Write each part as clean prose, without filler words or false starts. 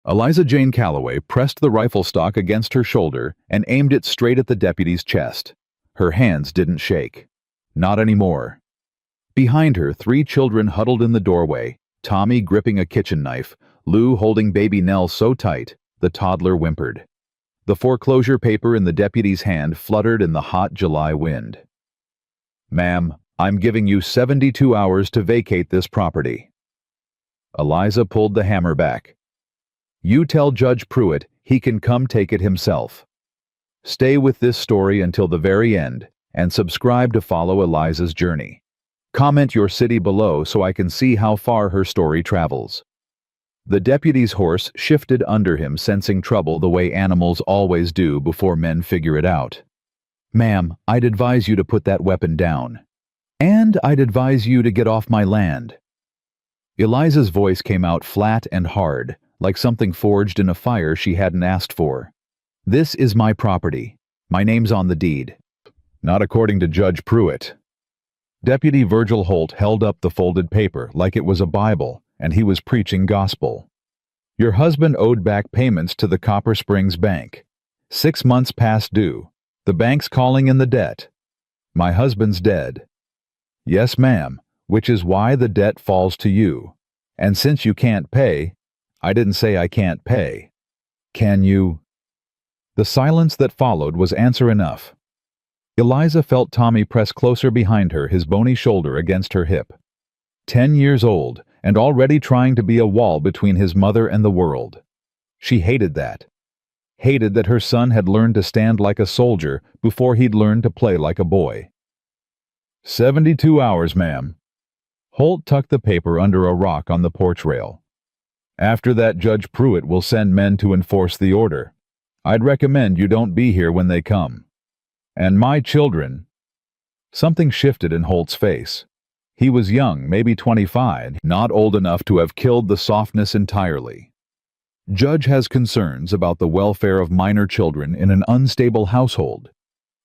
Eliza Jane Calloway pressed the rifle stock against her shoulder and aimed it straight at the deputy's chest. Her hands didn't shake. Not anymore. Behind her, 3 children huddled in the doorway, Tommy gripping a kitchen knife, Lou holding baby Nell so tight, the toddler whimpered. The foreclosure paper in the deputy's hand fluttered in the hot July wind. "Ma'am, I'm giving you 72 hours to vacate this property." Eliza pulled the hammer back. "You tell Judge Pruitt he can come take it himself." Stay with this story until the very end, and subscribe to follow Eliza's journey. Comment your city below so I can see how far her story travels. The deputy's horse shifted under him, sensing trouble the way animals always do before men figure it out. "Ma'am, I'd advise you to put that weapon down. And I'd advise you to get off my land." Eliza's voice came out flat and hard, like something forged in a fire she hadn't asked for. "This is my property. My name's on the deed." "Not according to Judge Pruitt." Deputy Virgil Holt held up the folded paper like it was a Bible, and he was preaching gospel. "Your husband owed back payments to the Copper Springs Bank. 6 months past due. The bank's calling in the debt. My husband's dead." "Yes, ma'am, which is why the debt falls to you. And since you can't pay—" "I didn't say I can't pay. Can you—" The silence that followed was answer enough. Eliza felt Tommy press closer behind her, his bony shoulder against her hip. 10 years old, and already trying to be a wall between his mother and the world. She hated that. Hated that her son had learned to stand like a soldier before he'd learned to play like a boy. 72 hours, ma'am." Holt tucked the paper under a rock on the porch rail. "After that, Judge Pruitt will send men to enforce the order. I'd recommend you don't be here when they come. And my children—" Something shifted in Holt's face. He was young, maybe 25, not old enough to have killed the softness entirely. "Judge has concerns about the welfare of minor children in an unstable household.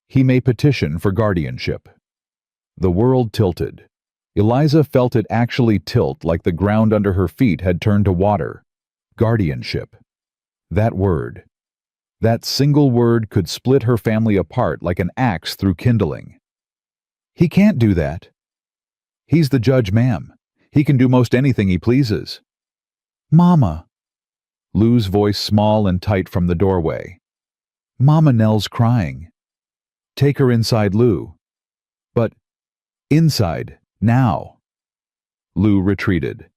He may petition for guardianship." The world tilted. Eliza felt it actually tilt, like the ground under her feet had turned to water. Guardianship. That word. That single word could split her family apart like an axe through kindling. "He can't do that." "He's the judge, ma'am. He can do most anything he pleases." "Mama." Lou's voice small and tight from the doorway. "Mama, Nell's crying." "Take her inside, Lou." "But—" "Inside, now." Lou retreated.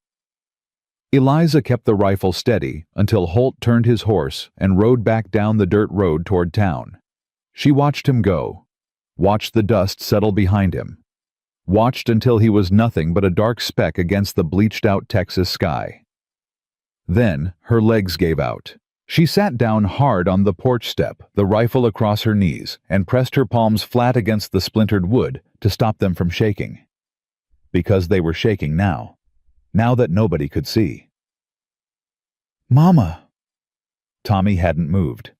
Eliza kept the rifle steady until Holt turned his horse and rode back down the dirt road toward town. She watched him go, watched the dust settle behind him, watched until he was nothing but a dark speck against the bleached-out Texas sky. Then her legs gave out. She sat down hard on the porch step, the rifle across her knees, and pressed her palms flat against the splintered wood to stop them from shaking. Because they were shaking now that nobody could see. "Mama!" Tommy hadn't moved.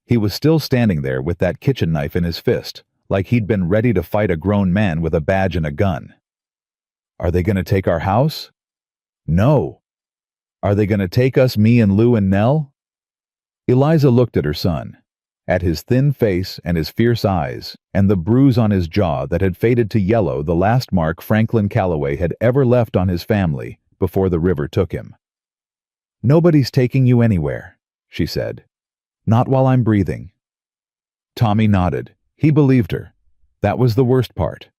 He was still standing there with that kitchen knife in his fist, like he'd been ready to fight a grown man with a badge and a gun. "Are they going to take our house?" "No." "Are they going to take us, me and Lou and Nell?" Eliza looked at her son, at his thin face and his fierce eyes, and the bruise on his jaw that had faded to yellow, the last mark Franklin Calloway had ever left on his family before the river took him. "Nobody's taking you anywhere," she said. "Not while I'm breathing." Tommy nodded. He believed her. That was the worst part.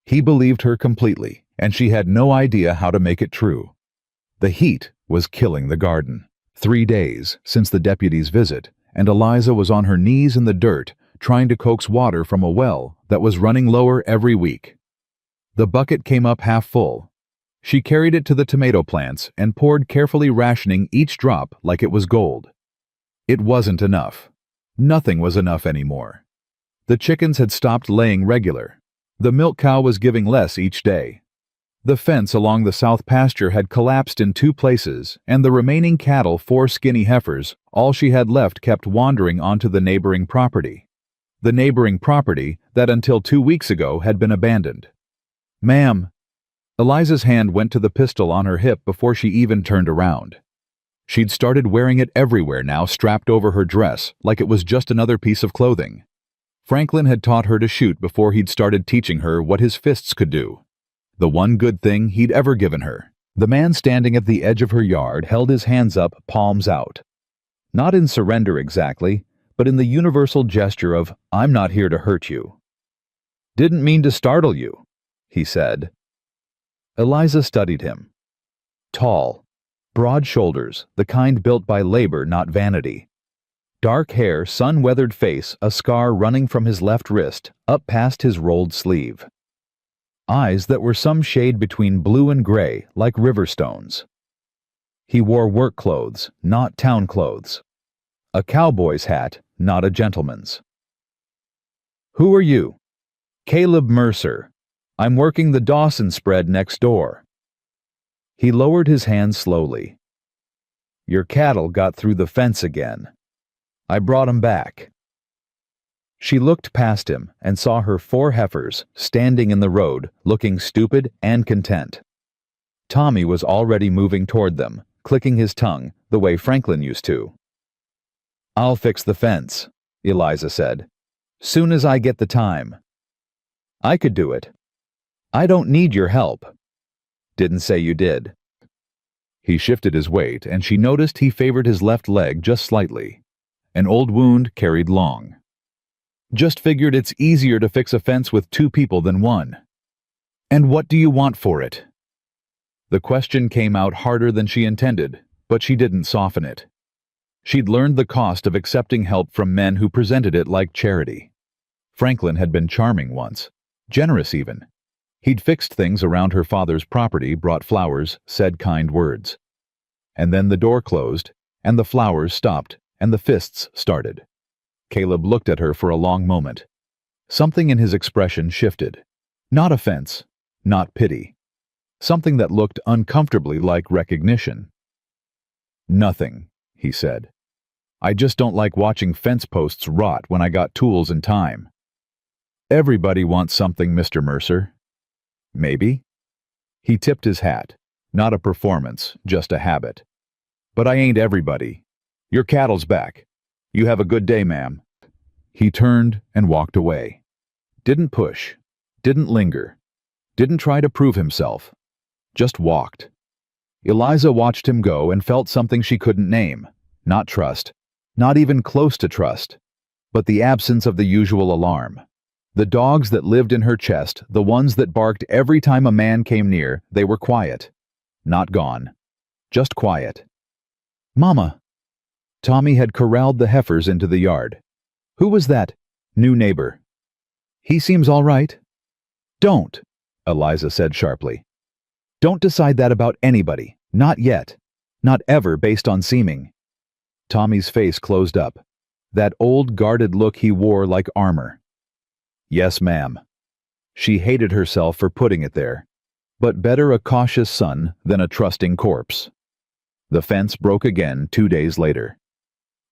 He believed her completely, and she had no idea how to make it true. The heat was killing the garden. 3 days since the deputy's visit, and Eliza was on her knees in the dirt, trying to coax water from a well that was running lower every week. The bucket came up half full. She carried it to the tomato plants and poured, carefully rationing each drop like it was gold. It wasn't enough. Nothing was enough anymore. The chickens had stopped laying regular. The milk cow was giving less each day. The fence along the south pasture had collapsed in 2 places, and the remaining cattle, 4 skinny heifers, all she had left, kept wandering onto the neighboring property. The neighboring property that until 2 weeks ago had been abandoned. "Ma'am." Eliza's hand went to the pistol on her hip before she even turned around. She'd started wearing it everywhere now, strapped over her dress, like it was just another piece of clothing. Franklin had taught her to shoot before he'd started teaching her what his fists could do. The one good thing he'd ever given her. The man standing at the edge of her yard held his hands up, palms out. Not in surrender exactly, but in the universal gesture of, "I'm not here to hurt you." "Didn't mean to startle you," he said. Eliza studied him. Tall, broad shoulders, the kind built by labor, not vanity. Dark hair, sun-weathered face, a scar running from his left wrist, up past his rolled sleeve. Eyes that were some shade between blue and gray, like river stones. He wore work clothes, not town clothes. A cowboy's hat, not a gentleman's. "Who are you?" "Caleb Mercer. I'm working the Dawson spread next door." He lowered his hands slowly. "Your cattle got through the fence again. I brought 'em back." She looked past him and saw her 4 heifers standing in the road, looking stupid and content. Tommy was already moving toward them, clicking his tongue, the way Franklin used to. "I'll fix the fence," Eliza said. "Soon as I get the time." "I could do it." "I don't need your help." "Didn't say you did." He shifted his weight, and she noticed he favored his left leg just slightly. An old wound carried long. "Just figured it's easier to fix a fence with 2 people than 1. "And what do you want for it?" The question came out harder than she intended, but she didn't soften it. She'd learned the cost of accepting help from men who presented it like charity. Franklin had been charming once, generous even. He'd fixed things around her father's property, brought flowers, said kind words. And then the door closed, and the flowers stopped, and the fists started. Caleb looked at her for a long moment. Something in his expression shifted. Not offense, not pity. Something that looked uncomfortably like recognition. "Nothing," he said. "I just don't like watching fence posts rot when I got tools and time." "Everybody wants something, Mr. Mercer." "Maybe." He tipped his hat. Not a performance, just a habit. "But I ain't everybody. Your cattle's back. You have a good day, ma'am." He turned and walked away. Didn't push. Didn't linger. Didn't try to prove himself. Just walked. Eliza watched him go and felt something she couldn't name. Not trust. Not even close to trust. But the absence of the usual alarm. The dogs that lived in her chest, the ones that barked every time a man came near, they were quiet. Not gone. Just quiet. "Mama." Tommy had corralled the heifers into the yard. "Who was that new neighbor?" "He seems all right." "Don't," Eliza said sharply. "Don't decide that about anybody. Not yet. Not ever based on seeming." Tommy's face closed up. That old guarded look he wore like armor. "Yes, ma'am." She hated herself for putting it there. But better a cautious son than a trusting corpse. The fence broke again 2 days later.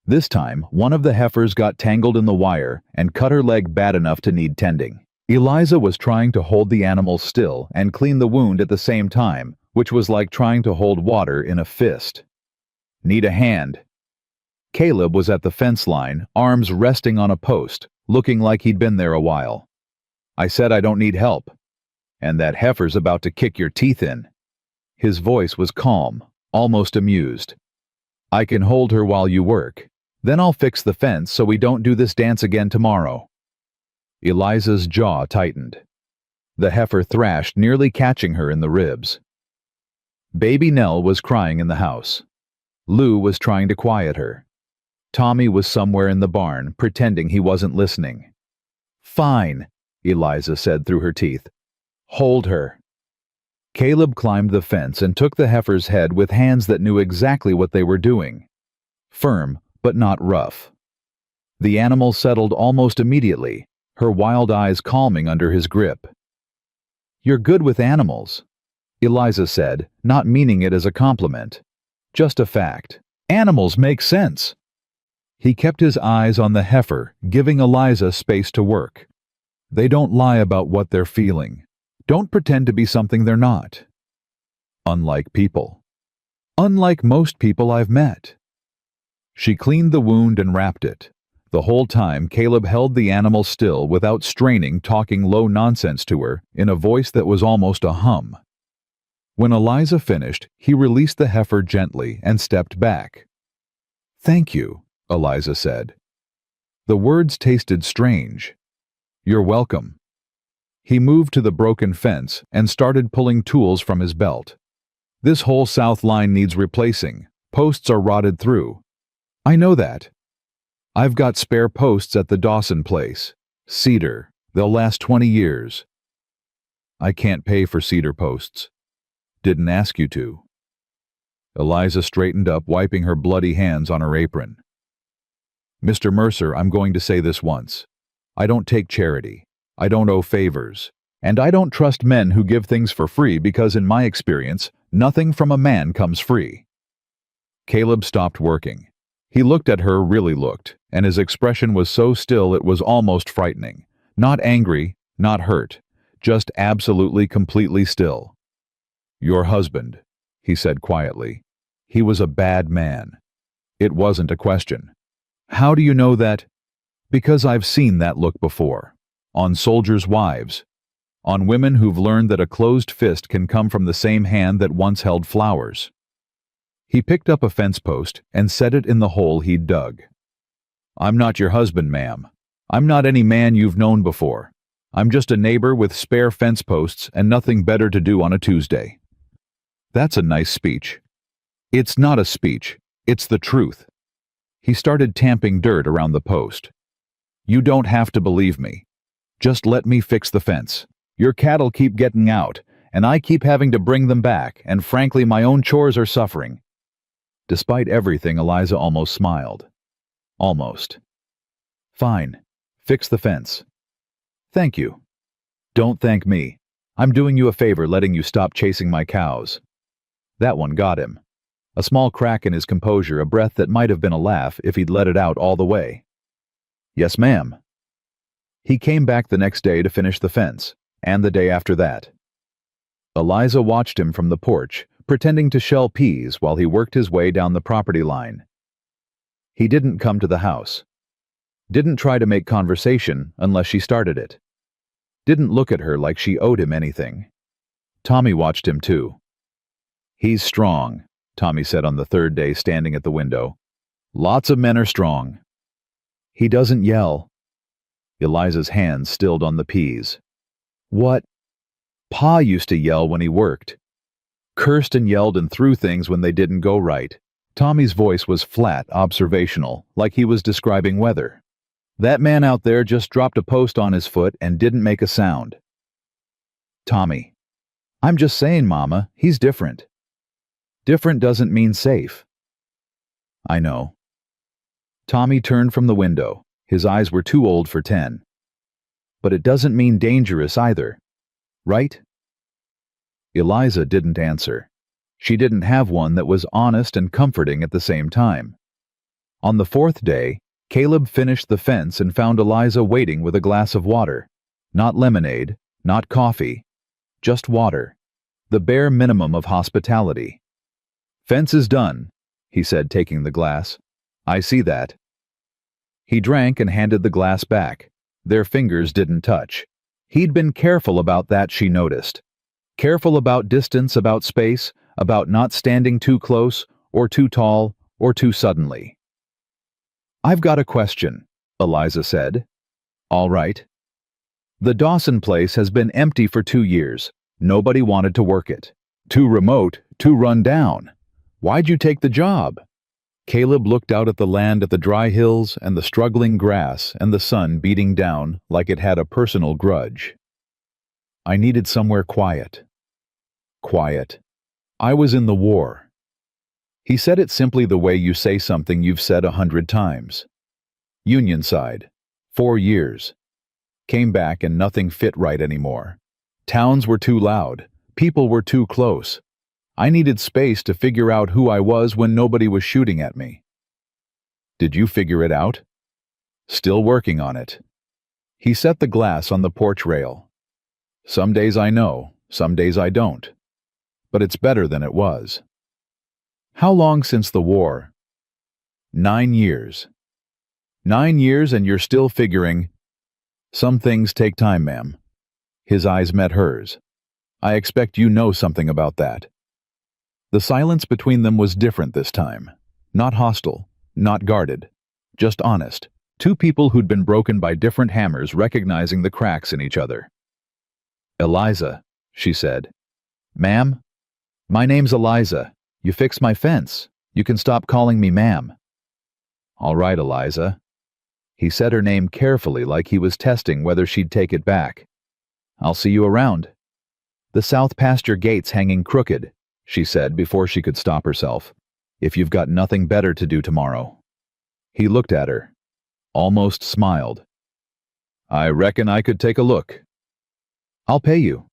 This time, one of the heifers got tangled in the wire and cut her leg bad enough to need tending. Eliza was trying to hold the animal still and clean the wound at the same time, which was like trying to hold water in a fist. "Need a hand." Caleb was at the fence line, arms resting on a post, looking like he'd been there a while. "I said I don't need help. And that heifer's about to kick your teeth in." His voice was calm, almost amused. "I can hold her while you work. Then I'll fix the fence so we don't do this dance again tomorrow." Eliza's jaw tightened. The heifer thrashed, nearly catching her in the ribs. Baby Nell was crying in the house. Lou was trying to quiet her. Tommy was somewhere in the barn, pretending he wasn't listening. "Fine," Eliza said through her teeth. "Hold her." Caleb climbed the fence and took the heifer's head with hands that knew exactly what they were doing. Firm, but not rough. The animal settled almost immediately, her wild eyes calming under his grip. "You're good with animals," Eliza said, not meaning it as a compliment. Just a fact. "Animals make sense." He kept his eyes on the heifer, giving Eliza space to work. "They don't lie about what they're feeling. Don't pretend to be something they're not." Unlike people. Unlike most people I've met. She cleaned the wound and wrapped it. The whole time, Caleb held the animal still without straining, talking low nonsense to her in a voice that was almost a hum. When Eliza finished, he released the heifer gently and stepped back. "Thank you," Eliza said. The words tasted strange. "You're welcome." He moved to the broken fence and started pulling tools from his belt. "This whole south line needs replacing. Posts are rotted through." "I know that. I've got spare posts at the Dawson place. Cedar. They'll last 20 years. "I can't pay for cedar posts." "Didn't ask you to." Eliza straightened up, wiping her bloody hands on her apron. "Mr. Mercer, I'm going to say this once. I don't take charity. I don't owe favors. And I don't trust men who give things for free because, in my experience, nothing from a man comes free." Caleb stopped working. He looked at her, really looked, and his expression was so still it was almost frightening. Not angry, not hurt, just absolutely, completely still. "Your husband," he said quietly. "He was a bad man." It wasn't a question. "How do you know that?" "Because I've seen that look before. On soldiers' wives. On women who've learned that a closed fist can come from the same hand that once held flowers." He picked up a fence post and set it in the hole he'd dug. "I'm not your husband, ma'am. I'm not any man you've known before. I'm just a neighbor with spare fence posts and nothing better to do on a Tuesday." "That's a nice speech." "It's not a speech. It's the truth." He started tamping dirt around the post. "You don't have to believe me. Just let me fix the fence. Your cattle keep getting out, and I keep having to bring them back, and frankly my own chores are suffering." Despite everything, Eliza almost smiled. Almost. "Fine. Fix the fence." "Thank you." "Don't thank me. I'm doing you a favor letting you stop chasing my cows." That one got him. A small crack in his composure, a breath that might have been a laugh if he'd let it out all the way. "Yes, ma'am." He came back the next day to finish the fence, and the day after that. Eliza watched him from the porch, pretending to shell peas while he worked his way down the property line. He didn't come to the house. Didn't try to make conversation unless she started it. Didn't look at her like she owed him anything. Tommy watched him too. "He's strong," Tommy said on the third day, standing at the window. "Lots of men are strong." "He doesn't yell." Eliza's hands stilled on the peas. "What?" "Pa used to yell when he worked. Cursed and yelled and threw things when they didn't go right." Tommy's voice was flat, observational, like he was describing weather. "That man out there just dropped a post on his foot and didn't make a sound." "Tommy." "I'm just saying, Mama, he's different." "Different doesn't mean safe." "I know." Tommy turned from the window. His eyes were too old for 10. "But it doesn't mean dangerous either. Right?" Eliza didn't answer. She didn't have one that was honest and comforting at the same time. On the fourth day, Caleb finished the fence and found Eliza waiting with a glass of water. Not lemonade, not coffee, just water. The bare minimum of hospitality. "Fence is done," he said, taking the glass. "I see that." He drank and handed the glass back. Their fingers didn't touch. He'd been careful about that, she noticed. Careful about distance, about space, about not standing too close, or too tall, or too suddenly. "I've got a question," Eliza said. "All right." "The Dawson place has been empty for 2 years. Nobody wanted to work it. Too remote, too run down. Why'd you take the job?" Caleb looked out at the land, at the dry hills and the struggling grass and the sun beating down like it had a personal grudge. "I needed somewhere quiet." Quiet. "I was in the war." He said it simply the way you say something you've said 100 times. "Union side. 4 years. Came back and nothing fit right anymore. Towns were too loud. People were too close. I needed space to figure out who I was when nobody was shooting at me." "Did you figure it out?" "Still working on it." He set the glass on the porch rail. "Some days I know, some days I don't. But it's better than it was." How long since the war? 9 years. 9 years and you're still figuring? Some things take time, ma'am. His eyes met hers. I expect you know something about that. The silence between them was different this time. Not hostile, not guarded, just honest. Two people who'd been broken by different hammers recognizing the cracks in each other. Eliza, she said. Ma'am? My name's Eliza. You fixed my fence. You can stop calling me ma'am. All right, Eliza. He said her name carefully like he was testing whether she'd take it back. I'll see you around. The south pasture gate's hanging crooked, she said before she could stop herself. If you've got nothing better to do tomorrow. He looked at her, almost smiled. I reckon I could take a look. I'll pay you.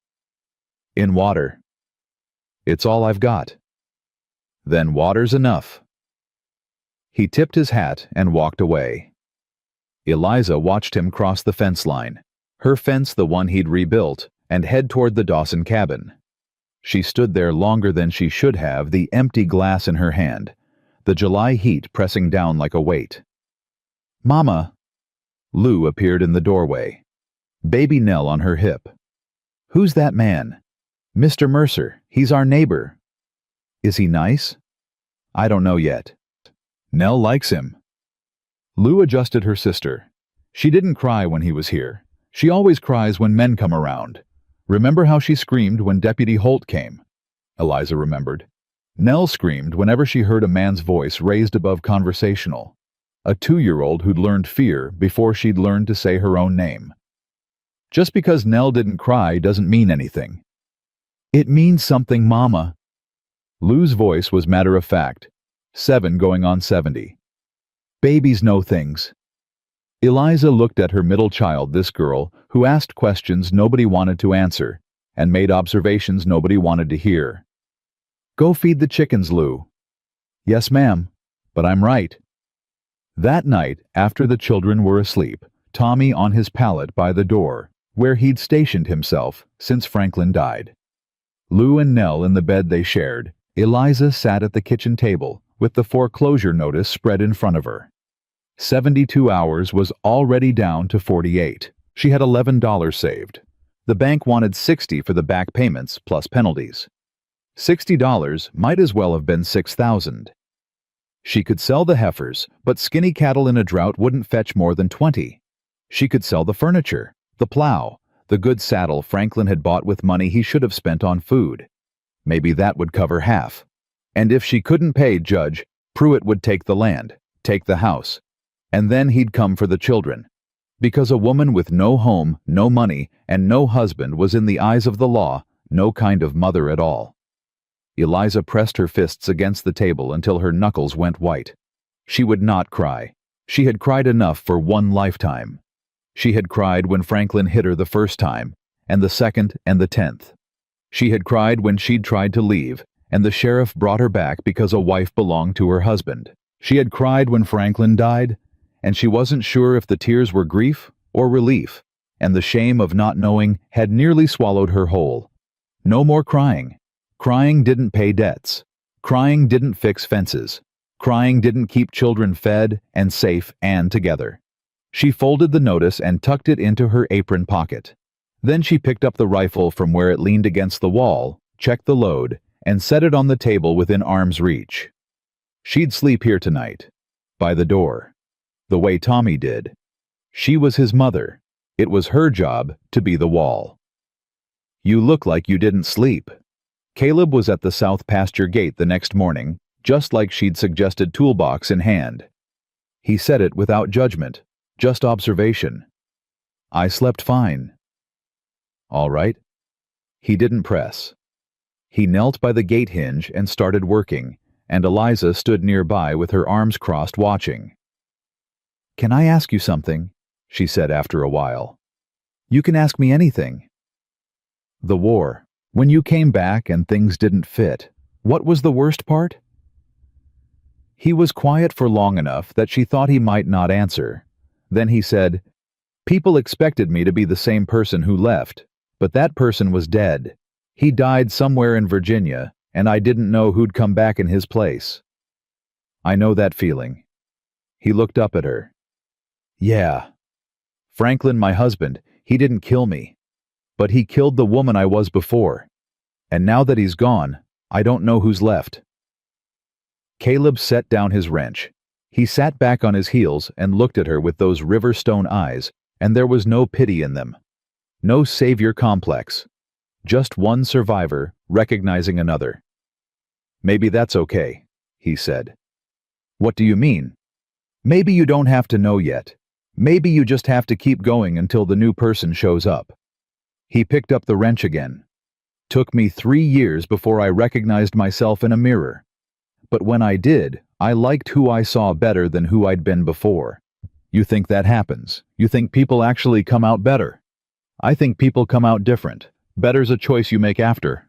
In water. It's all I've got. Then water's enough. He tipped his hat and walked away. Eliza watched him cross the fence line, her fence the one he'd rebuilt, and head toward the Dawson cabin. She stood there longer than she should have, the empty glass in her hand, the July heat pressing down like a weight. Mama! Lou appeared in the doorway, baby Nell on her hip. Who's that man? Mr. Mercer. He's our neighbor. Is he nice? I don't know yet. Nell likes him. Lou adjusted her sister. She didn't cry when he was here. She always cries when men come around. Remember how she screamed when Deputy Holt came? Eliza remembered. Nell screamed whenever she heard a man's voice raised above conversational. A 2-year-old who'd learned fear before she'd learned to say her own name. Just because Nell didn't cry doesn't mean anything. It means something, Mama. Lou's voice was matter-of-fact, 7 going on 70. Babies know things. Eliza looked at her middle child, this girl, who asked questions nobody wanted to answer, and made observations nobody wanted to hear. Go feed the chickens, Lou. Yes, ma'am, but I'm right. That night, after the children were asleep, Tommy on his pallet by the door, where he'd stationed himself since Franklin died. Lou and Nell in the bed they shared, Eliza sat at the kitchen table with the foreclosure notice spread in front of her. 72 hours was already down to 48. She had $11 saved. The bank wanted $60 for the back payments plus penalties. $60 might as well have been $6,000. She could sell the heifers, but skinny cattle in a drought wouldn't fetch more than $20. She could sell the furniture, the plow, the good saddle Franklin had bought with money he should have spent on food. Maybe that would cover half. And if she couldn't pay Judge, Pruitt would take the land, take the house, and then he'd come for the children. Because a woman with no home, no money, and no husband was in the eyes of the law no kind of mother at all. Eliza pressed her fists against the table until her knuckles went white. She would not cry. She had cried enough for one lifetime. She had cried when Franklin hit her the first time, and the second and the 10th. She had cried when she'd tried to leave, and the sheriff brought her back because a wife belonged to her husband. She had cried when Franklin died, and she wasn't sure if the tears were grief or relief, and the shame of not knowing had nearly swallowed her whole. No more crying. Crying didn't pay debts. Crying didn't fix fences. Crying didn't keep children fed and safe and together. She folded the notice and tucked it into her apron pocket. Then she picked up the rifle from where it leaned against the wall, checked the load, and set it on the table within arm's reach. She'd sleep here tonight, by the door, the way Tommy did. She was his mother. It was her job to be the wall. You look like you didn't sleep. Caleb was at the south pasture gate the next morning, just like she'd suggested, toolbox in hand. He said it without judgment, just observation. I slept fine. All right. He didn't press. He knelt by the gate hinge and started working, and Eliza stood nearby with her arms crossed watching. Can I ask you something? She said after a while. You can ask me anything. The war. When you came back and things didn't fit, what was the worst part? He was quiet for long enough that she thought he might not answer. Then he said, People expected me to be the same person who left, but that person was dead. He died somewhere in Virginia, and I didn't know who'd come back in his place. I know that feeling. He looked up at her. Yeah. Franklin, my husband, he didn't kill me. But he killed the woman I was before. And now that he's gone, I don't know who's left. Caleb set down his wrench. He sat back on his heels and looked at her with those river stone eyes, and there was no pity in them. No savior complex. Just one survivor recognizing another. Maybe that's okay, he said. What do you mean? Maybe you don't have to know yet. Maybe you just have to keep going until the new person shows up. He picked up the wrench again. Took me 3 years before I recognized myself in a mirror. But when I did, I liked who I saw better than who I'd been before. You think that happens? You think people actually come out better? I think people come out different. Better's a choice you make after.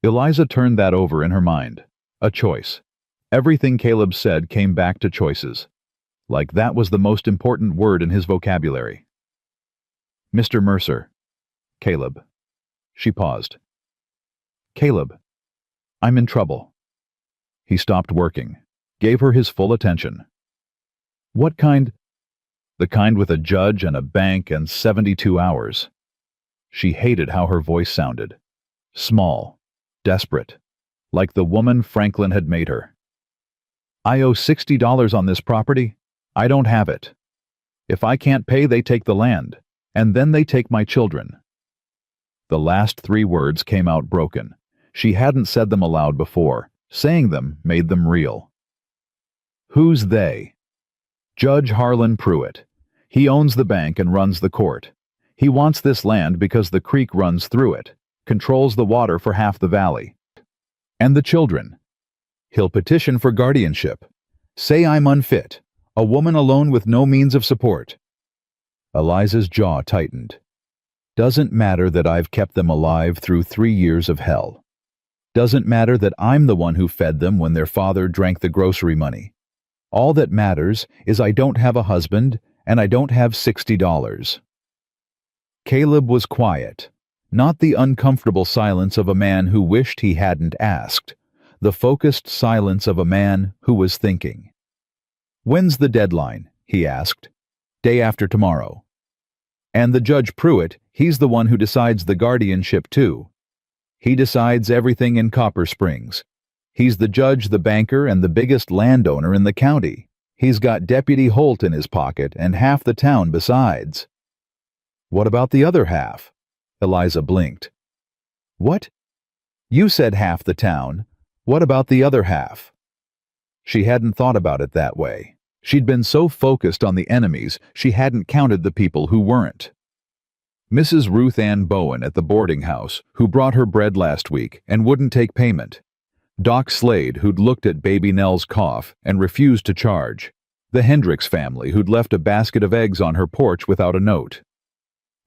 Eliza turned that over in her mind. A choice. Everything Caleb said came back to choices. Like that was the most important word in his vocabulary. Mr. Mercer. Caleb. She paused. Caleb, I'm in trouble. He stopped working, gave her his full attention. What kind? The kind with a judge and a bank and 72 hours. She hated how her voice sounded. Small, desperate, like the woman Franklin had made her. I owe $60 on this property. I don't have it. If I can't pay, they take the land, and then they take my children. The last 3 words came out broken. She hadn't said them aloud before. Saying them made them real. Who's they? Judge Harlan Pruitt. He owns the bank and runs the court. He wants this land because the creek runs through it, controls the water for half the valley. And the children. He'll petition for guardianship. Say I'm unfit, a woman alone with no means of support. Eliza's jaw tightened. Doesn't matter that I've kept them alive through 3 years of hell. Doesn't matter that I'm the one who fed them when their father drank the grocery money. All that matters is I don't have a husband and I don't have $60. Caleb was quiet, not the uncomfortable silence of a man who wished he hadn't asked, the focused silence of a man who was thinking. When's the deadline? He asked. Day after tomorrow. And the Judge Pruitt, he's the one who decides the guardianship too. He decides everything in Copper Springs. He's the judge, the banker, and the biggest landowner in the county. He's got Deputy Holt in his pocket and half the town besides. What about the other half? Eliza blinked. What? You said half the town. What about the other half? She hadn't thought about it that way. She'd been so focused on the enemies, she hadn't counted the people who weren't. Mrs. Ruth Ann Bowen at the boarding house, who brought her bread last week and wouldn't take payment. Doc Slade, who'd looked at baby Nell's cough and refused to charge. The Hendricks family, who'd left a basket of eggs on her porch without a note.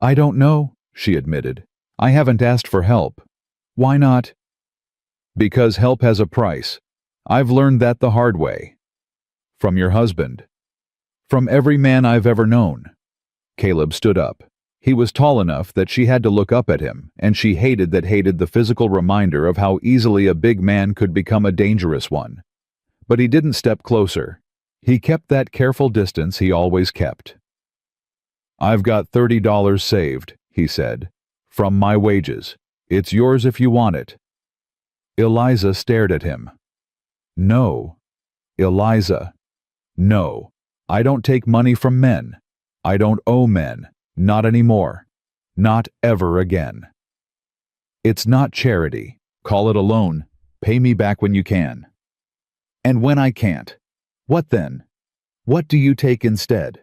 I don't know, she admitted. I haven't asked for help. Why not? Because help has a price. I've learned that the hard way. From your husband. From every man I've ever known. Caleb stood up. He was tall enough that she had to look up at him, and she hated the physical reminder of how easily a big man could become a dangerous one. But he didn't step closer. He kept that careful distance he always kept. I've got $30 saved, he said, from my wages. It's yours if you want it. Eliza stared at him. No. Eliza. No. I don't take money from men. I don't owe men. Not anymore. Not ever again. It's not charity. Call it a loan. Pay me back when you can. And when I can't, what then? What do you take instead?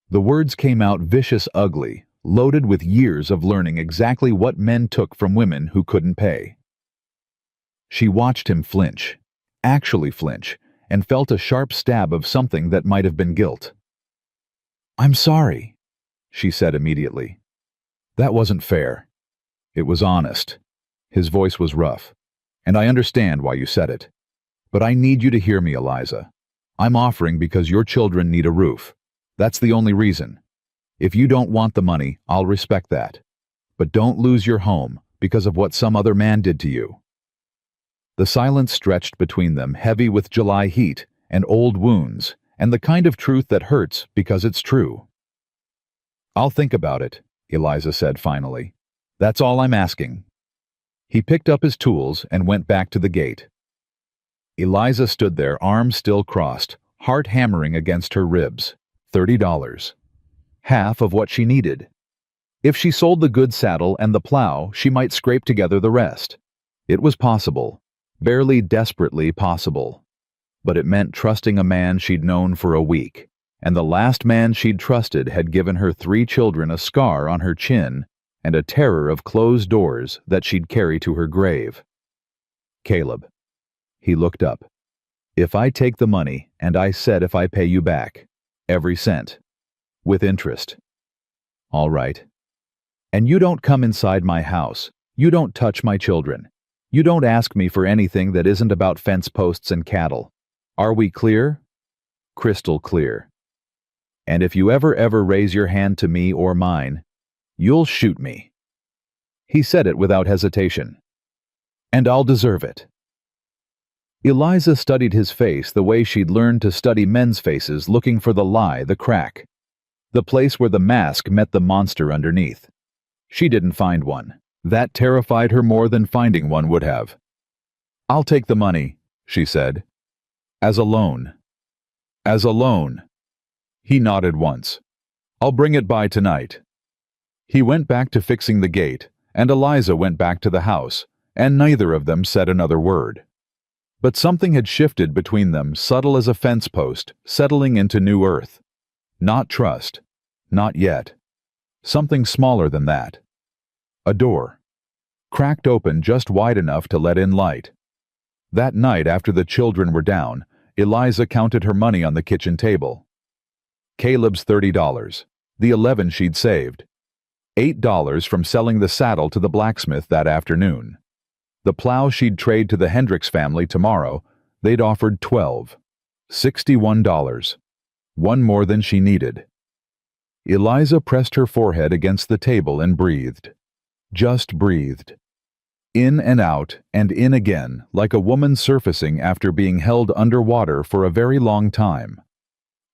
The words came out vicious ugly, loaded with years of learning exactly what men took from women who couldn't pay. She watched him flinch, actually flinch, and felt a sharp stab of something that might have been guilt. I'm sorry, she said immediately. That wasn't fair. It was honest. His voice was rough. And I understand why you said it. But I need you to hear me, Eliza. I'm offering because your children need a roof. That's the only reason. If you don't want the money, I'll respect that. But don't lose your home because of what some other man did to you. The silence stretched between them, heavy with July heat and old wounds, and the kind of truth that hurts because it's true. "I'll think about it," Eliza said finally. "That's all I'm asking." He picked up his tools and went back to the gate. Eliza stood there, arms still crossed, heart hammering against her ribs. $30. Half of what she needed. If she sold the good saddle and the plow, she might scrape together the rest. It was possible, barely desperately possible. But it meant trusting a man she'd known for a week, and the last man she'd trusted had given her 3 children a scar on her chin and a terror of closed doors that she'd carry to her grave. "Caleb." He looked up. "If I take the money, and I said if I pay you back, every cent, with interest." "All right. And you don't come inside my house. You don't touch my children. You don't ask me for anything that isn't about fence posts and cattle. Are we clear?" "Crystal clear. And if you ever raise your hand to me or mine, you'll shoot me." He said it without hesitation. "And I'll deserve it." Eliza studied his face the way she'd learned to study men's faces, looking for the lie, the crack, the place where the mask met the monster underneath. She didn't find one. That terrified her more than finding one would have. "I'll take the money," she said. "As a loan." "As a loan." He nodded once. "I'll bring it by tonight." He went back to fixing the gate, and Eliza went back to the house, and neither of them said another word. But something had shifted between them, subtle as a fence post, settling into new earth. Not trust. Not yet. Something smaller than that. A door. Cracked open just wide enough to let in light. That night, after the children were down, Eliza counted her money on the kitchen table. Caleb's $30, the 11 she'd saved. $8 from selling the saddle to the blacksmith that afternoon. The plow she'd trade to the Hendricks family tomorrow, they'd offered 12. $61. One more than she needed. Eliza pressed her forehead against the table and breathed. Just breathed. In and out, and in again, like a woman surfacing after being held underwater for a very long time.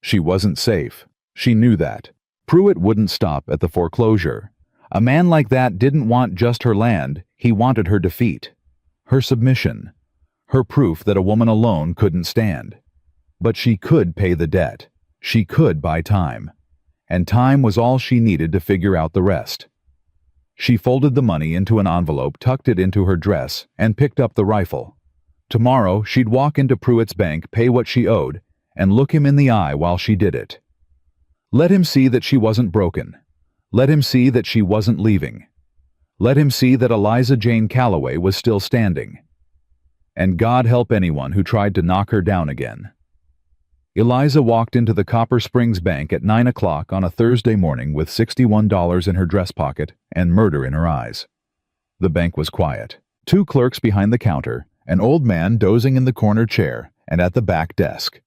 She wasn't safe. She knew that. Pruitt wouldn't stop at the foreclosure. A man like that didn't want just her land, he wanted her defeat. Her submission. Her proof that a woman alone couldn't stand. But she could pay the debt. She could buy time. And time was all she needed to figure out the rest. She folded the money into an envelope, tucked it into her dress, and picked up the rifle. Tomorrow, she'd walk into Pruitt's bank, pay what she owed, and look him in the eye while she did it. Let him see that she wasn't broken. Let him see that she wasn't leaving. Let him see that Eliza Jane Calloway was still standing. And God help anyone who tried to knock her down again. Eliza walked into the Copper Springs Bank at 9 o'clock on a Thursday morning with $61 in her dress pocket and murder in her eyes. The bank was quiet. 2 clerks behind the counter, an old man dozing in the corner chair, and at the back desk,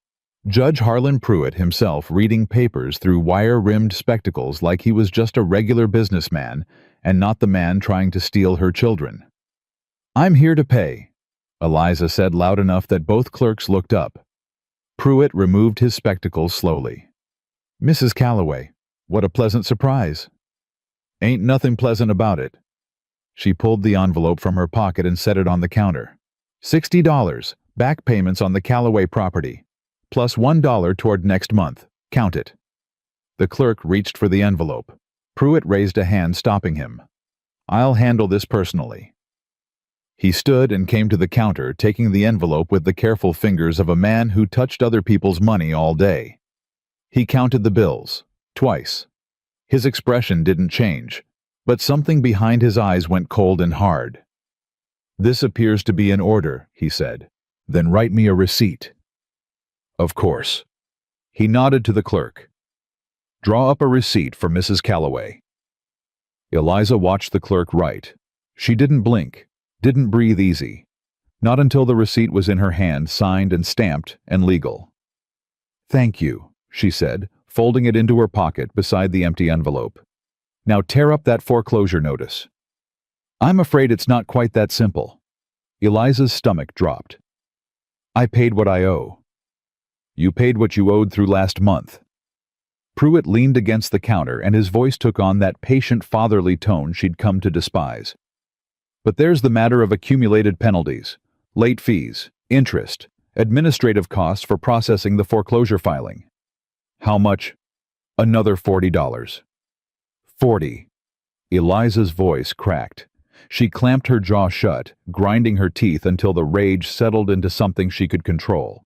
Judge Harlan Pruitt himself reading papers through wire-rimmed spectacles like he was just a regular businessman and not the man trying to steal her children. "I'm here to pay," Eliza said loud enough that both clerks looked up. Pruitt removed his spectacles slowly. "Mrs. Calloway, what a pleasant surprise." "Ain't nothing pleasant about it." She pulled the envelope from her pocket and set it on the counter. $60, back payments on the Calloway property, plus $1 toward next month. Count it. The clerk reached for the envelope. Pruitt raised a hand, stopping him. "I'll handle this personally." He stood and came to the counter, taking the envelope with the careful fingers of a man who touched other people's money all day. He counted the bills, twice. His expression didn't change, but something behind his eyes went cold and hard. "This appears to be in order," he said. "Then write me a receipt." "Of course." He nodded to the clerk. "Draw up a receipt for Mrs. Calloway." Eliza watched the clerk write. She didn't blink, didn't breathe easy. Not until the receipt was in her hand, signed and stamped and legal. "Thank you," she said, folding it into her pocket beside the empty envelope. "Now tear up that foreclosure notice." "I'm afraid it's not quite that simple." Eliza's stomach dropped. I paid what I owe. You paid what you owed through last month. Pruitt leaned against the counter and his voice took on that patient fatherly tone she'd come to despise. But there's the matter of accumulated penalties, late fees, interest, administrative costs for processing the foreclosure filing. How much? Another $40. 40. Eliza's voice cracked. She clamped her jaw shut, grinding her teeth until the rage settled into something she could control.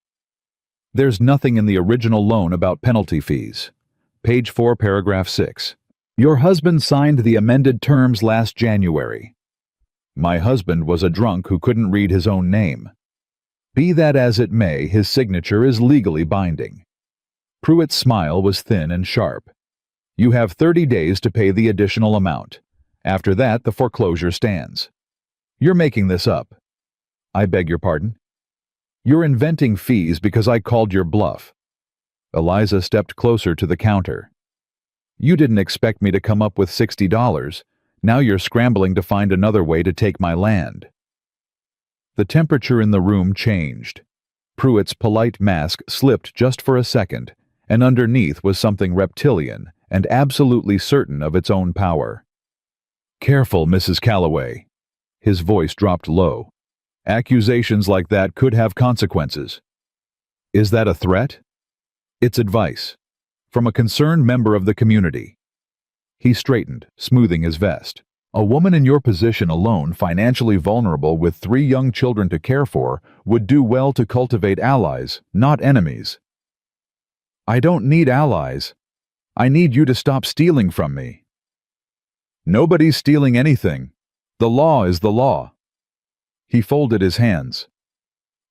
There's nothing in the original loan about penalty fees. Page 4, paragraph 6. Your husband signed the amended terms last January. My husband was a drunk who couldn't read his own name. Be that as it may, his signature is legally binding. Pruitt's smile was thin and sharp. You have 30 days to pay the additional amount. After that, the foreclosure stands. You're making this up. I beg your pardon? You're inventing fees because I called your bluff. Eliza stepped closer to the counter. You didn't expect me to come up with $60. Now you're scrambling to find another way to take my land. The temperature in the room changed. Pruitt's polite mask slipped just for a second, and underneath was something reptilian and absolutely certain of its own power. Careful, Mrs. Calloway. His voice dropped low. Accusations like that could have consequences. Is that a threat? It's advice. From a concerned member of the community. He straightened, smoothing his vest. A woman in your position alone, financially vulnerable with 3 young children to care for, would do well to cultivate allies, not enemies. I don't need allies. I need you to stop stealing from me. Nobody's stealing anything. The law is the law. He folded his hands.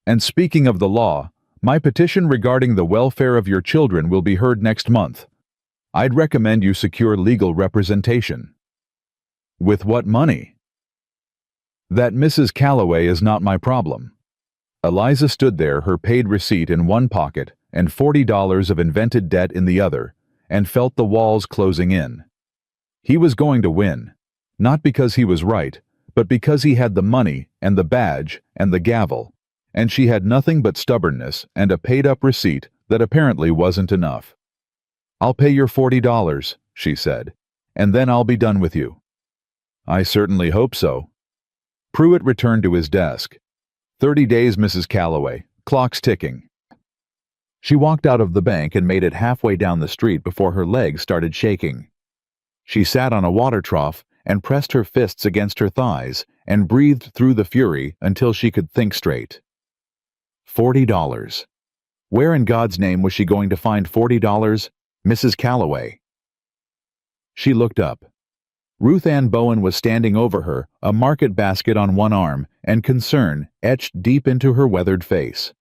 And speaking of the law, my petition regarding the welfare of your children will be heard next month. I'd recommend you secure legal representation. With what money? That Mrs. Calloway is not my problem. Eliza stood there, her paid receipt in one pocket and $40 of invented debt in the other, and felt the walls closing in. He was going to win, not because he was right, but because he had the money and the badge and the gavel, and she had nothing but stubbornness and a paid-up receipt that apparently wasn't enough. I'll pay your $40, she said, and then I'll be done with you. I certainly hope so. Pruitt returned to his desk. 30 days, Mrs. Calloway. Clock's ticking. She walked out of the bank and made it halfway down the street before her legs started shaking. She sat on a water trough and pressed her fists against her thighs and breathed through the fury until she could think straight. $40. Where in God's name was she going to find $40? Mrs. Calloway. She looked up. Ruth Ann Bowen was standing over her, a market basket on one arm, and concern etched deep into her weathered face.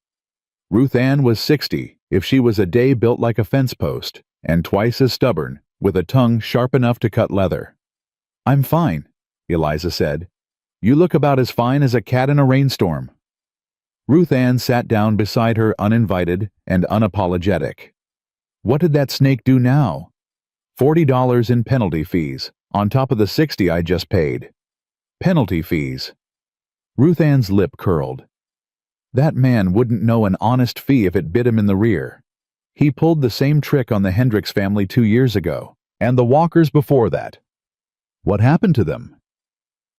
Ruth Ann was 60, if she was a day built like a fence post, and twice as stubborn, with a tongue sharp enough to cut leather. I'm fine, Eliza said. You look about as fine as a cat in a rainstorm. Ruth Ann sat down beside her uninvited and unapologetic. What did that snake do now? $40 in penalty fees, on top of the $60 I just paid. Penalty fees. Ruth Ann's lip curled. That man wouldn't know an honest fee if it bit him in the rear. He pulled the same trick on the Hendricks family 2 years ago, and the Walkers before that. What happened to them?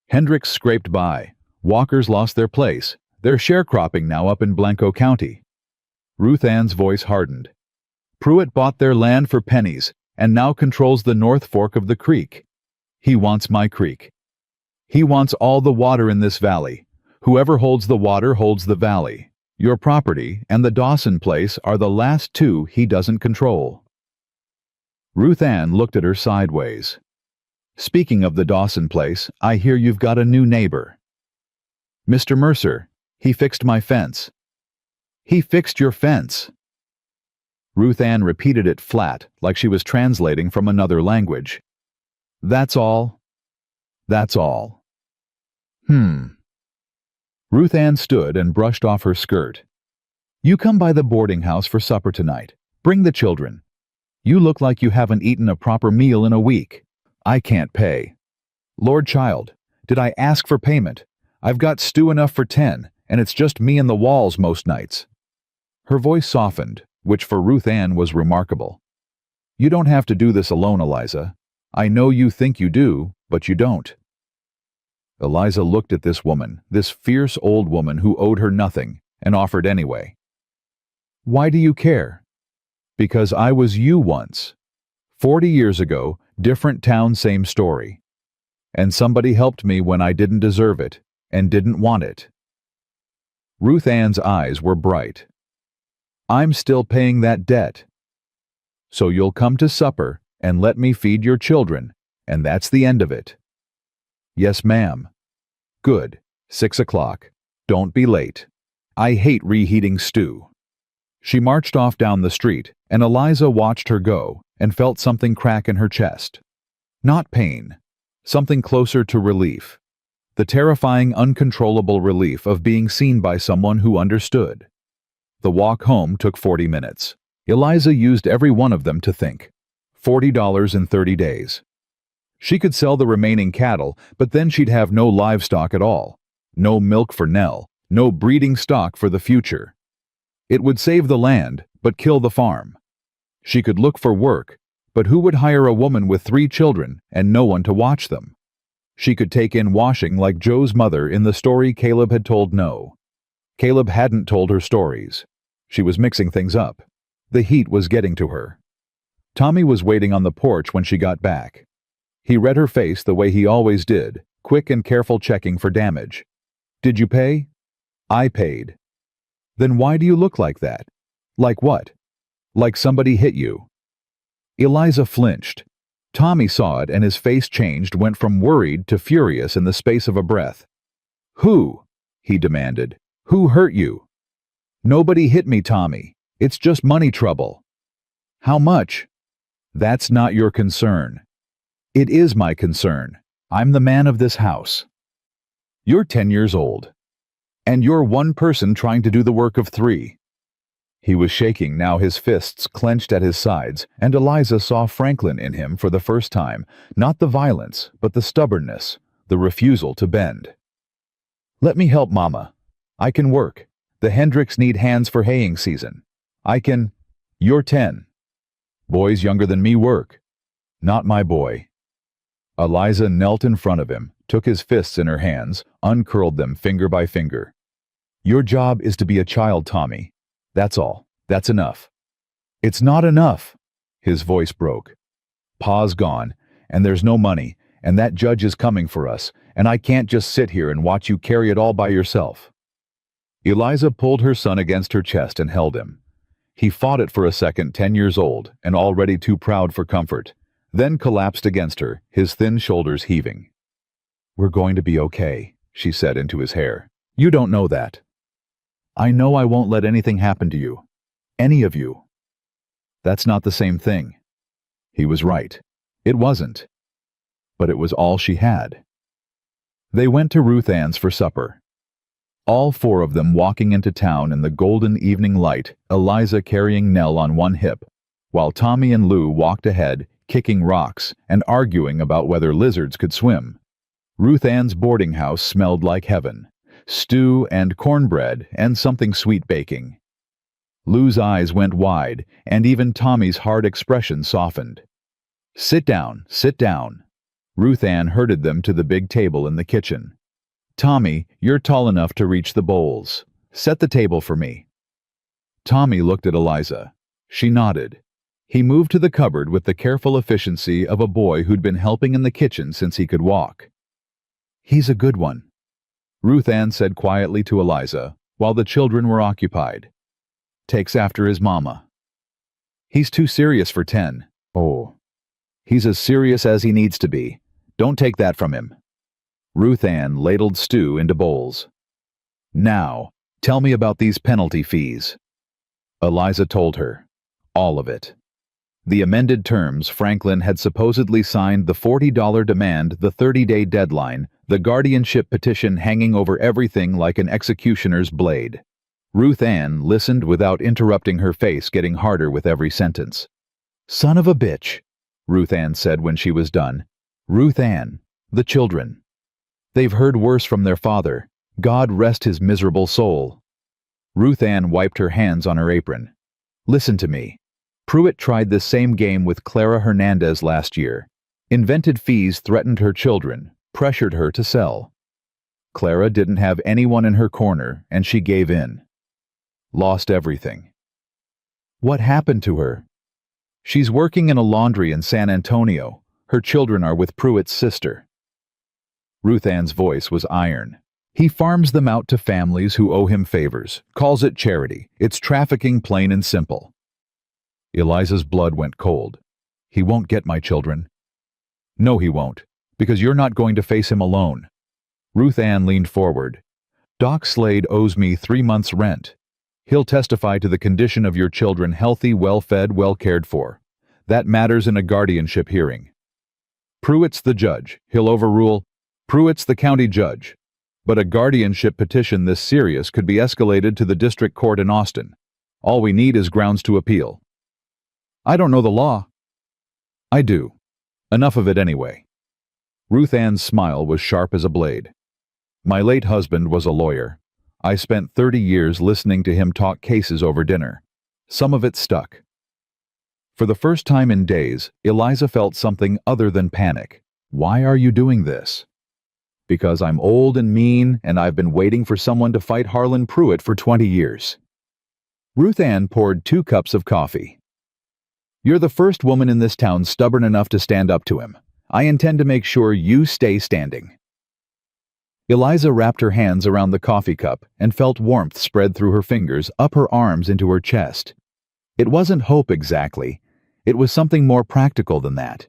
Hendricks scraped by. Walkers lost their place. They're sharecropping now up in Blanco County. Ruth Ann's voice hardened. Pruitt bought their land for pennies and now controls the North Fork of the creek. He wants my creek. He wants all the water in this valley. Whoever holds the water holds the valley. Your property and the Dawson place are the last 2 he doesn't control. Ruth Ann looked at her sideways. Speaking of the Dawson place, I hear you've got a new neighbor. Mr. Mercer, he fixed my fence. He fixed your fence. Ruth Ann repeated it flat, like she was translating from another language. That's all? That's all. Ruth Ann stood and brushed off her skirt. You come by the boarding house for supper tonight. Bring the children. You look like you haven't eaten a proper meal in a week. I can't pay. Lord Child, did I ask for payment? I've got stew enough for 10, and it's just me and the walls most nights." Her voice softened, which for Ruth Ann was remarkable. "You don't have to do this alone, Eliza. I know you think you do, but you don't." Eliza looked at this woman, this fierce old woman who owed her nothing, and offered anyway. "Why do you care?" "Because I was you once. 40 years ago, different town, same story. And somebody helped me when I didn't deserve it, and didn't want it." Ruth Ann's eyes were bright. "I'm still paying that debt. So you'll come to supper and let me feed your children, and that's the end of it." "Yes, ma'am." "Good. 6 o'clock. Don't be late. I hate reheating stew." She marched off down the street, and Eliza watched her go and felt something crack in her chest. Not pain. Something closer to relief. The terrifying, uncontrollable relief of being seen by someone who understood. The walk home took 40 minutes. Eliza used every one of them to think. $40 in 30 days. She could sell the remaining cattle, but then she'd have no livestock at all. No milk for Nell. No breeding stock for the future. It would save the land, but kill the farm. She could look for work, but who would hire a woman with 3 children and no one to watch them? She could take in washing like Joe's mother in the story Caleb had told No. Caleb hadn't told her stories. She was mixing things up. The heat was getting to her. Tommy was waiting on the porch when she got back. He read her face the way he always did, quick and careful checking for damage. "Did you pay?" "I paid." "Then why do you look like that?" "Like what?" "Like somebody hit you." Eliza flinched. Tommy saw it and his face changed, went from worried to furious in the space of a breath. "Who?" he demanded. "Who hurt you?" "Nobody hit me, Tommy. It's just money trouble." "How much?" "That's not your concern." "It is my concern. I'm the man of this house." "You're 10 years old. And you're one person trying to do the work of 3. He was shaking now, his fists clenched at his sides, and Eliza saw Franklin in him for the first time, not the violence, but the stubbornness, the refusal to bend. "Let me help, Mama. I can work. The Hendricks need hands for haying season. I can—" "You're 10. Boys younger than me work." "Not my boy." Eliza knelt in front of him, took his fists in her hands, uncurled them finger by finger. "Your job is to be a child, Tommy. That's all. That's enough." "It's not enough." His voice broke. "Pa's gone, and there's no money, and that judge is coming for us, and I can't just sit here and watch you carry it all by yourself." Eliza pulled her son against her chest and held him. He fought it for a second, 10 years old, and already too proud for comfort, then collapsed against her, his thin shoulders heaving. "We're going to be okay," she said into his hair. "You don't know that." "I know I won't let anything happen to you. Any of you." "That's not the same thing." He was right. It wasn't. But it was all she had. They went to Ruth Ann's for supper. All 4 of them walking into town in the golden evening light, Eliza carrying Nell on one hip, while Tommy and Lou walked ahead, kicking rocks and arguing about whether lizards could swim. Ruth Ann's boarding house smelled like heaven. Stew and cornbread and something sweet baking. Lou's eyes went wide, and even Tommy's hard expression softened. Sit down. Ruth Ann herded them to the big table in the kitchen. "Tommy, you're tall enough to reach the bowls. Set the table for me." Tommy looked at Eliza. She nodded. He moved to the cupboard with the careful efficiency of a boy who'd been helping in the kitchen since he could walk. "He's a good one," Ruth Ann said quietly to Eliza, while the children were occupied. "Takes after his mama." "He's too serious for 10. "Oh. He's as serious as he needs to be. Don't take that from him." Ruth Ann ladled stew into bowls. "Now, tell me about these penalty fees." Eliza told her. All of it. The amended terms Franklin had supposedly signed, the $40 demand, the 30-day deadline, the guardianship petition hanging over everything like an executioner's blade. Ruth Ann listened without interrupting, her face getting harder with every sentence. "Son of a bitch," Ruth Ann said when she was done. "Ruth Ann, the children. They've heard worse from their father. God rest his miserable soul. Ruth Ann wiped her hands on her apron. Listen to me. Pruitt tried this same game with Clara Hernandez last year. Invented fees threatened her children, pressured her to sell. Clara didn't have anyone in her corner, and she gave in. Lost everything. What happened to her? She's working in a laundry in San Antonio. Her children are with Pruitt's sister. Ruth Ann's voice was iron. He farms them out to families who owe him favors, calls it charity. It's trafficking, plain and simple. Eliza's blood went cold. He won't get my children. No, he won't, because you're not going to face him alone. Ruth Ann leaned forward. Doc Slade owes me 3 months' rent. He'll testify to the condition of your children, healthy, well-fed, well-cared for. That matters in a guardianship hearing. Pruitt's the judge. He'll overrule. Pruitt's the county judge. But a guardianship petition this serious could be escalated to the district court in Austin. All we need is grounds to appeal. I don't know the law. I do. Enough of it anyway. Ruth Ann's smile was sharp as a blade. My late husband was a lawyer. I spent 30 years listening to him talk cases over dinner. Some of it stuck. For the first time in days, Eliza felt something other than panic. Why are you doing this? Because I'm old and mean, and I've been waiting for someone to fight Harlan Pruitt for 20 years. Ruth Ann poured 2 cups of coffee. You're the first woman in this town stubborn enough to stand up to him. I intend to make sure you stay standing. Eliza wrapped her hands around the coffee cup and felt warmth spread through her fingers, up her arms into her chest. It wasn't hope exactly. It was something more practical than that.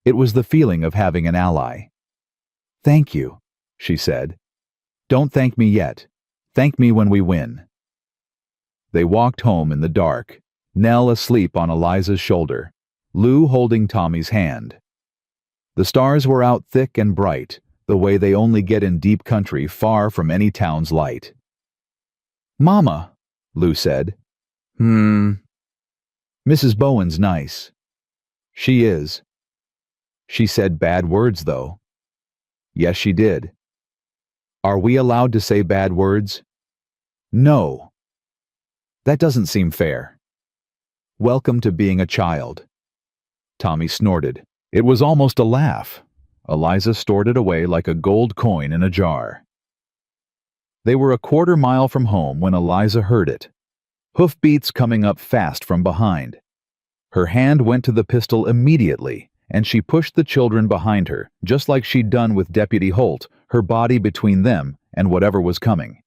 It was the feeling of having an ally. Thank you, she said. Don't thank me yet. Thank me when we win. They walked home in the dark, Nell asleep on Eliza's shoulder, Lou holding Tommy's hand. The stars were out thick and bright, the way they only get in deep country far from any town's light. Mama, Lou said. Mrs. Bowen's nice. She is. She said bad words, though. Yes, she did. Are we allowed to say bad words? No. That doesn't seem fair. Welcome to being a child. Tommy snorted. It was almost a laugh. Eliza stored it away like a gold coin in a jar. They were a quarter mile from home when Eliza heard it. Hoofbeats coming up fast from behind. Her hand went to the pistol immediately, and she pushed the children behind her, just like she'd done with Deputy Holt, her body between them and whatever was coming.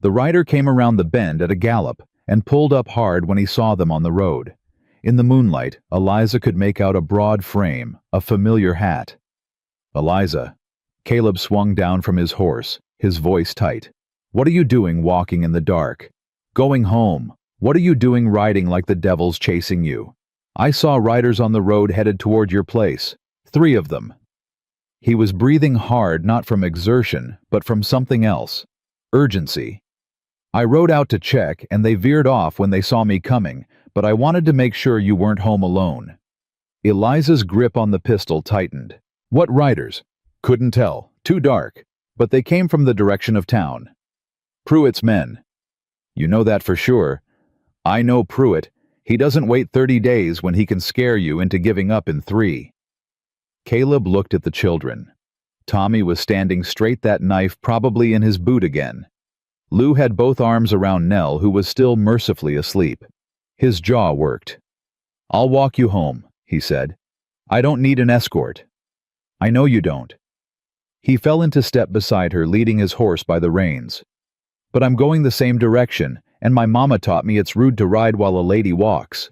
The rider came around the bend at a gallop and pulled up hard when he saw them on the road. In the moonlight, Eliza could make out a broad frame, a familiar hat. Eliza. Caleb swung down from his horse, his voice tight. What are you doing walking in the dark? Going home. What are you doing riding like the devil's chasing you? I saw riders on the road headed toward your place. 3 of them. He was breathing hard, not from exertion, but from something else. Urgency. I rode out to check, and they veered off when they saw me coming, but I wanted to make sure you weren't home alone. Eliza's grip on the pistol tightened. What riders? Couldn't tell. Too dark. But they came from the direction of town. Pruitt's men. You know that for sure. I know Pruitt. He doesn't wait 30 days when he can scare you into giving up in 3. Caleb looked at the children. Tommy was standing straight, that knife probably in his boot again. Lou had both arms around Nell, who was still mercifully asleep. His jaw worked. I'll walk you home, he said. I don't need an escort. I know you don't. He fell into step beside her, leading his horse by the reins. But I'm going the same direction, and my mama taught me it's rude to ride while a lady walks.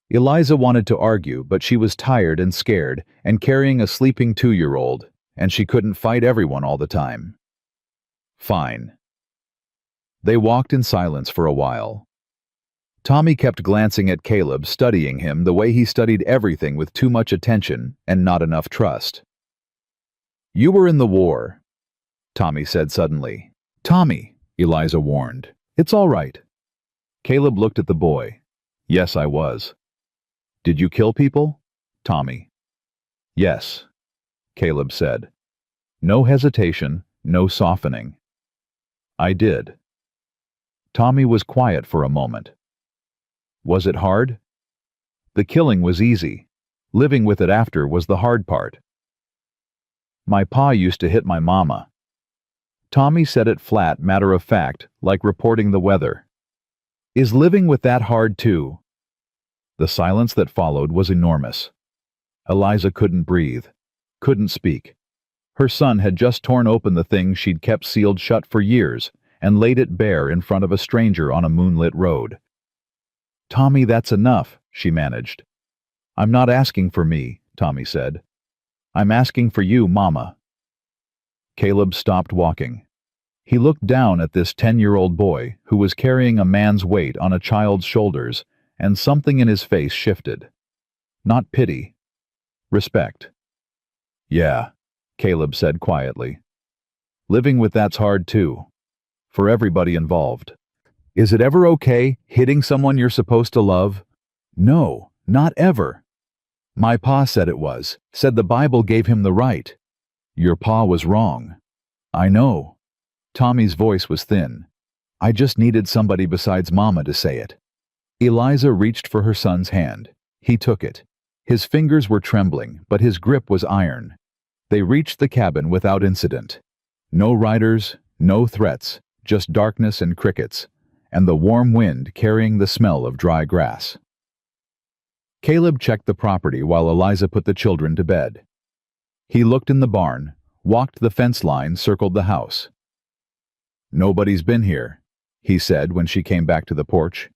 Eliza wanted to argue, but she was tired and scared, and carrying a sleeping 2-year-old, and she couldn't fight everyone all the time. Fine. They walked in silence for a while. Tommy kept glancing at Caleb, studying him the way he studied everything with too much attention and not enough trust. You were in the war, Tommy said suddenly. Tommy, Eliza warned. It's all right. Caleb looked at the boy. Yes, I was. Did you kill people? Tommy. Yes, Caleb said. No hesitation, no softening. I did. Tommy was quiet for a moment. Was it hard? The killing was easy. Living with it after was the hard part. My pa used to hit my mama. Tommy said it flat, matter of fact, like reporting the weather. Is living with that hard too? The silence that followed was enormous. Eliza couldn't breathe, couldn't speak. Her son had just torn open the thing she'd kept sealed shut for years and laid it bare in front of a stranger on a moonlit road. Tommy, that's enough, she managed. I'm not asking for me, Tommy said. I'm asking for you, Mama. Caleb stopped walking. He looked down at this 10-year-old boy who was carrying a man's weight on a child's shoulders, and something in his face shifted. Not pity. Respect. Yeah, Caleb said quietly. Living with that's hard too. For everybody involved. Is it ever okay hitting someone you're supposed to love? No, not ever. My pa said it was, said the Bible gave him the right. Your pa was wrong. I know. Tommy's voice was thin. I just needed somebody besides Mama to say it. Eliza reached for her son's hand. He took it. His fingers were trembling, but his grip was iron. They reached the cabin without incident. No riders, no threats, just darkness and crickets, and the warm wind carrying the smell of dry grass. Caleb checked the property while Eliza put the children to bed. He looked in the barn, walked the fence line, circled the house. Nobody's been here, he said when she came back to the porch.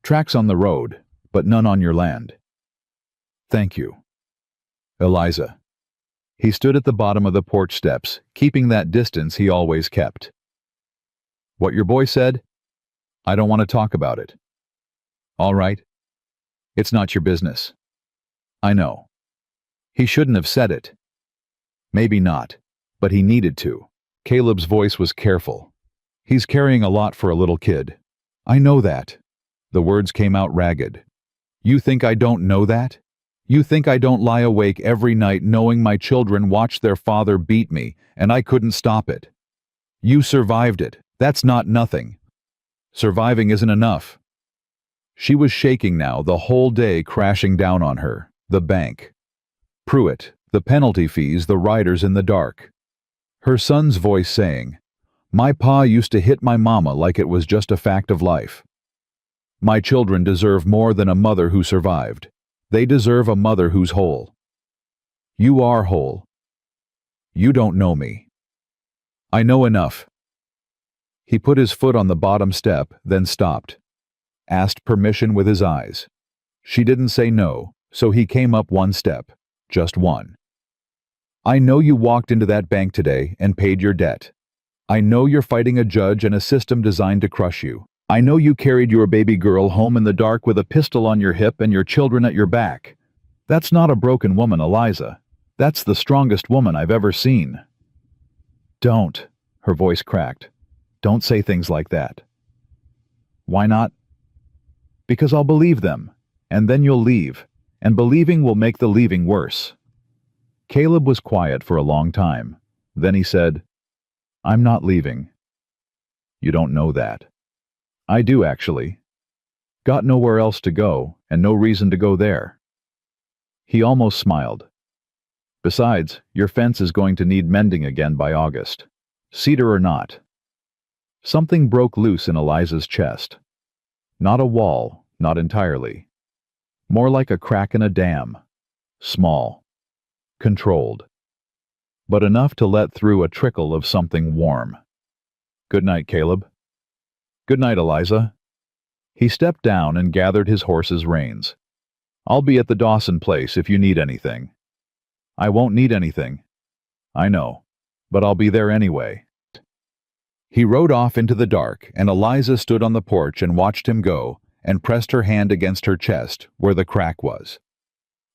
Tracks on the road, but none on your land. Thank you. Eliza. He stood at the bottom of the porch steps, keeping that distance he always kept. What your boy said? I don't want to talk about it. All right. It's not your business. I know. He shouldn't have said it. Maybe not, but he needed to. Caleb's voice was careful. He's carrying a lot for a little kid. I know that. The words came out ragged. You think I don't know that? You think I don't lie awake every night knowing my children watched their father beat me and I couldn't stop it? You survived it. That's not nothing. Surviving isn't enough. She was shaking now, the whole day crashing down on her. The bank. Pruitt, the penalty fees, the riders in the dark. Her son's voice saying, my pa used to hit my mama like it was just a fact of life. My children deserve more than a mother who survived. They deserve a mother who's whole. You are whole. You don't know me. I know enough. He put his foot on the bottom step, then stopped. Asked permission with his eyes. She didn't say no, so he came up one step, just one. I know you walked into that bank today and paid your debt. I know you're fighting a judge and a system designed to crush you. I know you carried your baby girl home in the dark with a pistol on your hip and your children at your back. That's not a broken woman, Eliza. That's the strongest woman I've ever seen. Don't, her voice cracked. Don't say things like that. Why not? Because I'll believe them, and then you'll leave, and believing will make the leaving worse. Caleb was quiet for a long time. Then he said, I'm not leaving. You don't know that. I do, actually. Got nowhere else to go, and no reason to go there. He almost smiled. Besides, your fence is going to need mending again by August. Cedar or not. Something broke loose in Eliza's chest. Not a wall, not entirely. More like a crack in a dam. Small. Controlled. But enough to let through a trickle of something warm. Good night, Caleb. Good night, Eliza. He stepped down and gathered his horse's reins. I'll be at the Dawson place if you need anything. I won't need anything. I know, but I'll be there anyway. He rode off into the dark, and Eliza stood on the porch and watched him go, and pressed her hand against her chest where the crack was.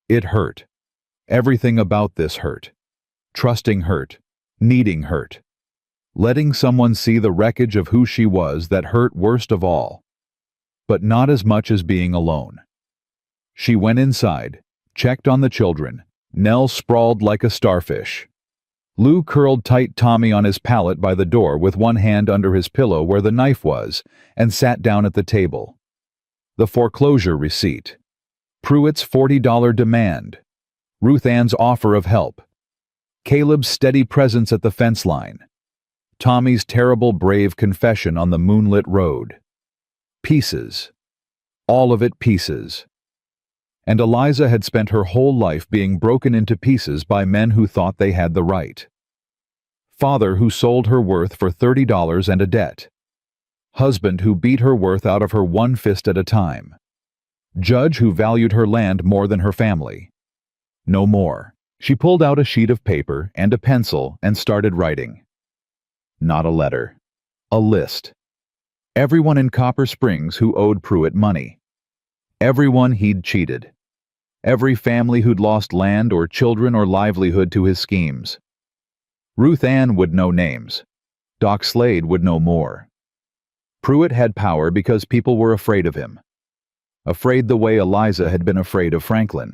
It hurt. Everything about this hurt. Trusting hurt. Needing hurt. Letting someone see the wreckage of who she was that hurt worst of all. But not as much as being alone. She went inside, checked on the children. Nell sprawled like a starfish. Lou curled tight Tommy on his pallet by the door with one hand under his pillow where the knife was and sat down at the table. The foreclosure receipt. Pruitt's $40 demand. Ruth Ann's offer of help. Caleb's steady presence at the fence line. Tommy's terrible brave confession on the moonlit road. Pieces. All of it pieces. And Eliza had spent her whole life being broken into pieces by men who thought they had the right. Father who sold her worth for $30 and a debt. Husband who beat her worth out of her one fist at a time. Judge who valued her land more than her family. No more. She pulled out a sheet of paper and a pencil and started writing. Not a letter. A list. Everyone in Copper Springs who owed Pruitt money. Everyone he'd cheated. Every family who'd lost land or children or livelihood to his schemes. Ruth Ann would know names. Doc Slade would know more. Pruitt had power because people were afraid of him. Afraid the way Eliza had been afraid of Franklin.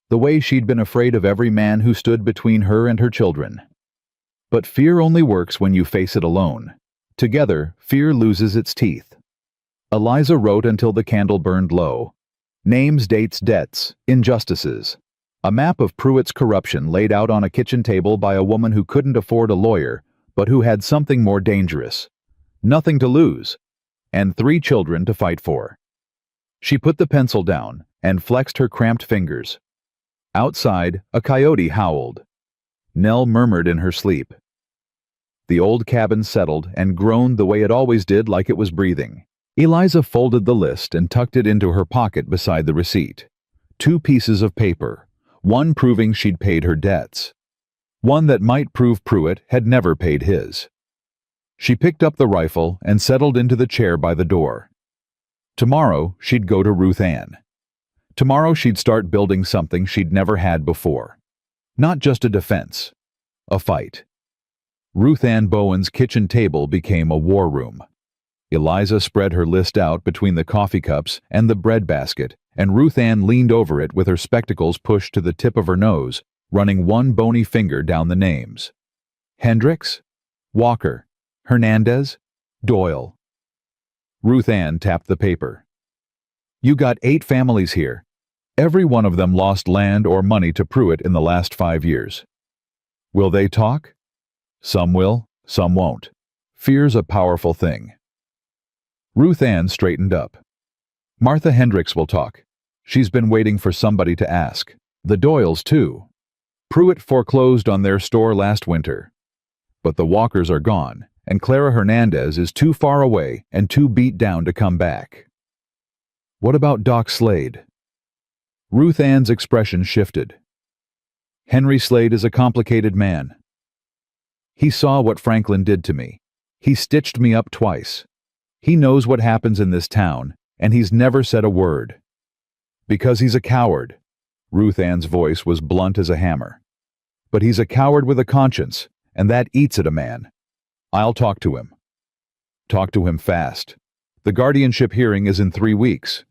The way she'd been afraid of every man who stood between her and her children. But fear only works when you face it alone. Together, fear loses its teeth. Eliza wrote until the candle burned low. Names, dates, debts, injustices. A map of Pruitt's corruption laid out on a kitchen table by a woman who couldn't afford a lawyer, but who had something more dangerous. Nothing to lose. And 3 children to fight for. She put the pencil down and flexed her cramped fingers. Outside, a coyote howled. Nell murmured in her sleep. The old cabin settled and groaned the way it always did, like it was breathing. Eliza folded the list and tucked it into her pocket beside the receipt. 2 pieces of paper, one proving she'd paid her debts. One that might prove Pruitt had never paid his. She picked up the rifle and settled into the chair by the door. Tomorrow, she'd go to Ruth Ann. Tomorrow she'd start building something she'd never had before. Not just a defense. A fight. Ruth Ann Bowen's kitchen table became a war room. Eliza spread her list out between the coffee cups and the bread basket, and Ruth Ann leaned over it with her spectacles pushed to the tip of her nose, running one bony finger down the names. Hendricks? Walker? Hernandez? Doyle? Ruth Ann tapped the paper. You got 8 families here. Every one of them lost land or money to Pruitt in the last 5 years. Will they talk? Some will, some won't. Fear's a powerful thing. Ruth Ann straightened up. Martha Hendricks will talk. She's been waiting for somebody to ask. The Doyles, too. Pruitt foreclosed on their store last winter. But the Walkers are gone, and Clara Hernandez is too far away and too beat down to come back. What about Doc Slade? Ruth Ann's expression shifted. Henry Slade is a complicated man. He saw what Franklin did to me. He stitched me up twice. He knows what happens in this town, and he's never said a word. Because he's a coward. Ruth Ann's voice was blunt as a hammer. But he's a coward with a conscience, and that eats at a man. I'll talk to him. Talk to him fast. The guardianship hearing is in 3 weeks.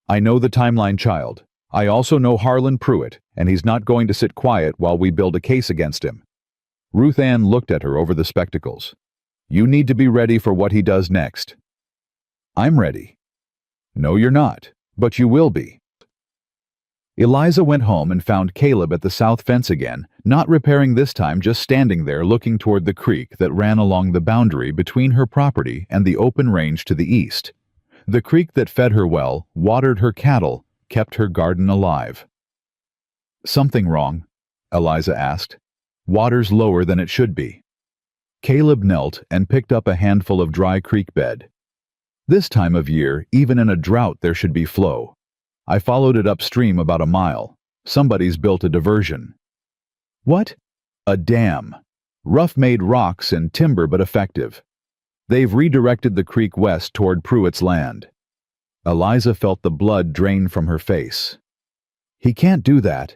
I know the timeline child. I also know Harlan Pruitt, and he's not going to sit quiet while we build a case against him. Ruth Ann looked at her over the spectacles. You need to be ready for what he does next. I'm ready. No, you're not, but you will be. Eliza went home and found Caleb at the south fence again, not repairing this time, just standing there looking toward the creek that ran along the boundary between her property and the open range to the east. The creek that fed her well, watered her cattle, kept her garden alive. Something wrong? Eliza asked. Water's lower than it should be. Caleb knelt and picked up a handful of dry creek bed. This time of year, even in a drought, there should be flow. I followed it upstream about a mile. Somebody's built a diversion. What? A dam. Rough-made rocks and timber, but effective. They've redirected the creek west toward Pruitt's land. Eliza felt the blood drain from her face. He can't do that.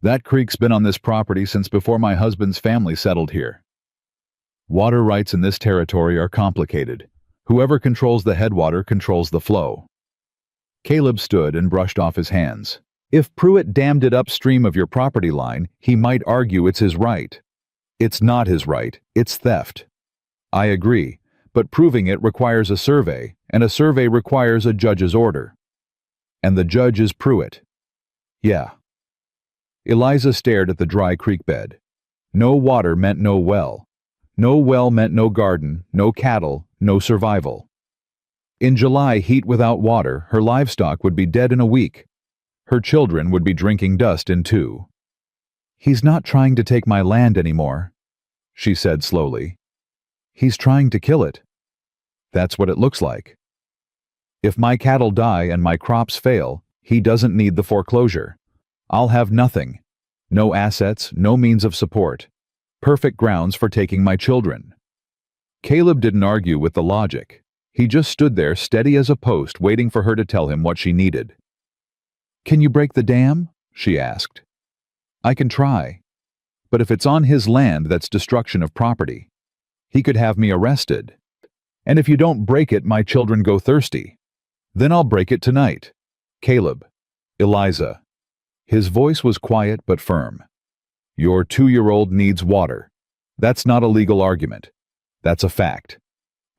That creek's been on this property since before my husband's family settled here. Water rights in this territory are complicated. Whoever controls the headwater controls the flow. Caleb stood and brushed off his hands. If Pruitt dammed it upstream of your property line, he might argue it's his right. It's not his right, it's theft. I agree, but proving it requires a survey, and a survey requires a judge's order. And the judge is Pruitt. Yeah. Eliza stared at the dry creek bed. No water meant no well. No well meant no garden, no cattle, no survival. In July, heat without water, her livestock would be dead in a week. Her children would be drinking dust in 2. He's not trying to take my land anymore, she said slowly. He's trying to kill it. That's what it looks like. If my cattle die and my crops fail, he doesn't need the foreclosure. I'll have nothing. No assets, no means of support. Perfect grounds for taking my children. Caleb didn't argue with the logic. He just stood there steady as a post, waiting for her to tell him what she needed. Can you break the dam? She asked. I can try. But if it's on his land, that's destruction of property. He could have me arrested. And if you don't break it, my children go thirsty. Then I'll break it tonight. Caleb. Eliza. His voice was quiet but firm. Your 2-year-old needs water. That's not a legal argument. That's a fact.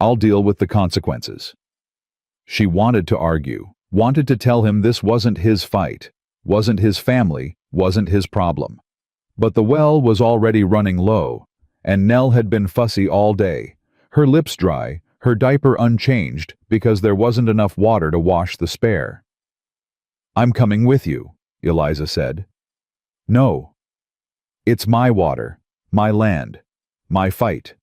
I'll deal with the consequences. She wanted to argue, wanted to tell him this wasn't his fight, wasn't his family, wasn't his problem. But the well was already running low, and Nell had been fussy all day, her lips dry, her diaper unchanged because there wasn't enough water to wash the spare. I'm coming with you, Eliza said. No. It's my water, my land, my fight.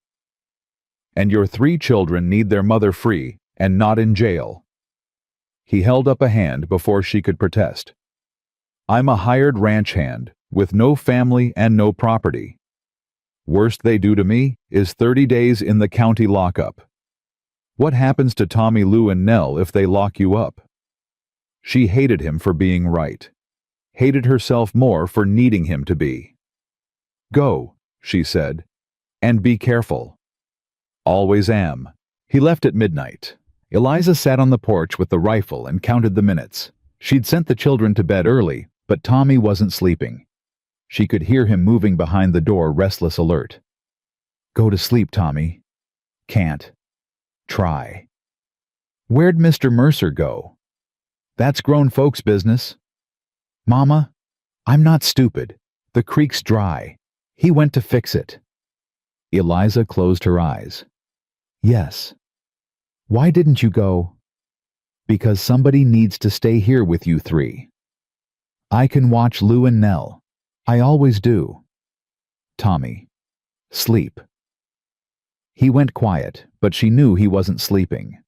And your 3 children need their mother free and not in jail. He held up a hand before she could protest. I'm a hired ranch hand with no family and no property. Worst they do to me is 30 days in the county lockup. What happens to Tommy, Lou, and Nell if they lock you up? She hated him for being right, hated herself more for needing him to be. Go, she said, and be careful. Always am. He left at midnight. Eliza sat on the porch with the rifle and counted the minutes. She'd sent the children to bed early, but Tommy wasn't sleeping. She could hear him moving behind the door, restless alert. Go to sleep, Tommy. Can't. Try. Where'd Mr. Mercer go? That's grown folks' business. Mama, I'm not stupid. The creek's dry. He went to fix it. Eliza closed her eyes. Yes. Why didn't you go? Because somebody needs to stay here with you 3. I can watch Lou and Nell. I always do. Tommy. Sleep. He went quiet, but she knew he wasn't sleeping.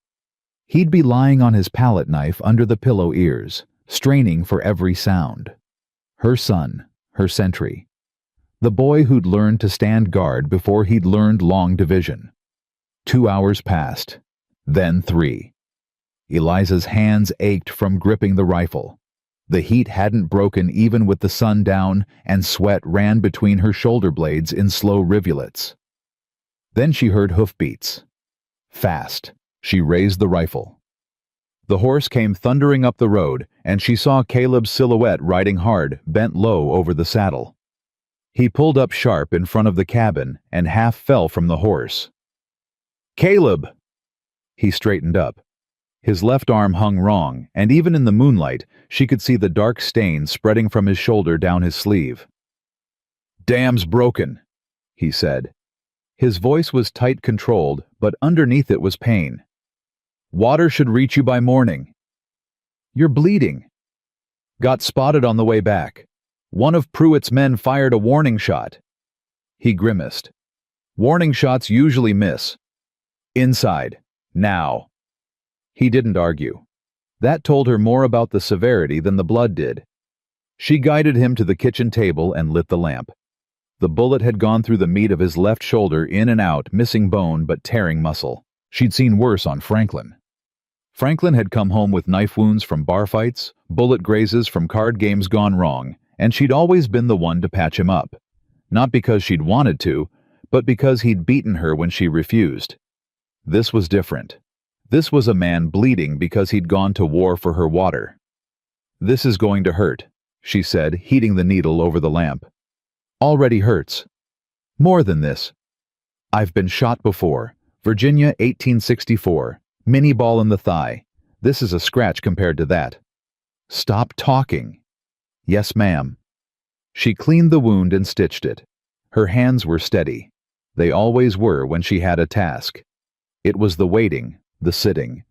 He'd be lying on his palette knife under the pillow ears, straining for every sound. Her son, her sentry. The boy who'd learned to stand guard before he'd learned long division. 2 hours passed, then 3. Eliza's hands ached from gripping the rifle. The heat hadn't broken even with the sun down, and sweat ran between her shoulder blades in slow rivulets. Then she heard hoofbeats. Fast, she raised the rifle. The horse came thundering up the road, and she saw Caleb's silhouette riding hard, bent low over the saddle. He pulled up sharp in front of the cabin and half fell from the horse. Caleb! He straightened up. His left arm hung wrong, and even in the moonlight, she could see the dark stain spreading from his shoulder down his sleeve. Dam's broken, he said. His voice was tight controlled, but underneath it was pain. Water should reach you by morning. You're bleeding. Got spotted on the way back. One of Pruitt's men fired a warning shot. He grimaced. Warning shots usually miss. Inside. Now. He didn't argue. That told her more about the severity than the blood did. She guided him to the kitchen table and lit the lamp. The bullet had gone through the meat of his left shoulder, in and out, missing bone but tearing muscle. She'd seen worse on Franklin. Franklin had come home with knife wounds from bar fights, bullet grazes from card games gone wrong, and she'd always been the one to patch him up. Not because she'd wanted to, but because he'd beaten her when she refused. This was different. This was a man bleeding because he'd gone to war for her water. This is going to hurt, she said, heating the needle over the lamp. Already hurts. More than this. I've been shot before. Virginia, 1864. Mini ball in the thigh. This is a scratch compared to that. Stop talking. Yes, ma'am. She cleaned the wound and stitched it. Her hands were steady. They always were when she had a task. It was the waiting, the sitting,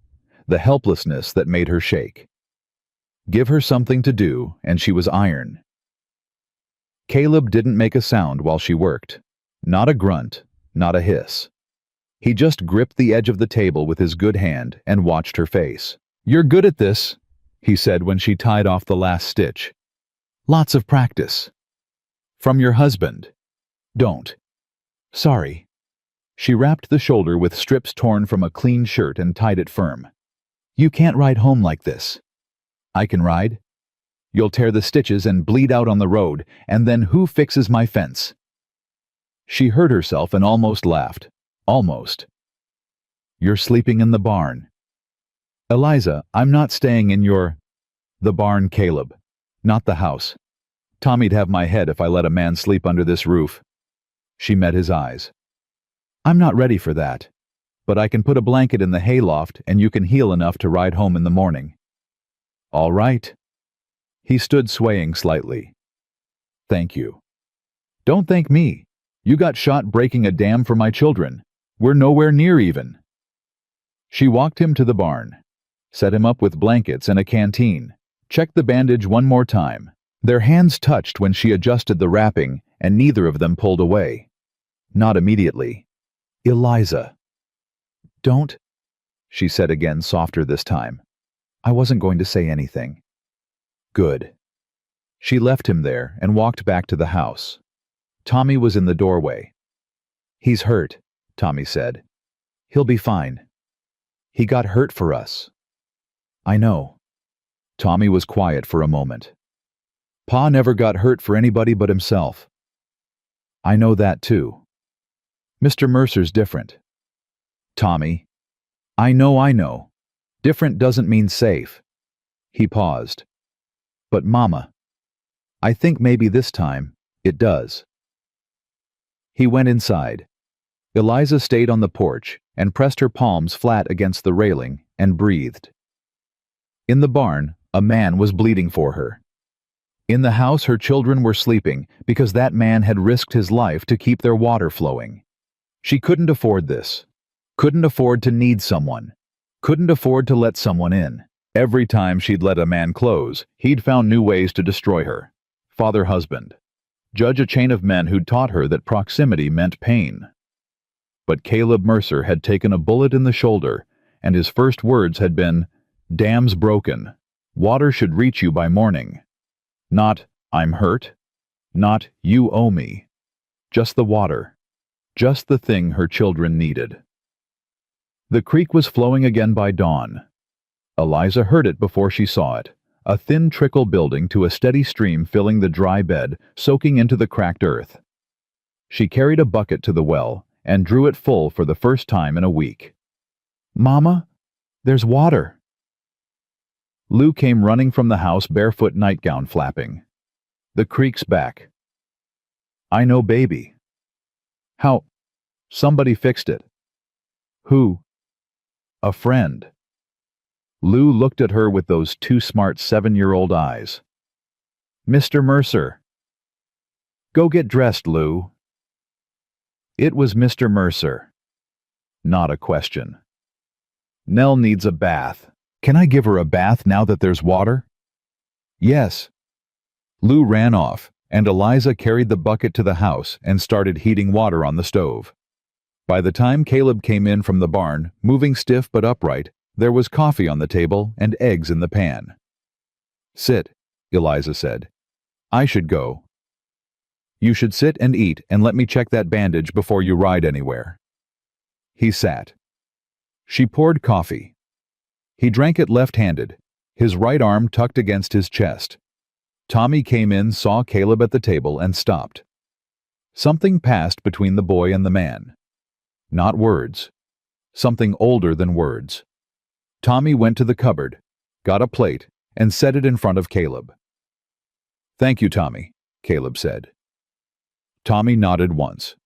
the helplessness that made her shake. Give her something to do, and she was iron. Caleb didn't make a sound while she worked. Not a grunt, not a hiss. He just gripped the edge of the table with his good hand and watched her face. "You're good at this," he said when she tied off the last stitch. "Lots of practice." "From your husband." "Don't." "Sorry." She wrapped the shoulder with strips torn from a clean shirt and tied it firm. "You can't ride home like this." "I can ride." "You'll tear the stitches and bleed out on the road, and then who fixes my fence?" She heard herself and almost laughed. Almost. "You're sleeping in the barn." "Eliza, I'm not staying in your—" "The barn, Caleb. Not the house. Tommy'd have my head if I let a man sleep under this roof." She met his eyes. "I'm not ready for that. But I can put a blanket in the hayloft and you can heal enough to ride home in the morning." "All right." He stood swaying slightly. "Thank you." "Don't thank me. You got shot breaking a dam for my children. We're nowhere near even." She walked him to the barn, set him up with blankets and a canteen, checked the bandage one more time. Their hands touched when she adjusted the wrapping, and neither of them pulled away. Not immediately. "Eliza." "Don't," she said again, softer this time. "I wasn't going to say anything." "Good." She left him there and walked back to the house. Tommy was in the doorway. "He's hurt," Tommy said. "He'll be fine. He got hurt for us." "I know." Tommy was quiet for a moment. "Pa never got hurt for anybody but himself." "I know that too. Mr. Mercer's different." "Tommy." I know. Different doesn't mean safe." He paused. "But Mama, I think maybe this time, it does." He went inside. Eliza stayed on the porch and pressed her palms flat against the railing and breathed. In the barn, a man was bleeding for her. In the house, her children were sleeping because that man had risked his life to keep their water flowing. She couldn't afford this. Couldn't afford to need someone. Couldn't afford to let someone in. Every time she'd let a man close, he'd found new ways to destroy her. Father husband. Judge a chain of men who'd taught her that proximity meant pain. But Caleb Mercer had taken a bullet in the shoulder, and his first words had been, "Dam's broken. Water should reach you by morning." Not, "I'm hurt." Not, "You owe me." Just the water. Just the thing her children needed. The creek was flowing again by dawn. Eliza heard it before she saw it, a thin trickle building to a steady stream filling the dry bed, soaking into the cracked earth. She carried a bucket to the well and drew it full for the first time in a week. "Mama, there's water." Lou came running from the house, barefoot, nightgown flapping. "The creek's back." "I know, baby." "How?" "Somebody fixed it." "Who?" "A friend." Lou looked at her with those too smart 7-year-old eyes. "Mr. Mercer." "Go get dressed, Lou." It was Mr. Mercer. Not a question. "Nell needs a bath. Can I give her a bath now that there's water?" "Yes." Lou ran off, and Eliza carried the bucket to the house and started heating water on the stove. By the time Caleb came in from the barn, moving stiff but upright, there was coffee on the table and eggs in the pan. "Sit," Eliza said. "I should go." "You should sit and eat and let me check that bandage before you ride anywhere." He sat. She poured coffee. He drank it left-handed, his right arm tucked against his chest. Tommy came in, saw Caleb at the table, and stopped. Something passed between the boy and the man. Not words. Something older than words. Tommy went to the cupboard, got a plate, and set it in front of Caleb. "Thank you, Tommy," Caleb said. Tommy nodded once.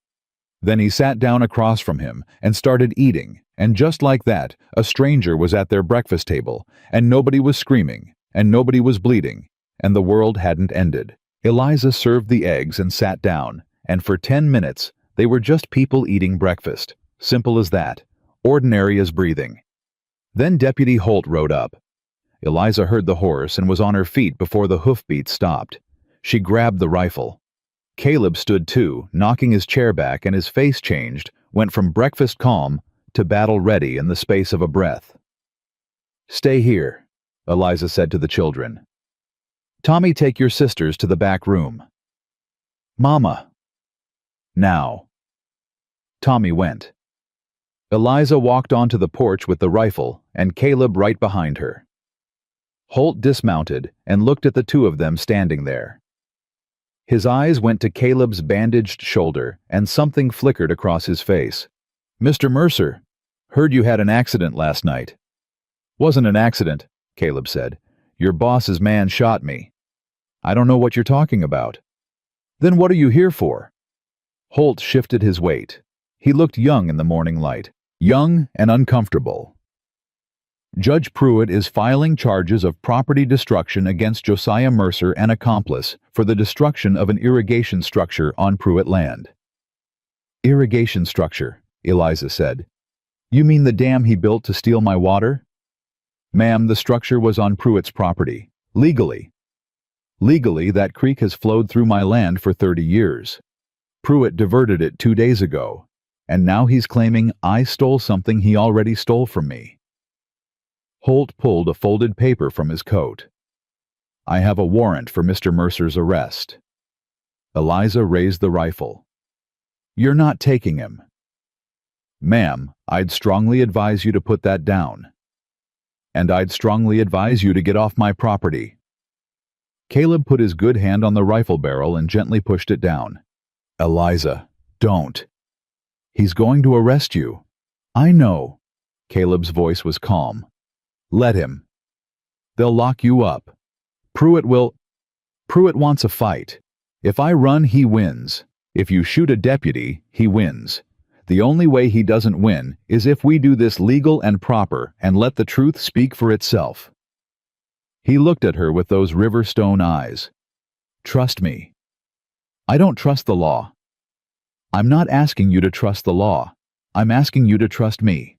Then he sat down across from him and started eating, and just like that, a stranger was at their breakfast table, and nobody was screaming, and nobody was bleeding, and the world hadn't ended. Eliza served the eggs and sat down, and for 10 minutes, they were just people eating breakfast. Simple as that. Ordinary as breathing. Then Deputy Holt rode up. Eliza heard the horse and was on her feet before the hoofbeats stopped. She grabbed the rifle. Caleb stood too, knocking his chair back, and his face changed, went from breakfast calm to battle ready in the space of a breath. "Stay here," Eliza said to the children. "Tommy, take your sisters to the back room." "Mama." "Now." Tommy went. Eliza walked onto the porch with the rifle, and Caleb right behind her. Holt dismounted and looked at the two of them standing there. His eyes went to Caleb's bandaged shoulder, and something flickered across his face. "Mr. Mercer, heard you had an accident last night." "Wasn't an accident," Caleb said. "Your boss's man shot me." "I don't know what you're talking about." "Then what are you here for?" Holt shifted his weight. He looked young in the morning light. Young and uncomfortable. "Judge Pruitt is filing charges of property destruction against Josiah Mercer, an accomplice, for the destruction of an irrigation structure on Pruitt land." "Irrigation structure," Eliza said. "You mean the dam he built to steal my water?" "Ma'am, the structure was on Pruitt's property. Legally. Legally, that creek has flowed through my land for 30 years. Pruitt diverted it 2 days ago, and now he's claiming I stole something he already stole from me." Holt pulled a folded paper from his coat. "I have a warrant for Mr. Mercer's arrest." Eliza raised the rifle. "You're not taking him." "Ma'am, I'd strongly advise you to put that down. And I'd strongly advise you to get off my property." Caleb put his good hand on the rifle barrel and gently pushed it down. "Eliza, don't. He's going to arrest you." "I know." Caleb's voice was calm. "Let him. They'll lock you up. Pruitt wants a fight. If I run, he wins. If you shoot a deputy, he wins. The only way he doesn't win is if we do this legal and proper and let the truth speak for itself." He looked at her with those river-stone eyes. "Trust me." "I don't trust the law." "I'm not asking you to trust the law. I'm asking you to trust me."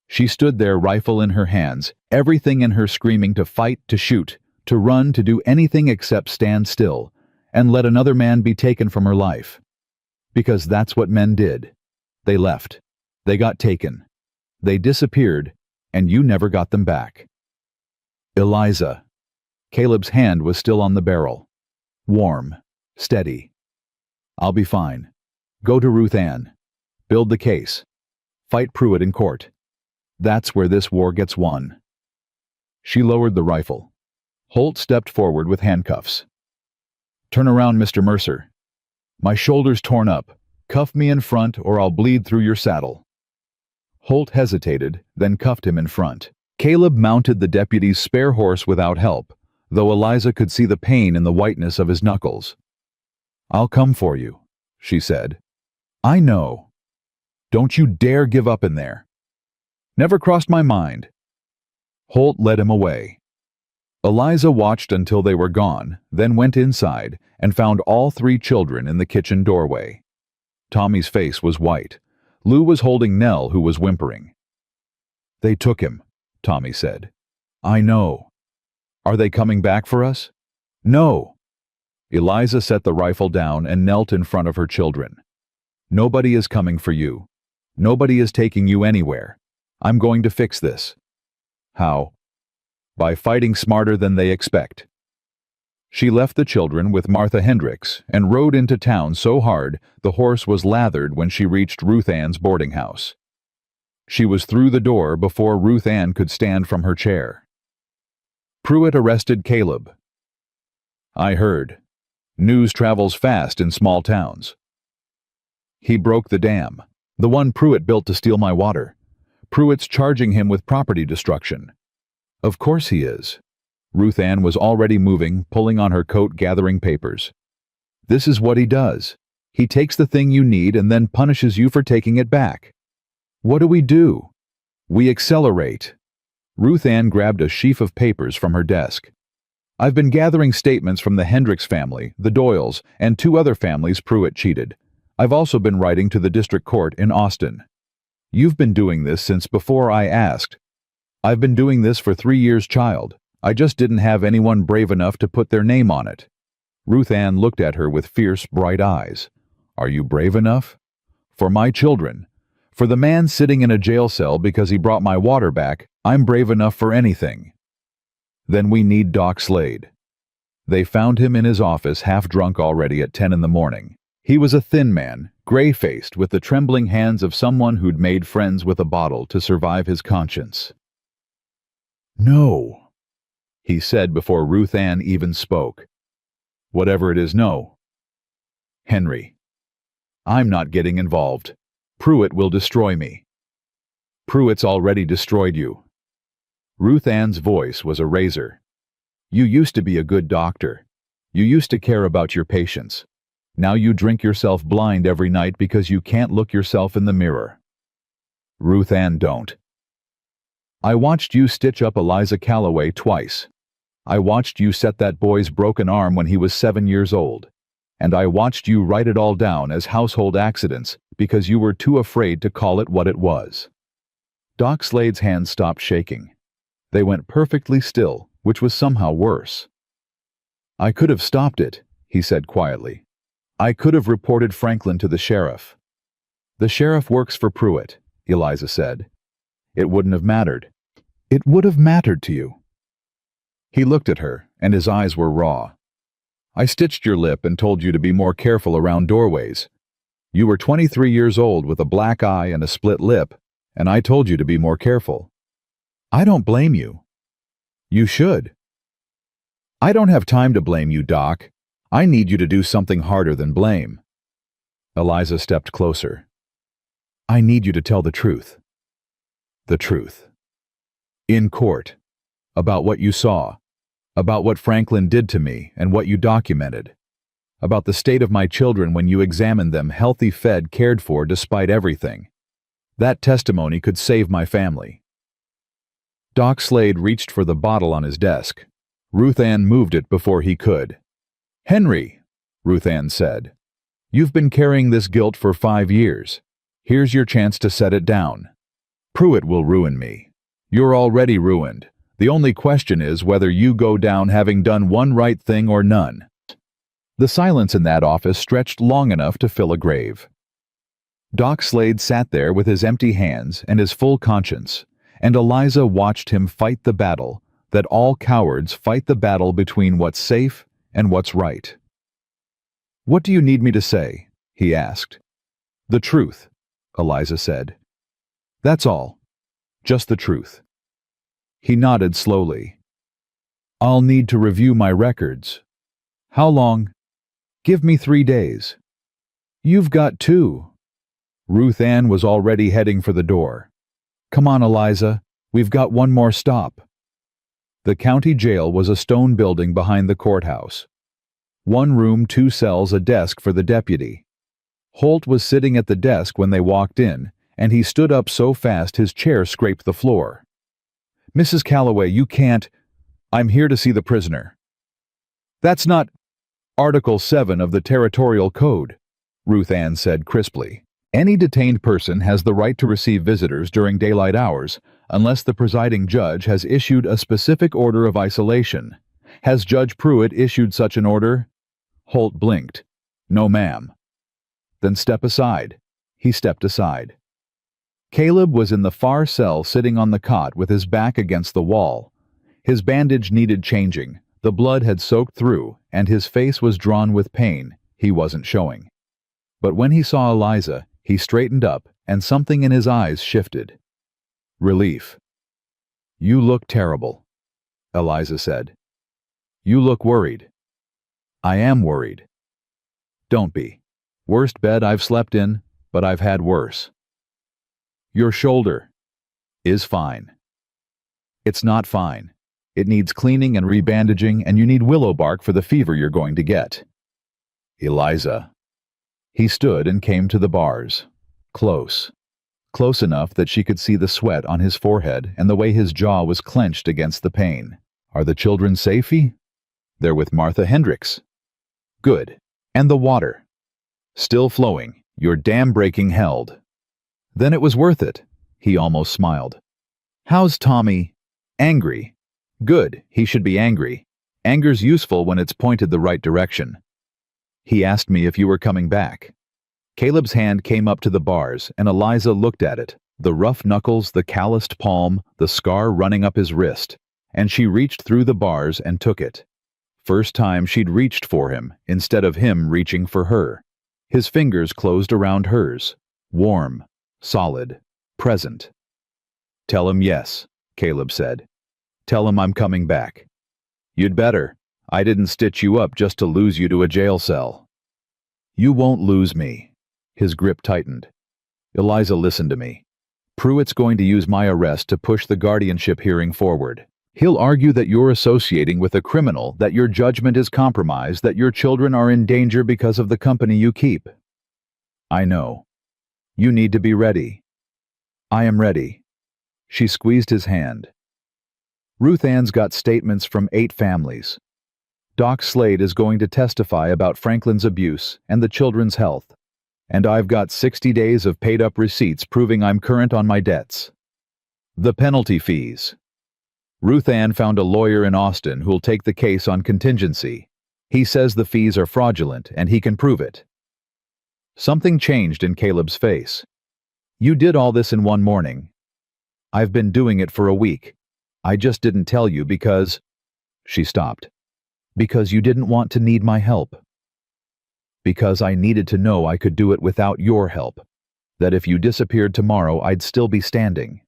She stood there, rifle in her hands, everything in her screaming to fight, to shoot, to run, to do anything except stand still, and let another man be taken from her life. Because that's what men did. They left. They got taken. They disappeared, and you never got them back. "Eliza." Caleb's hand was still on the barrel. Warm. Steady. "I'll be fine. Go to Ruth Ann. Build the case. Fight Pruitt in court. That's where this war gets won." She lowered the rifle. Holt stepped forward with handcuffs. "Turn around, Mr. Mercer. My shoulder's torn up. Cuff me in front or I'll bleed through your saddle." Holt hesitated, then cuffed him in front. Caleb mounted the deputy's spare horse without help, though Eliza could see the pain in the whiteness of his knuckles. "I'll come for you," she said. "I know. Don't you dare give up in there." "Never crossed my mind." Holt led him away. Eliza watched until they were gone, then went inside and found all 3 children in the kitchen doorway. Tommy's face was white. Lou was holding Nell, who was whimpering. "They took him," Tommy said. "I know." "Are they coming back for us?" "No." Eliza set the rifle down and knelt in front of her children. "Nobody is coming for you. Nobody is taking you anywhere. I'm going to fix this." "How?" "By fighting smarter than they expect." She left the children with Martha Hendricks and rode into town so hard the horse was lathered when she reached Ruth Ann's boarding house. She was through the door before Ruth Ann could stand from her chair. "Pruitt arrested Caleb." "I heard. News travels fast in small towns." "He broke the dam, the one Pruitt built to steal my water. Pruitt's charging him with property destruction." "Of course he is." Ruth Ann was already moving, pulling on her coat, gathering papers. "This is what he does. He takes the thing you need and then punishes you for taking it back. What do? We accelerate. Ruth Ann grabbed a sheaf of papers from her desk. I've been gathering statements from the Hendricks family, the Doyles, and 2 other families Pruitt cheated. I've also been writing to the district court in Austin. You've been doing this since before I asked. I've been doing this for 3 years, child. I just didn't have anyone brave enough to put their name on it. Ruth Ann looked at her with fierce, bright eyes. Are you brave enough? For my children. For the man sitting in a jail cell because he brought my water back, I'm brave enough for anything. Then we need Doc Slade. They found him in his office, half drunk already at 10 in the morning. He was a thin man, gray-faced, with the trembling hands of someone who'd made friends with a bottle to survive his conscience. No, he said before Ruth Ann even spoke. Whatever it is, no. Henry. I'm not getting involved. Pruitt will destroy me. Pruitt's already destroyed you. Ruth Ann's voice was a razor. You used to be a good doctor. You used to care about your patients. Now you drink yourself blind every night because you can't look yourself in the mirror. Ruth Ann, don't. I watched you stitch up Eliza Calloway twice. I watched you set that boy's broken arm when he was 7 years old. And I watched you write it all down as household accidents because you were too afraid to call it what it was. Doc Slade's hands stopped shaking. They went perfectly still, which was somehow worse. I could have stopped it, he said quietly. I could have reported Franklin to the sheriff. The sheriff works for Pruitt, Eliza said. It wouldn't have mattered. It would have mattered to you. He looked at her, and his eyes were raw. I stitched your lip and told you to be more careful around doorways. You were 23 years old with a black eye and a split lip, and I told you to be more careful. I don't blame you. You should. I don't have time to blame you, Doc. I need you to do something harder than blame. Eliza stepped closer. I need you to tell the truth. The truth. In court. About what you saw. About what Franklin did to me and what you documented. About the state of my children when you examined them, healthy, fed, cared for despite everything. That testimony could save my family. Doc Slade reached for the bottle on his desk. Ruth Ann moved it before he could. Henry, Ruth Ann said, you've been carrying this guilt for 5 years. Here's your chance to set it down. Pruitt will ruin me. You're already ruined. The only question is whether you go down having done one right thing or none. The silence in that office stretched long enough to fill a grave. Doc Slade sat there with his empty hands and his full conscience, and Eliza watched him fight the battle, that all cowards fight the battle between what's safe and what's right. What do you need me to say? He asked. The truth, Eliza said. That's all. Just the truth. He nodded slowly. I'll need to review my records. How long? Give me 3 days. You've got 2. Ruth Ann was already heading for the door. Come on, Eliza. We've got one more stop. The county jail was a stone building behind the courthouse. 1 room, 2 cells, a desk for the deputy. Holt was sitting at the desk when they walked in, and he stood up so fast his chair scraped the floor. Mrs. Calloway, you can't. I'm here to see the prisoner. That's not Article 7 of the Territorial Code, Ruth Ann said crisply. Any detained person has the right to receive visitors during daylight hours unless the presiding judge has issued a specific order of isolation. Has Judge Pruitt issued such an order? Holt blinked. No, ma'am. Then step aside. He stepped aside. Caleb was in the far cell sitting on the cot with his back against the wall. His bandage needed changing, the blood had soaked through, and his face was drawn with pain. He wasn't showing. But when he saw Eliza, he straightened up, and something in his eyes shifted. Relief. You look terrible, Eliza said. You look worried. I am worried. Don't be. Worst bed I've slept in, but I've had worse. Your shoulder is fine. It's not fine. It needs cleaning and rebandaging, and you need willow bark for the fever you're going to get. Eliza. He stood and came to the bars. Close. Close enough that she could see the sweat on his forehead and the way his jaw was clenched against the pain. Are the children safey? They're with Martha Hendricks. Good. And the water? Still flowing. Your dam breaking held. Then it was worth it. He almost smiled. How's Tommy? Angry. Good. He should be angry. Anger's useful when it's pointed the right direction. He asked me if you were coming back. Caleb's hand came up to the bars, and Eliza looked at it, the rough knuckles, the calloused palm, the scar running up his wrist, and she reached through the bars and took it. First time she'd reached for him, instead of him reaching for her. His fingers closed around hers, warm, solid, present. Tell him yes, Caleb said. Tell him I'm coming back. You'd better. I didn't stitch you up just to lose you to a jail cell. You won't lose me. His grip tightened. Eliza, listen to me. Pruitt's going to use my arrest to push the guardianship hearing forward. He'll argue that you're associating with a criminal, that your judgment is compromised, that your children are in danger because of the company you keep. I know. You need to be ready. I am ready. She squeezed his hand. Ruth Ann's got statements from 8 families. Doc Slade is going to testify about Franklin's abuse and the children's health. And I've got 60 days of paid-up receipts proving I'm current on my debts. The penalty fees. Ruth Ann found a lawyer in Austin who'll take the case on contingency. He says the fees are fraudulent and he can prove it. Something changed in Caleb's face. You did all this in one morning. I've been doing it for a week. I just didn't tell you because... She stopped. Because you didn't want to need my help. Because I needed to know I could do it without your help. That if you disappeared tomorrow, I'd still be standing.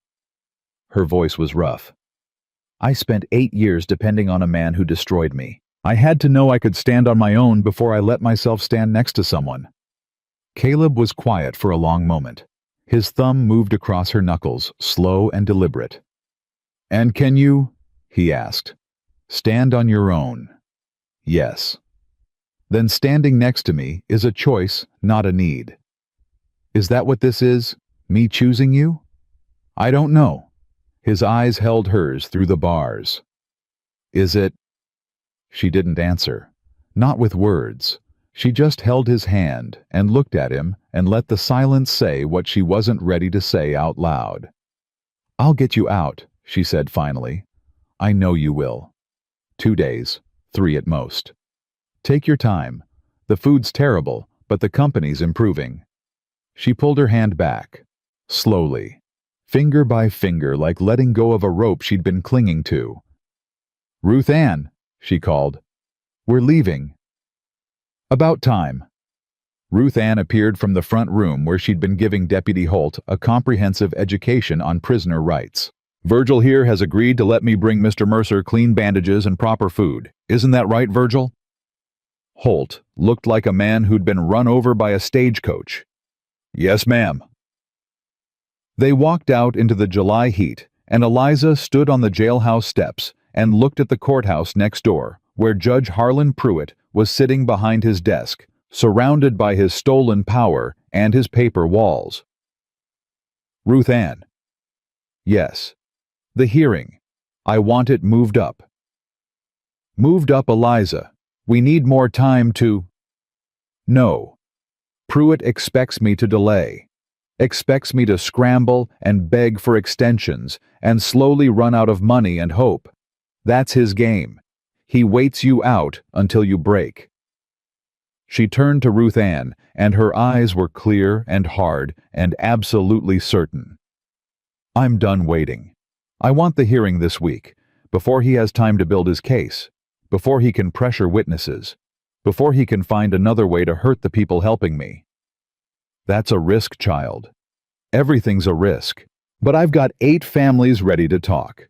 Her voice was rough. I spent 8 years depending on a man who destroyed me. I had to know I could stand on my own before I let myself stand next to someone. Caleb was quiet for a long moment. His thumb moved across her knuckles, slow and deliberate. And can you, he asked, stand on your own? Yes. Then standing next to me is a choice, not a need. Is that what this is? Me choosing you? I don't know. His eyes held hers through the bars. Is it? She didn't answer. Not with words. She just held his hand and looked at him and let the silence say what she wasn't ready to say out loud. I'll get you out, she said finally. I know you will. 2 days, 3 at most. Take your time. The food's terrible, but the company's improving. She pulled her hand back, slowly, finger by finger, like letting go of a rope she'd been clinging to. Ruth Ann, she called. We're leaving. About time. Ruth Ann appeared from the front room where she'd been giving Deputy Holt a comprehensive education on prisoner rights. Virgil here has agreed to let me bring Mr. Mercer clean bandages and proper food. Isn't that right, Virgil? Holt looked like a man who'd been run over by a stagecoach. Yes, ma'am. They walked out into the July heat, and Eliza stood on the jailhouse steps and looked at the courthouse next door, where Judge Harlan Pruitt was sitting behind his desk, surrounded by his stolen power and his paper walls. Ruth Ann. Yes. The hearing. I want it moved up. Moved up, Eliza. We need more time to... No. Pruitt expects me to delay. Expects me to scramble and beg for extensions and slowly run out of money and hope. That's his game. He waits you out until you break. She turned to Ruth Ann, and her eyes were clear and hard and absolutely certain. I'm done waiting. I want the hearing this week, before he has time to build his case, before he can pressure witnesses, before he can find another way to hurt the people helping me. That's a risk, child. Everything's a risk. But I've got 8 families ready to talk.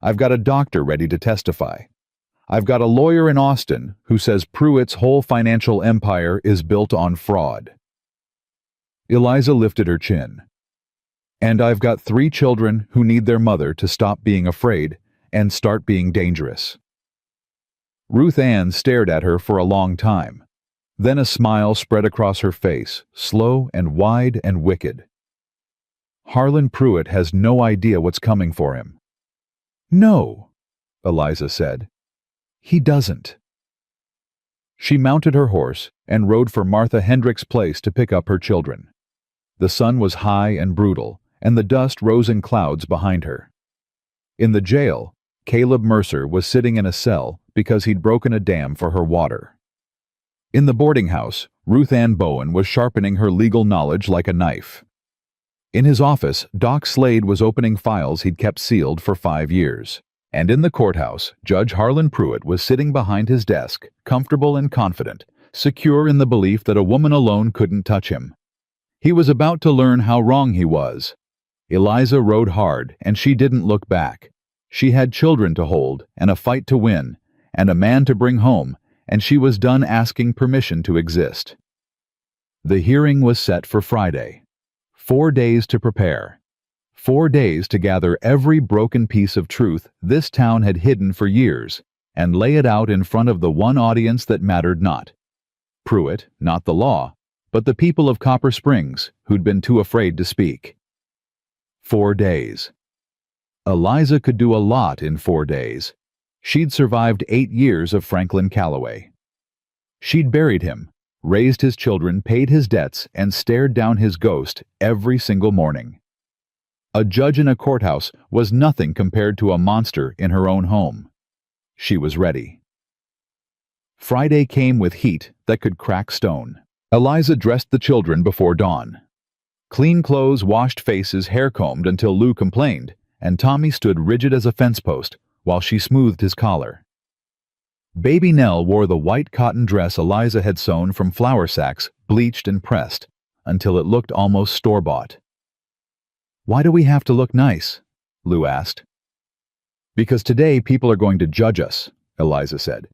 I've got a doctor ready to testify. I've got a lawyer in Austin who says Pruitt's whole financial empire is built on fraud. Eliza lifted her chin. And I've got 3 children who need their mother to stop being afraid and start being dangerous. Ruth Ann stared at her for a long time. Then a smile spread across her face, slow and wide and wicked. Harlan Pruitt has no idea what's coming for him. No, Eliza said. He doesn't. She mounted her horse and rode for Martha Hendricks' place to pick up her children. The sun was high and brutal, and the dust rose in clouds behind her. In the jail, Caleb Mercer was sitting in a cell because he'd broken a dam for her water. In the boarding house, Ruth Ann Bowen was sharpening her legal knowledge like a knife. In his office, Doc Slade was opening files he'd kept sealed for 5 years. And in the courthouse, Judge Harlan Pruitt was sitting behind his desk, comfortable and confident, secure in the belief that a woman alone couldn't touch him. He was about to learn how wrong he was. Eliza rode hard, and she didn't look back. She had children to hold, and a fight to win, and a man to bring home, and she was done asking permission to exist. The hearing was set for Friday. 4 days to prepare. 4 days to gather every broken piece of truth this town had hidden for years and lay it out in front of the one audience that mattered not. Pruitt, not the law, but the people of Copper Springs who'd been too afraid to speak. 4 days. Eliza could do a lot in 4 days. She'd survived 8 years of Franklin Calloway. She'd buried him, raised his children, paid his debts, and stared down his ghost every single morning. A judge in a courthouse was nothing compared to a monster in her own home. She was ready. Friday came with heat that could crack stone. Eliza dressed the children before dawn. Clean clothes, washed faces, hair combed until Lou complained, and Tommy stood rigid as a fence post while she smoothed his collar. Baby Nell wore the white cotton dress Eliza had sewn from flour sacks, bleached and pressed, until it looked almost store-bought. "Why do we have to look nice?" Lou asked. "Because today people are going to judge us," Eliza said.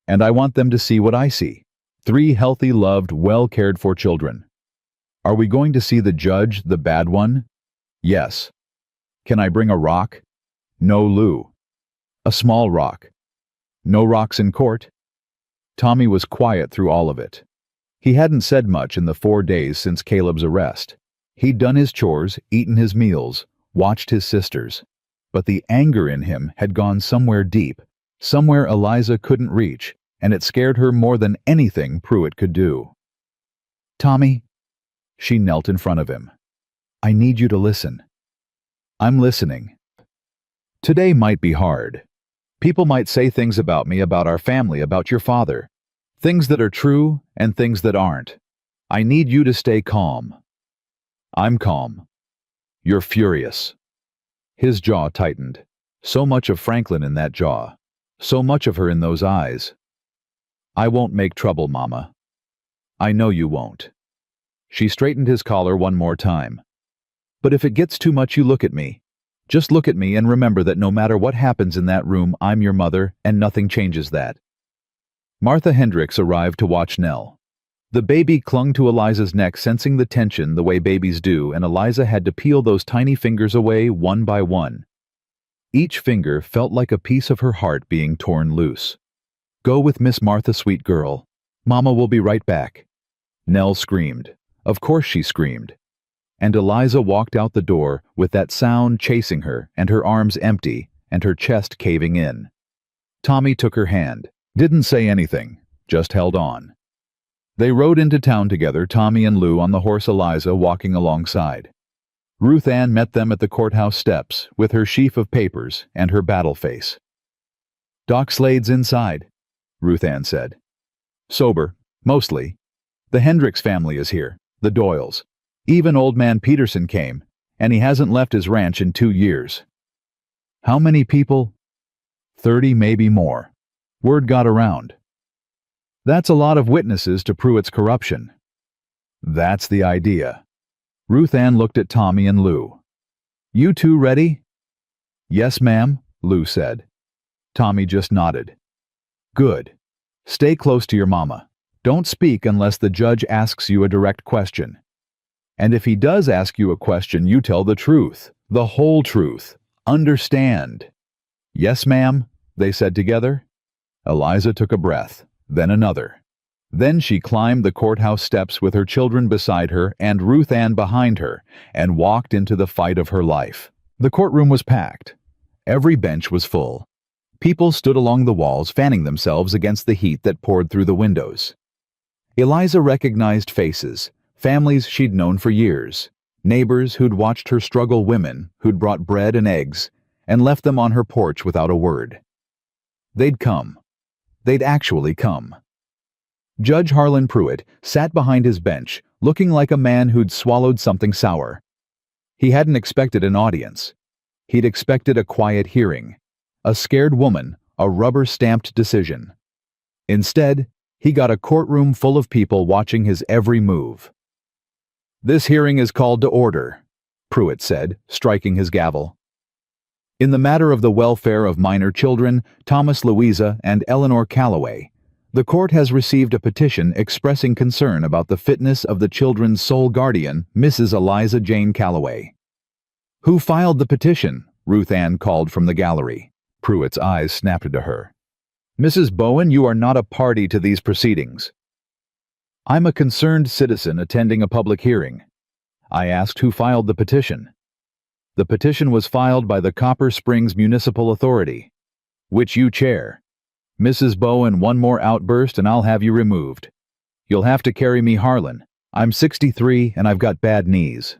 "And I want them to see what I see. 3 healthy, loved, well-cared-for children. Are we going to see the judge, the bad one? Yes. Can I bring a rock? No, Lou. A small rock. No rocks in court?" Tommy was quiet through all of it. He hadn't said much in the 4 days since Caleb's arrest. He'd done his chores, eaten his meals, watched his sisters. But the anger in him had gone somewhere deep, somewhere Eliza couldn't reach, and it scared her more than anything Pruitt could do. "Tommy," she knelt in front of him. "I need you to listen." "I'm listening." "Today might be hard. People might say things about me, about our family, about your father. Things that are true and things that aren't. I need you to stay calm." "I'm calm." "You're furious." His jaw tightened. So much of Franklin in that jaw. So much of her in those eyes. "I won't make trouble, Mama." "I know you won't." She straightened his collar one more time. "But if it gets too much, you look at me. Just look at me and remember that no matter what happens in that room, I'm your mother, and nothing changes that." Martha Hendricks arrived to watch Nell. The baby clung to Eliza's neck, sensing the tension the way babies do, and Eliza had to peel those tiny fingers away one by one. Each finger felt like a piece of her heart being torn loose. "Go with Miss Martha, sweet girl. Mama will be right back." Nell screamed. Of course she screamed. And Eliza walked out the door with that sound chasing her and her arms empty and her chest caving in. Tommy took her hand, didn't say anything, just held on. They rode into town together, Tommy and Lou on the horse, Eliza walking alongside. Ruth Ann met them at the courthouse steps with her sheaf of papers and her battle face. "Doc Slade's inside," Ruth Ann said. "Sober, mostly. The Hendricks family is here, the Doyles. Even old man Peterson came, and he hasn't left his ranch in 2 years. "How many people?" 30, maybe more. Word got around. "That's a lot of witnesses to Pruitt's corruption." "That's the idea." Ruth Ann looked at Tommy and Lou. "You two ready?" "Yes, ma'am," Lou said. Tommy just nodded. "Good. Stay close to your mama. Don't speak unless the judge asks you a direct question. And if he does ask you a question, you tell the truth, the whole truth. Understand?" "Yes, ma'am," they said together. Eliza took a breath, then another. Then she climbed the courthouse steps with her children beside her and Ruth Ann behind her and walked into the fight of her life. The courtroom was packed. Every bench was full. People stood along the walls fanning themselves against the heat that poured through the windows. Eliza recognized faces, families she'd known for years, neighbors who'd watched her struggle, women who'd brought bread and eggs and left them on her porch without a word. They'd come. They'd actually come. Judge Harlan Pruitt sat behind his bench, looking like a man who'd swallowed something sour. He hadn't expected an audience. He'd expected a quiet hearing, a scared woman, a rubber-stamped decision. Instead, he got a courtroom full of people watching his every move. "This hearing is called to order," Pruitt said, striking his gavel. "In the matter of the welfare of minor children, Thomas Louisa and Eleanor Calloway, the court has received a petition expressing concern about the fitness of the children's sole guardian, Mrs. Eliza Jane Calloway." "Who filed the petition?" Ruth Ann called from the gallery. Pruitt's eyes snapped to her. "Mrs. Bowen, you are not a party to these proceedings." "I'm a concerned citizen attending a public hearing. I asked who filed the petition." "The petition was filed by the Copper Springs Municipal Authority, which you chair. Mrs. Bowen, one more outburst and I'll have you removed. You'll have to carry me, Harlan. I'm 63 and I've got bad knees."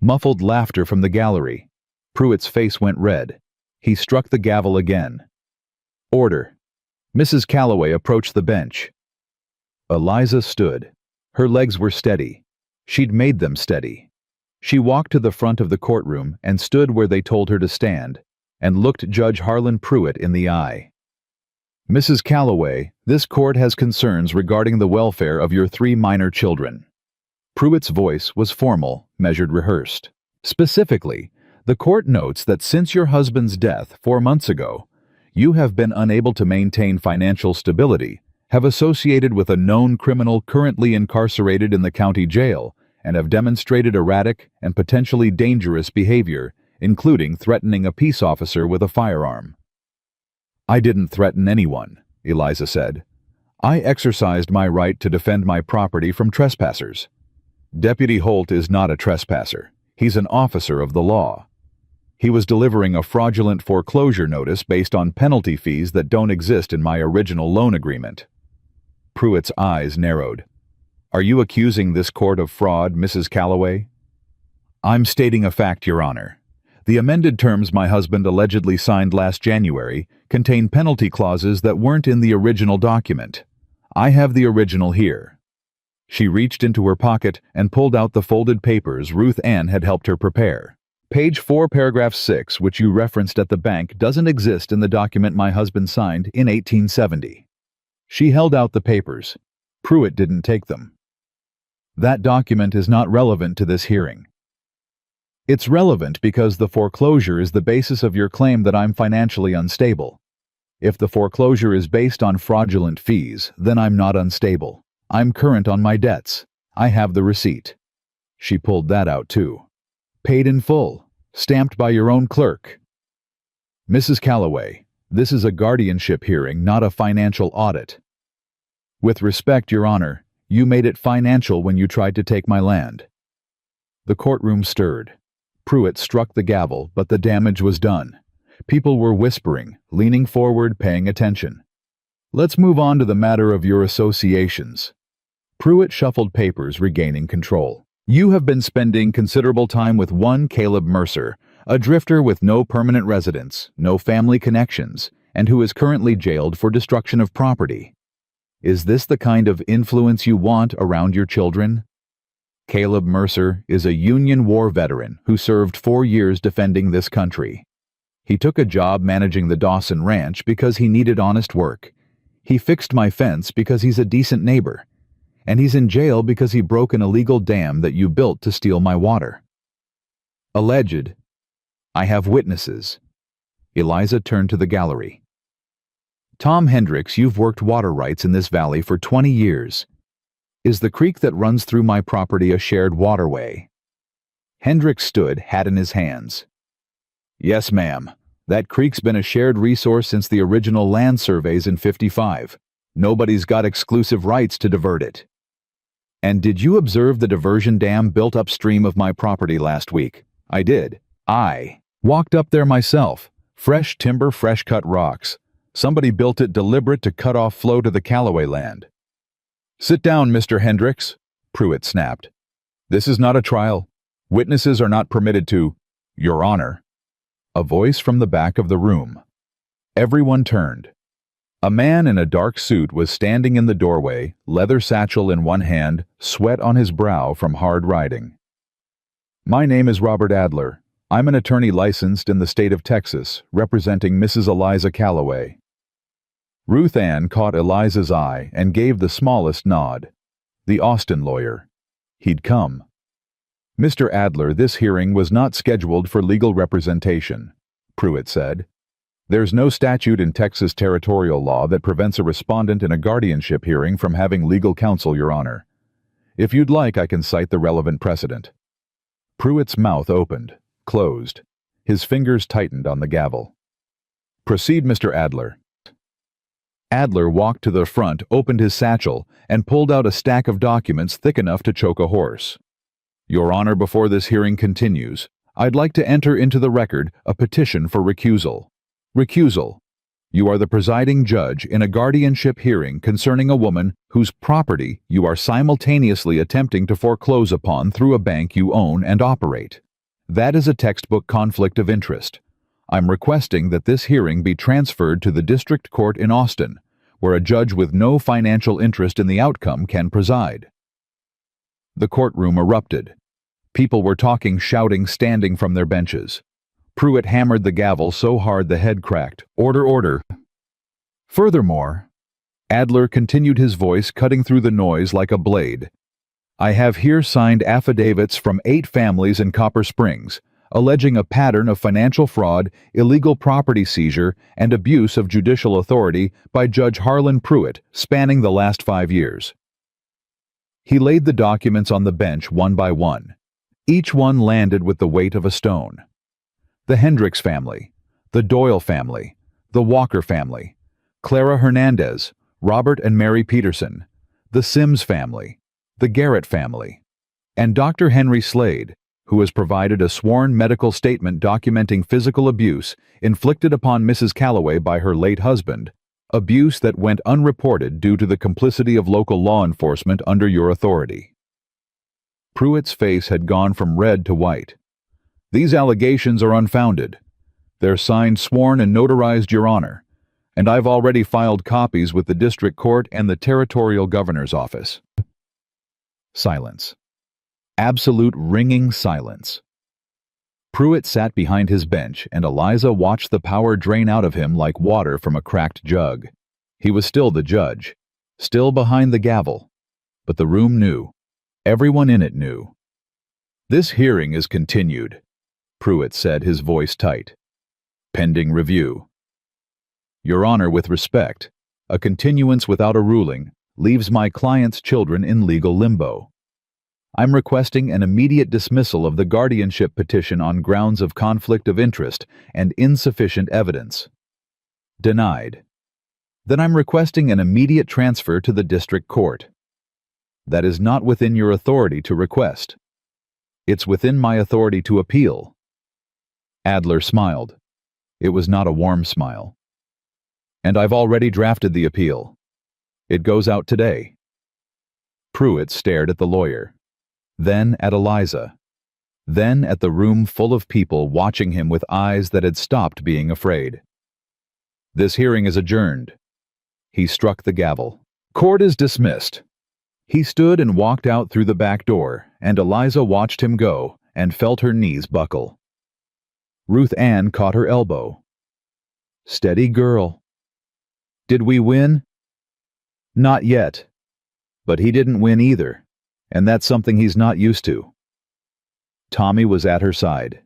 Muffled laughter from the gallery. Pruitt's face went red. He struck the gavel again. "Order." Mrs. Calloway approached the bench. Eliza stood. Her legs were steady. She'd made them steady. She walked to the front of the courtroom and stood where they told her to stand, and looked Judge Harlan Pruitt in the eye. "Mrs. Calloway, this court has concerns regarding the welfare of your 3 minor children." Pruitt's voice was formal, measured, rehearsed. "Specifically, the court notes that since your husband's death 4 months ago, you have been unable to maintain financial stability, have associated with a known criminal currently incarcerated in the county jail, and have demonstrated erratic and potentially dangerous behavior, including threatening a peace officer with a firearm." "I didn't threaten anyone," Eliza said. "I exercised my right to defend my property from trespassers. Deputy Holt is not a trespasser. He's an officer of the law. He was delivering a fraudulent foreclosure notice based on penalty fees that don't exist in my original loan agreement." Pruitt's eyes narrowed. "Are you accusing this court of fraud, Mrs. Calloway?" "I'm stating a fact, Your Honor. The amended terms my husband allegedly signed last January contain penalty clauses that weren't in the original document. I have the original here." She reached into her pocket and pulled out the folded papers Ruth Ann had helped her prepare. "Page 4, paragraph 6, which you referenced at the bank, doesn't exist in the document my husband signed in 1870. She held out the papers. Pruitt didn't take them. "That document is not relevant to this hearing." "It's relevant because the foreclosure is the basis of your claim that I'm financially unstable. If the foreclosure is based on fraudulent fees, then I'm not unstable. I'm current on my debts. I have the receipt." She pulled that out too. "Paid in full, stamped by your own clerk." "Mrs. Calloway, this is a guardianship hearing, not a financial audit." "With respect, Your Honor, you made it financial when you tried to take my land." The courtroom stirred. Pruitt struck the gavel, but the damage was done. People were whispering, leaning forward, paying attention. "Let's move on to the matter of your associations." Pruitt shuffled papers, regaining control. "You have been spending considerable time with one Caleb Mercer, a drifter with no permanent residence, no family connections, and who is currently jailed for destruction of property. Is this the kind of influence you want around your children?" Caleb Mercer is a Union War veteran who served 4 years defending this country. He took a job managing the Dawson Ranch because he needed honest work. He fixed my fence because he's a decent neighbor. And he's in jail because he broke an illegal dam that you built to steal my water. Alleged. I have witnesses. Eliza turned to the gallery. "Tom Hendricks, you've worked water rights in this valley for 20 years. Is the creek that runs through my property a shared waterway?" Hendricks stood, hat in his hands. "Yes, ma'am. That creek's been a shared resource since the original land surveys in '55. Nobody's got exclusive rights to divert it. And did you observe the diversion dam built upstream of my property last week? I did. I walked up there myself. Fresh timber, fresh-cut rocks. Somebody built it deliberate to cut off flow to the Callaway land. Sit down, Mr. Hendricks, Pruitt snapped. This is not a trial. Witnesses are not permitted to, Your Honor. A voice from the back of the room. Everyone turned. A man in a dark suit was standing in the doorway, leather satchel in one hand, sweat on his brow from hard riding. My name is Robert Adler. I'm an attorney licensed in the state of Texas, representing Mrs. Eliza Callaway. Ruth Ann caught Eliza's eye and gave the smallest nod. The Austin lawyer. He'd come. Mr. Adler, this hearing was not scheduled for legal representation, Pruitt said. There's no statute in Texas territorial law that prevents a respondent in a guardianship hearing from having legal counsel, Your Honor. If you'd like, I can cite the relevant precedent. Pruitt's mouth opened, closed. His fingers tightened on the gavel. Proceed, Mr. Adler. Adler walked to the front, opened his satchel, and pulled out a stack of documents thick enough to choke a horse. Your Honor, before this hearing continues, I'd like to enter into the record a petition for recusal. Recusal. You are the presiding judge in a guardianship hearing concerning a woman whose property you are simultaneously attempting to foreclose upon through a bank you own and operate. That is a textbook conflict of interest. I'm requesting that this hearing be transferred to the district court in Austin, where a judge with no financial interest in the outcome can preside. The courtroom erupted. People were talking, shouting, standing from their benches. Pruitt hammered the gavel so hard the head cracked. Order, order. Furthermore, Adler continued, his voice cutting through the noise like a blade. I have here signed affidavits from 8 families in Copper Springs, alleging a pattern of financial fraud, illegal property seizure, and abuse of judicial authority by Judge Harlan Pruitt spanning the last 5 years. He laid the documents on the bench one by one. Each one landed with the weight of a stone. The Hendricks family, the Doyle family, the Walker family, Clara Hernandez, Robert and Mary Peterson, the Sims family, the Garrett family, and Dr. Henry Slade, who has provided a sworn medical statement documenting physical abuse inflicted upon Mrs. Callaway by her late husband, abuse that went unreported due to the complicity of local law enforcement under your authority. Pruitt's face had gone from red to white. These allegations are unfounded. They're signed, sworn, and notarized, Your Honor, and I've already filed copies with the district court and the territorial governor's office. Silence. Absolute ringing silence. Pruitt sat behind his bench, and Eliza watched the power drain out of him like water from a cracked jug. He was still the judge, still behind the gavel, but the room knew. Everyone in it knew. This hearing is continued, Pruitt said, his voice tight. Pending review. Your Honor, with respect, a continuance without a ruling leaves my client's children in legal limbo. I'm requesting an immediate dismissal of the guardianship petition on grounds of conflict of interest and insufficient evidence. Denied. Then I'm requesting an immediate transfer to the district court. That is not within your authority to request. It's within my authority to appeal. Adler smiled. It was not a warm smile. And I've already drafted the appeal. It goes out today. Pruitt stared at the lawyer, then at Eliza, then at the room full of people watching him with eyes that had stopped being afraid. This hearing is adjourned. He struck the gavel. Court is dismissed. He stood and walked out through the back door, and Eliza watched him go and felt her knees buckle. Ruth Ann caught her elbow. Steady girl. Did we win? Not yet. But he didn't win either, and that's something he's not used to. Tommy was at her side.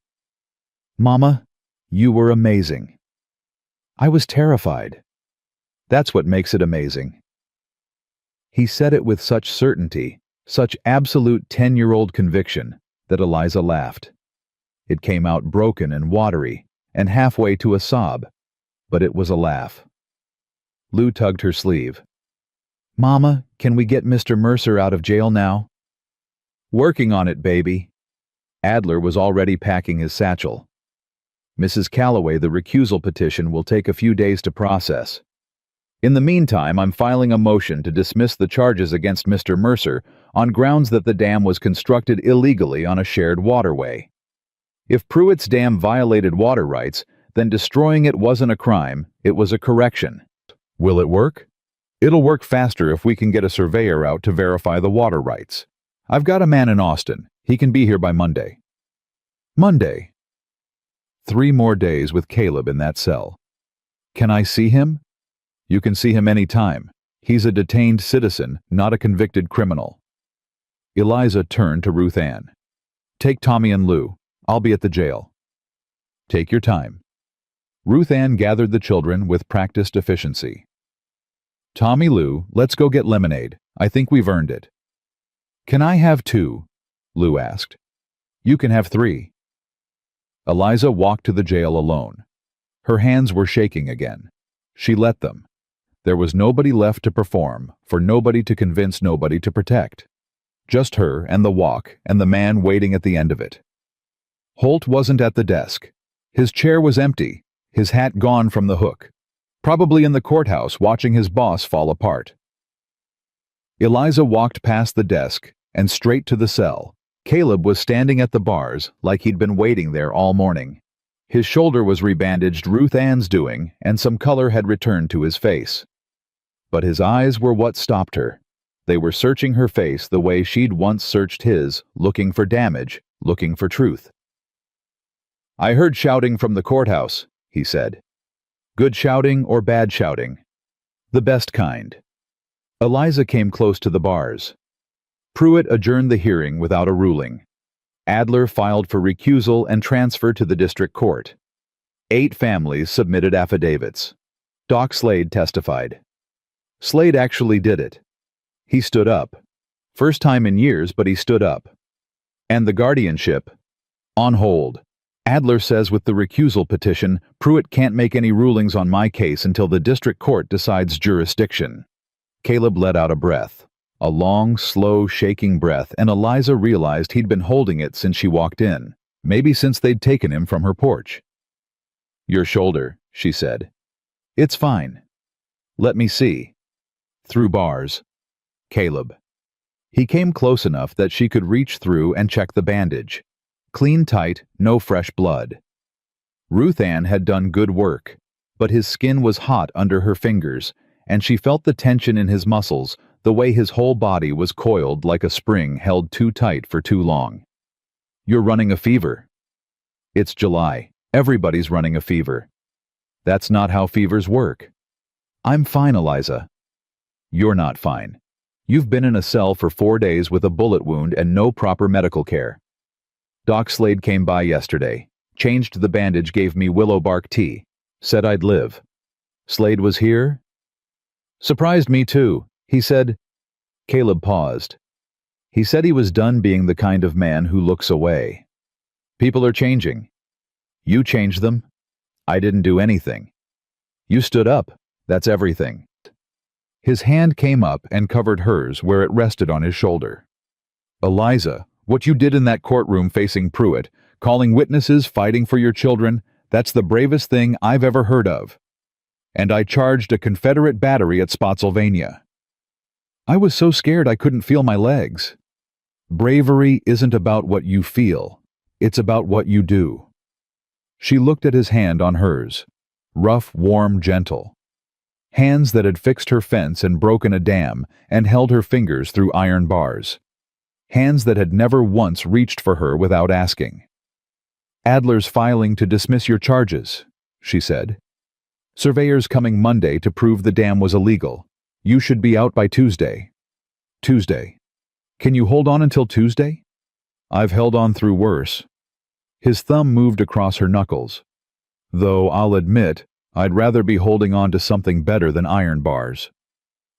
Mama, you were amazing. I was terrified. That's what makes it amazing. He said it with such certainty, such absolute 10-year-old conviction, that Eliza laughed. It came out broken and watery, and halfway to a sob, but it was a laugh. Lou tugged her sleeve. Mama, can we get Mr. Mercer out of jail now? Working on it, baby. Adler was already packing his satchel. Mrs. Calloway, the recusal petition will take a few days to process. In the meantime, I'm filing a motion to dismiss the charges against Mr. Mercer on grounds that the dam was constructed illegally on a shared waterway. If Pruitt's dam violated water rights, then destroying it wasn't a crime, it was a correction. Will it work? It'll work faster if we can get a surveyor out to verify the water rights. I've got a man in Austin. He can be here by Monday. Monday. 3 more days with Caleb in that cell. Can I see him? You can see him any time. He's a detained citizen, not a convicted criminal. Eliza turned to Ruth Ann. Take Tommy and Lou. I'll be at the jail. Take your time. Ruth Ann gathered the children with practiced efficiency. Tommy, Lou, let's go get lemonade. I think we've earned it. Can I have 2? Lou asked. You can have 3. Eliza walked to the jail alone. Her hands were shaking again. She let them. There was nobody left to perform, for nobody to convince, nobody to protect. Just her and the walk and the man waiting at the end of it. Holt wasn't at the desk. His chair was empty, his hat gone from the hook. Probably in the courthouse watching his boss fall apart. Eliza walked past the desk and straight to the cell. Caleb was standing at the bars like he'd been waiting there all morning. His shoulder was rebandaged, Ruth Ann's doing, and some color had returned to his face. But his eyes were what stopped her. They were searching her face the way she'd once searched his, looking for damage, looking for truth. I heard shouting from the courthouse, he said. Good shouting or bad shouting? The best kind. Eliza came close to the bars. Pruitt adjourned the hearing without a ruling. Adler filed for recusal and transfer to the district court. 8 families submitted affidavits. Doc Slade testified. Slade actually did it. He stood up. First time in years, but he stood up. And the guardianship? On hold. Adler says with the recusal petition, Pruitt can't make any rulings on my case until the district court decides jurisdiction. Caleb let out a breath. A long, slow, shaking breath, and Eliza realized he'd been holding it since she walked in, maybe since they'd taken him from her porch. Your shoulder, she said. It's fine. Let me see. Through bars. Caleb. He came close enough that she could reach through and check the bandage. Clean tight, no fresh blood. Ruth Ann had done good work, but his skin was hot under her fingers, and she felt the tension in his muscles, the way his whole body was coiled like a spring held too tight for too long. You're running a fever. It's July. Everybody's running a fever. That's not how fevers work. I'm fine, Eliza. You're not fine. You've been in a cell for 4 days with a bullet wound and no proper medical care. Doc Slade came by yesterday, changed the bandage, gave me willow bark tea, said I'd live. Slade was here? Surprised me too. He said... Caleb paused. He said he was done being the kind of man who looks away. People are changing. You changed them. I didn't do anything. You stood up. That's everything. His hand came up and covered hers where it rested on his shoulder. Eliza, what you did in that courtroom facing Pruitt, calling witnesses, fighting for your children, that's the bravest thing I've ever heard of. And I charged a Confederate battery at Spotsylvania. I was so scared I couldn't feel my legs. Bravery isn't about what you feel. It's about what you do. She looked at his hand on hers. Rough, warm, gentle. Hands that had fixed her fence and broken a dam and held her fingers through iron bars. Hands that had never once reached for her without asking. Adler's filing to dismiss your charges, she said. Surveyors coming Monday to prove the dam was illegal. You should be out by Tuesday. Tuesday. Can you hold on until Tuesday? I've held on through worse. His thumb moved across her knuckles. Though I'll admit, I'd rather be holding on to something better than iron bars.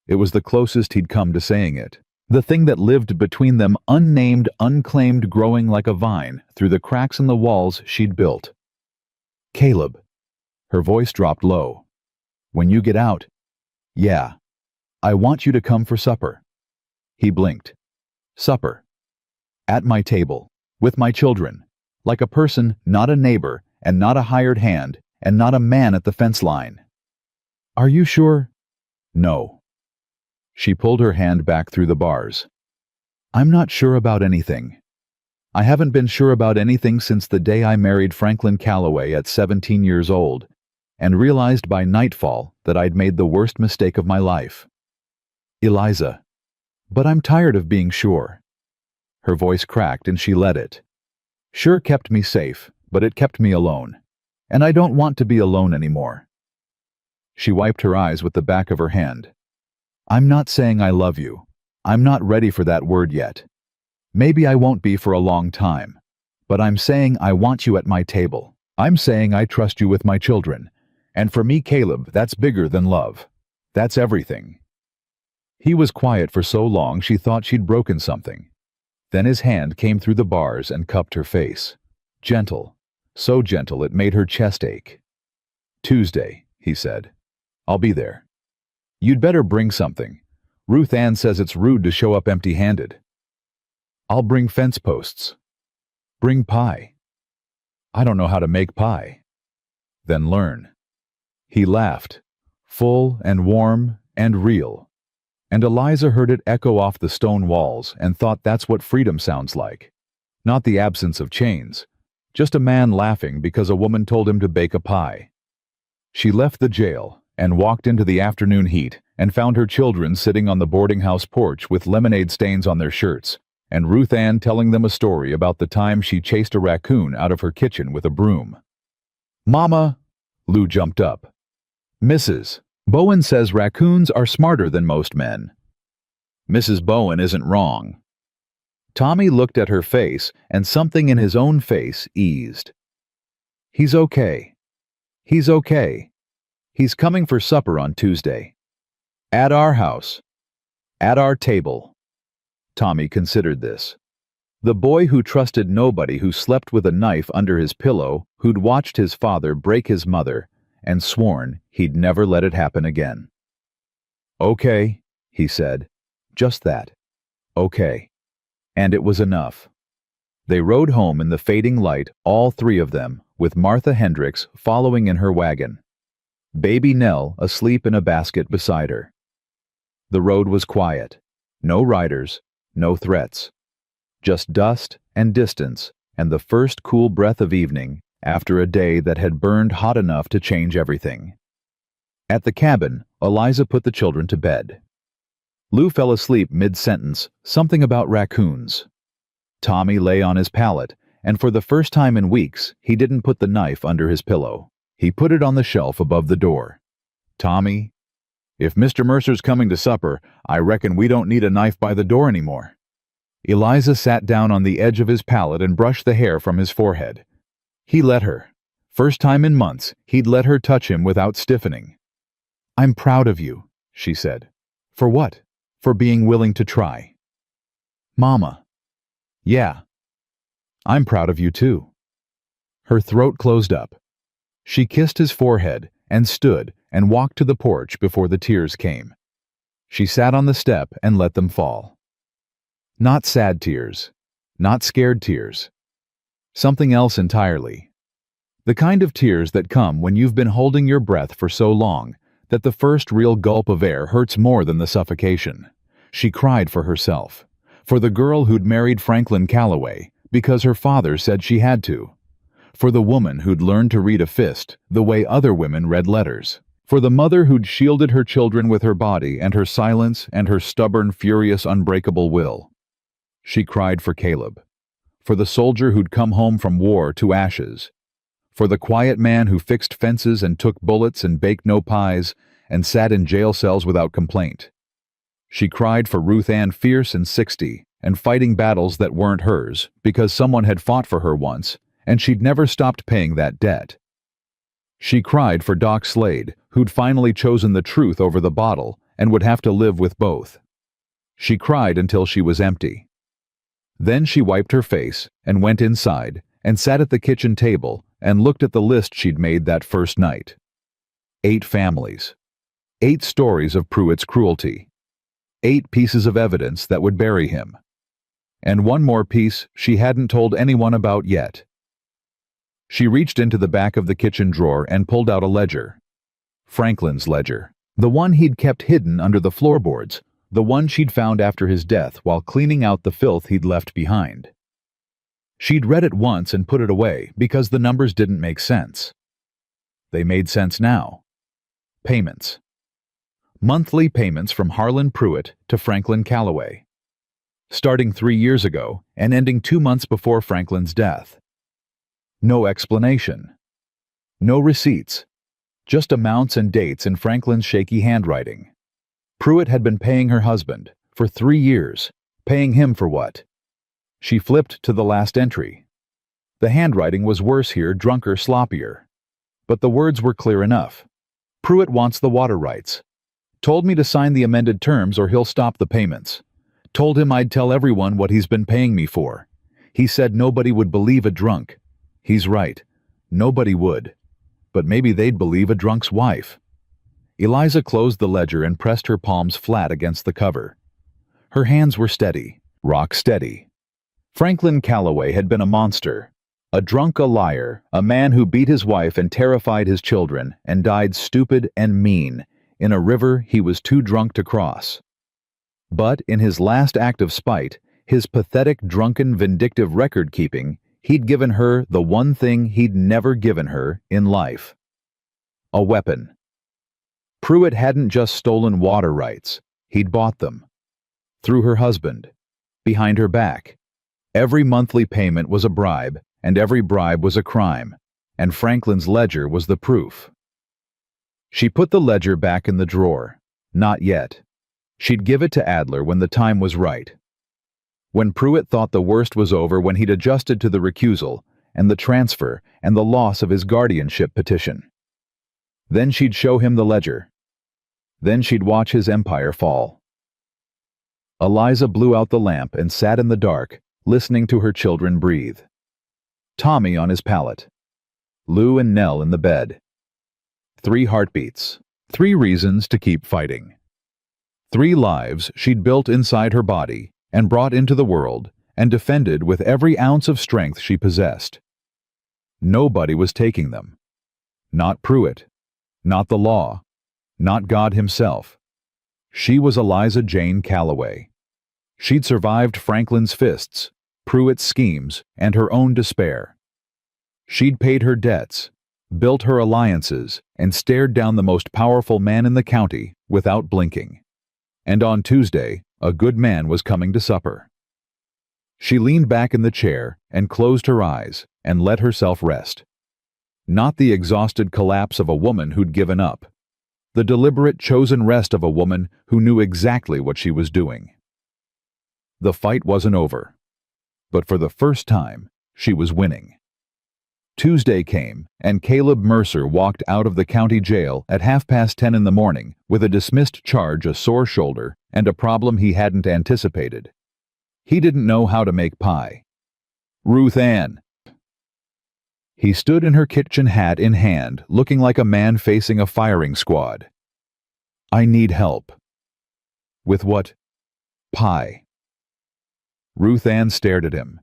It was the closest he'd come to saying it. The thing that lived between them, unnamed, unclaimed, growing like a vine through the cracks in the walls she'd built. Caleb. Her voice dropped low. When you get out, yeah. I want you to come for supper." He blinked. Supper. At my table. With my children. Like a person, not a neighbor, and not a hired hand, and not a man at the fence line. Are you sure? No. She pulled her hand back through the bars. I'm not sure about anything. I haven't been sure about anything since the day I married Franklin Calloway at 17 years old, and realized by nightfall that I'd made the worst mistake of my life. Eliza. But I'm tired of being sure. Her voice cracked and she let it. Sure kept me safe, but it kept me alone. And I don't want to be alone anymore. She wiped her eyes with the back of her hand. I'm not saying I love you. I'm not ready for that word yet. Maybe I won't be for a long time. But I'm saying I want you at my table. I'm saying I trust you with my children. And for me, Caleb, that's bigger than love. That's everything. He was quiet for so long she thought she'd broken something. Then his hand came through the bars and cupped her face. Gentle. So gentle it made her chest ache. Tuesday, he said. I'll be there. You'd better bring something. Ruth Ann says it's rude to show up empty-handed. I'll bring fence posts. Bring pie. I don't know how to make pie. Then learn. He laughed, full and warm and real. And Eliza heard it echo off the stone walls and thought that's what freedom sounds like. Not the absence of chains, just a man laughing because a woman told him to bake a pie. She left the jail and walked into the afternoon heat and found her children sitting on the boarding house porch with lemonade stains on their shirts, and Ruth Ann telling them a story about the time she chased a raccoon out of her kitchen with a broom. Mama, Lou jumped up. Mrs. Bowen says raccoons are smarter than most men. Mrs. Bowen isn't wrong. Tommy looked at her face, and something in his own face eased. He's okay. He's okay. He's coming for supper on Tuesday. At our house. At our table. Tommy considered this. The boy who trusted nobody, who slept with a knife under his pillow, who'd watched his father break his mother, and sworn he'd never let it happen again. Okay, he said. Just that. Okay. And it was enough. They rode home in the fading light, all three of them, with Martha Hendricks following in her wagon. Baby Nell asleep in a basket beside her. The road was quiet. No riders, no threats. Just dust and distance and the first cool breath of evening after a day that had burned hot enough to change everything. At the cabin, Eliza put the children to bed. Lou fell asleep mid-sentence, something about raccoons. Tommy lay on his pallet, and for the first time in weeks, he didn't put the knife under his pillow. He put it on the shelf above the door. Tommy, if Mr. Mercer's coming to supper, I reckon we don't need a knife by the door anymore. Eliza sat down on the edge of his pallet and brushed the hair from his forehead. He let her. First time in months, he'd let her touch him without stiffening. I'm proud of you, she said. For what? For being willing to try. Mama. Yeah. I'm proud of you too. Her throat closed up. She kissed his forehead and stood and walked to the porch before the tears came. She sat on the step and let them fall. Not sad tears. Not scared tears. Something else entirely. The kind of tears that come when you've been holding your breath for so long that the first real gulp of air hurts more than the suffocation. She cried for herself, for the girl who'd married Franklin Calloway because her father said she had to, for the woman who'd learned to read a fist the way other women read letters, for the mother who'd shielded her children with her body and her silence and her stubborn, furious, unbreakable will. She cried for Caleb, for the soldier who'd come home from war to ashes, for the quiet man who fixed fences and took bullets and baked no pies and sat in jail cells without complaint. She cried for Ruth Ann, fierce and 60, and fighting battles that weren't hers because someone had fought for her once, and she'd never stopped paying that debt. She cried for Doc Slade, who'd finally chosen the truth over the bottle and would have to live with both. She cried until she was empty. Then she wiped her face and went inside and sat at the kitchen table and looked at the list she'd made that first night. 8 families. 8 stories of Pruitt's cruelty. 8 pieces of evidence that would bury him. And one more piece she hadn't told anyone about yet. She reached into the back of the kitchen drawer and pulled out a ledger. Franklin's ledger. The one he'd kept hidden under the floorboards, the one she'd found after his death while cleaning out the filth he'd left behind. She'd read it once and put it away because the numbers didn't make sense. They made sense now. Payments. Monthly payments from Harlan Pruitt to Franklin Calloway. Starting 3 years ago and ending 2 months before Franklin's death. No explanation. No receipts. Just amounts and dates in Franklin's shaky handwriting. Pruitt had been paying her husband for 3 years. Paying him for what? She flipped to the last entry. The handwriting was worse here, drunker, sloppier. But the words were clear enough. Pruitt wants the water rights. Told me to sign the amended terms or he'll stop the payments. Told him I'd tell everyone what he's been paying me for. He said nobody would believe a drunk. He's right. Nobody would. But maybe they'd believe a drunk's wife. Eliza closed the ledger and pressed her palms flat against the cover. Her hands were steady, rock steady. Franklin Calloway had been a monster. A drunk, a liar, a man who beat his wife and terrified his children and died stupid and mean in a river he was too drunk to cross. But in his last act of spite, his pathetic, drunken, vindictive record-keeping, he'd given her the one thing he'd never given her in life. A weapon. Pruitt hadn't just stolen water rights, he'd bought them. Through her husband. Behind her back. Every monthly payment was a bribe, and every bribe was a crime, and Franklin's ledger was the proof. She put the ledger back in the drawer. Not yet. She'd give it to Adler when the time was right. When Pruitt thought the worst was over, when he'd adjusted to the recusal, and the transfer, and the loss of his guardianship petition. Then she'd show him the ledger. Then she'd watch his empire fall. Eliza blew out the lamp and sat in the dark, listening to her children breathe. Tommy on his pallet. Lou and Nell in the bed. 3 heartbeats. 3 reasons to keep fighting. 3 lives she'd built inside her body and brought into the world and defended with every ounce of strength she possessed. Nobody was taking them. Not Pruitt. Not the law. Not God himself. She was Eliza Jane Calloway. She'd survived Franklin's fists, Pruitt's schemes, and her own despair. She'd paid her debts, built her alliances, and stared down the most powerful man in the county without blinking. And on Tuesday, a good man was coming to supper. She leaned back in the chair and closed her eyes and let herself rest. Not the exhausted collapse of a woman who'd given up. The deliberate, chosen rest of a woman who knew exactly what she was doing. The fight wasn't over. But for the first time, she was winning. Tuesday came, and Caleb Mercer walked out of the county jail at 10:30 in the morning with a dismissed charge, a sore shoulder, and a problem he hadn't anticipated. He didn't know how to make pie. Ruth Ann. He stood in her kitchen, hat in hand, looking like a man facing a firing squad. I need help. With what? Pie. Ruth Ann stared at him.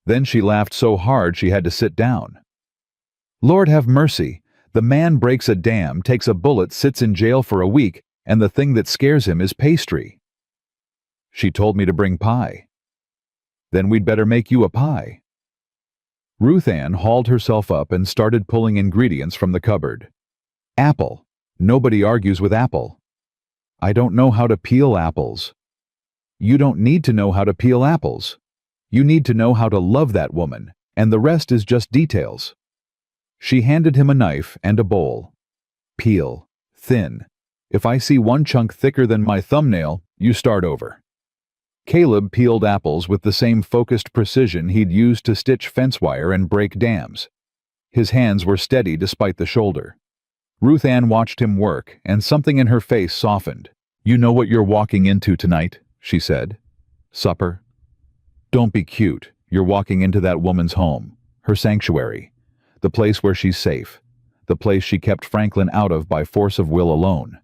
Then she laughed so hard she had to sit down. Lord have mercy, the man breaks a dam, takes a bullet, sits in jail for a week, and the thing that scares him is pastry. She told me to bring pie. Then we'd better make you a pie. Ruth Ann hauled herself up and started pulling ingredients from the cupboard. Apple. Nobody argues with apple. I don't know how to peel apples. You don't need to know how to peel apples. You need to know how to love that woman, and the rest is just details. She handed him a knife and a bowl. Peel. Thin. If I see one chunk thicker than my thumbnail, you start over. Caleb peeled apples with the same focused precision he'd used to stitch fence wire and break dams. His hands were steady despite the shoulder. Ruth Ann watched him work, and something in her face softened. You know what you're walking into tonight, she said. Supper. Don't be cute. You're walking into that woman's home, her sanctuary, the place where she's safe, the place she kept Franklin out of by force of will alone.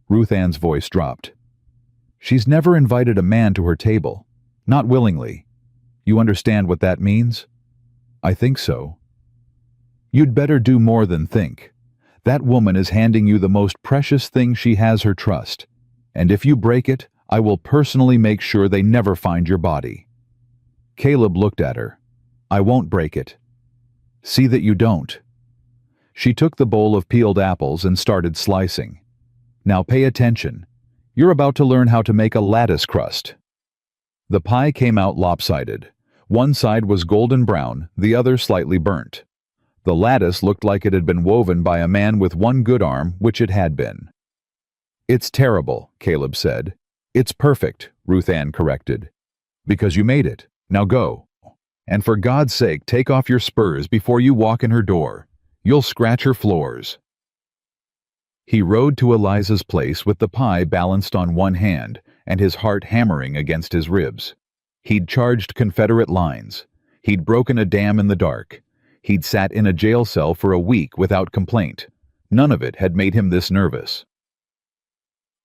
Ruth Ann's voice dropped. She's never invited a man to her table. Not willingly. You understand what that means? I think so. You'd better do more than think. That woman is handing you the most precious thing she has, her trust. And if you break it, I will personally make sure they never find your body. Caleb looked at her. I won't break it. See that you don't. She took the bowl of peeled apples and started slicing. Now pay attention. You're about to learn how to make a lattice crust. The pie came out lopsided. One side was golden brown, the other slightly burnt. The lattice looked like it had been woven by a man with one good arm, which it had been. It's terrible, Caleb said. It's perfect, Ruth Ann corrected. Because you made it. Now go. And for God's sake, take off your spurs before you walk in her door. You'll scratch her floors. He rode to Eliza's place with the pie balanced on one hand and his heart hammering against his ribs. He'd charged Confederate lines. He'd broken a dam in the dark. He'd sat in a jail cell for a week without complaint. None of it had made him this nervous.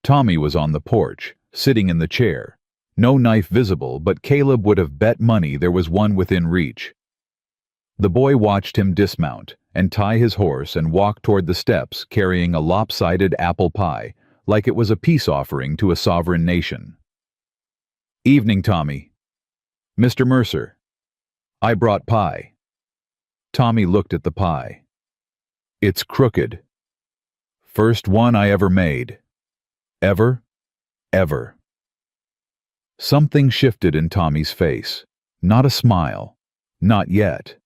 Tommy was on the porch, sitting in the chair. No knife visible, but Caleb would have bet money there was one within reach. The boy watched him dismount and tie his horse and walk toward the steps carrying a lopsided apple pie, like it was a peace offering to a sovereign nation. Evening, Tommy. Mr. Mercer. I brought pie. Tommy looked at the pie. It's crooked. First one I ever made. Ever? Ever. Something shifted in Tommy's face. Not a smile. Not yet.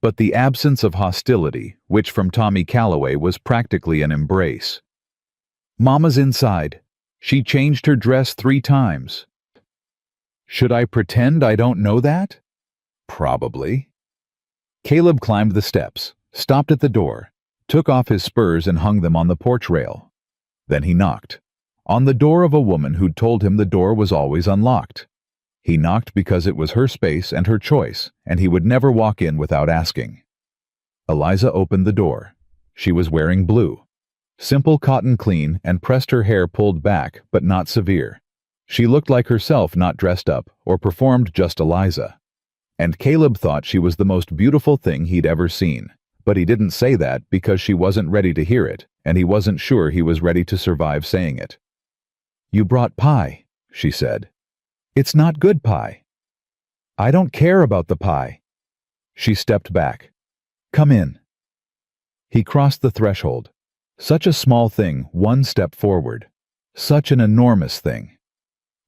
But the absence of hostility, which from Tommy Calloway was practically an embrace. Mama's inside. She changed her dress 3 times. Should I pretend I don't know that? Probably. Caleb climbed the steps, stopped at the door, took off his spurs and hung them on the porch rail. Then he knocked. On the door of a woman who'd told him the door was always unlocked. He knocked because it was her space and her choice, and he would never walk in without asking. Eliza opened the door. She was wearing blue. Simple cotton clean and pressed her hair pulled back, but not severe. She looked like herself, not dressed up, or performed just Eliza. And Caleb thought she was the most beautiful thing he'd ever seen. But he didn't say that because she wasn't ready to hear it, and he wasn't sure he was ready to survive saying it. You brought pie, she said. It's not good pie. I don't care about the pie. She stepped back. Come in. He crossed the threshold. Such a small thing, 1 step forward. Such an enormous thing.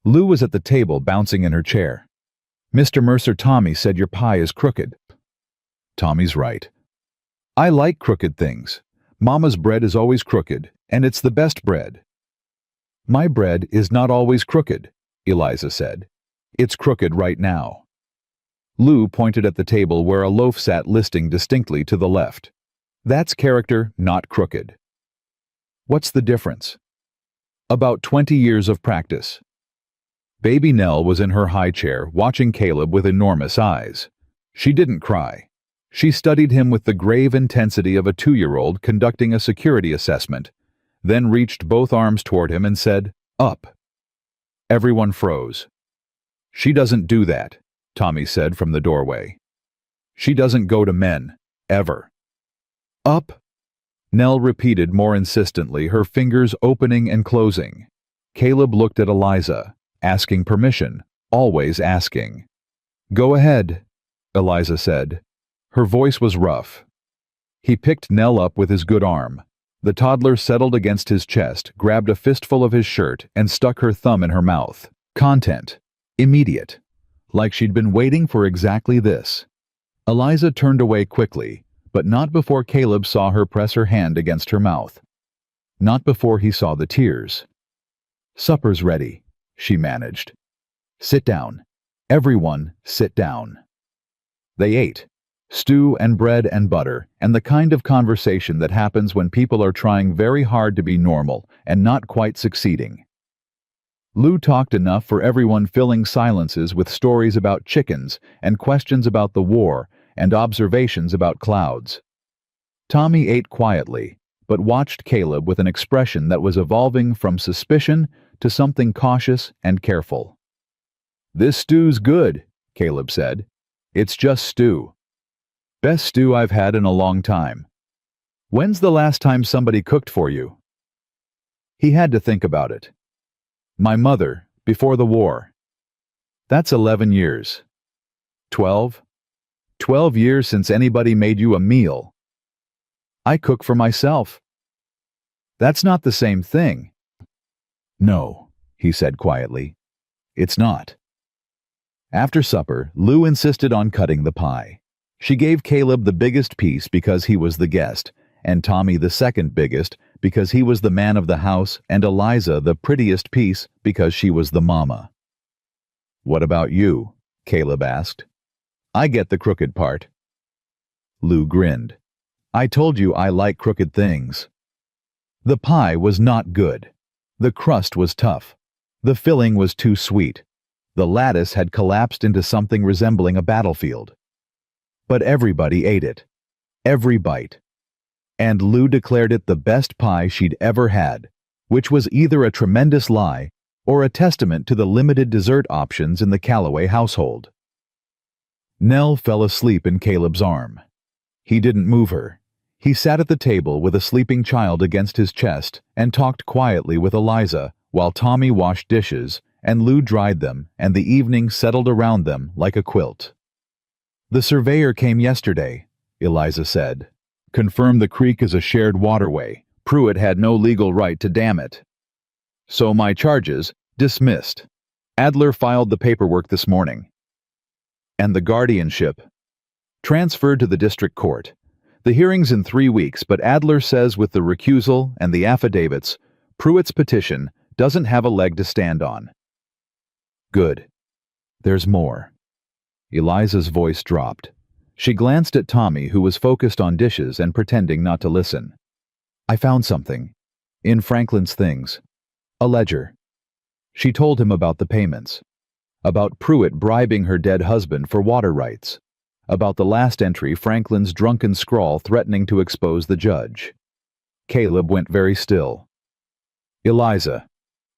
Lou was at the table, bouncing in her chair. Mr. Mercer, Tommy said your pie is crooked. Tommy's right. I like crooked things. Mama's bread is always crooked, and it's the best bread. My bread is not always crooked, Eliza said. It's crooked right now. Lou pointed at the table where a loaf sat listing distinctly to the left. That's character, not crooked. What's the difference? About 20 years of practice. Baby Nell was in her high chair, watching Caleb with enormous eyes. She didn't cry. She studied him with the grave intensity of a 2-year-old conducting a security assessment, then reached both arms toward him and said, Up. Everyone froze. She doesn't do that, Tommy said from the doorway. She doesn't go to men, ever. Up. Nell repeated more insistently, her fingers opening and closing. Caleb looked at Eliza, asking permission, always asking. Go ahead, Eliza said. Her voice was rough. He picked Nell up with his good arm. The toddler settled against his chest, grabbed a fistful of his shirt, and stuck her thumb in her mouth. Content. Immediate. Like she'd been waiting for exactly this. Eliza turned away quickly, but not before Caleb saw her press her hand against her mouth. Not before he saw the tears. Supper's ready, she managed. Sit down. Everyone, sit down. They ate. Stew and bread and butter, and the kind of conversation that happens when people are trying very hard to be normal and not quite succeeding. Lou talked enough for everyone, filling silences with stories about chickens and questions about the war and observations about clouds. Tommy ate quietly, but watched Caleb with an expression that was evolving from suspicion to something cautious and careful. "This stew's good," Caleb said. "It's just stew. Best stew I've had in a long time. When's the last time somebody cooked for you?" He had to think about it. "My mother, before the war." "That's 11 years. 12? 12 years since anybody made you a meal." "I cook for myself." "That's not the same thing." "No," he said quietly. "It's not." After supper, Lou insisted on cutting the pie. She gave Caleb the biggest piece because he was the guest, and Tommy the second biggest because he was the man of the house, and Eliza the prettiest piece because she was the mama. "What about you?" Caleb asked. "I get the crooked part." Lou grinned. "I told you I like crooked things." The pie was not good. The crust was tough. The filling was too sweet. The lattice had collapsed into something resembling a battlefield. But everybody ate it. Every bite. And Lou declared it the best pie she'd ever had, which was either a tremendous lie or a testament to the limited dessert options in the Calloway household. Nell fell asleep in Caleb's arm. He didn't move her. He sat at the table with a sleeping child against his chest and talked quietly with Eliza while Tommy washed dishes and Lou dried them and the evening settled around them like a quilt. "The surveyor came yesterday," Eliza said. "Confirmed the creek is a shared waterway. Pruitt had no legal right to dam it. So my charges, dismissed. Adler filed the paperwork this morning. And the guardianship, transferred to the district court. The hearing's in 3 weeks, but Adler says with the recusal and the affidavits, Pruitt's petition doesn't have a leg to stand on." "Good. There's more." Eliza's voice dropped. She glanced at Tommy, who was focused on dishes and pretending not to listen. "I found something. In Franklin's things. A ledger." She told him about the payments. About Pruitt bribing her dead husband for water rights. About the last entry, Franklin's drunken scrawl threatening to expose the judge. Caleb went very still. "Eliza,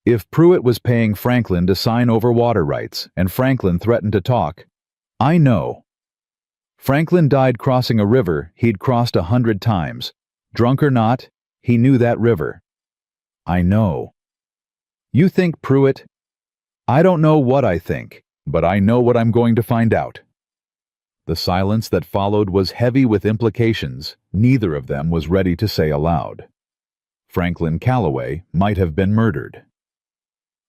if Pruitt was paying Franklin to sign over water rights and Franklin threatened to talk, I know. Franklin died crossing a river he'd crossed 100 times. Drunk or not, he knew that river. I know. You think Pruitt? I don't know what I think, but I know what I'm going to find out." The silence that followed was heavy with implications neither of them was ready to say aloud. Franklin Calloway might have been murdered.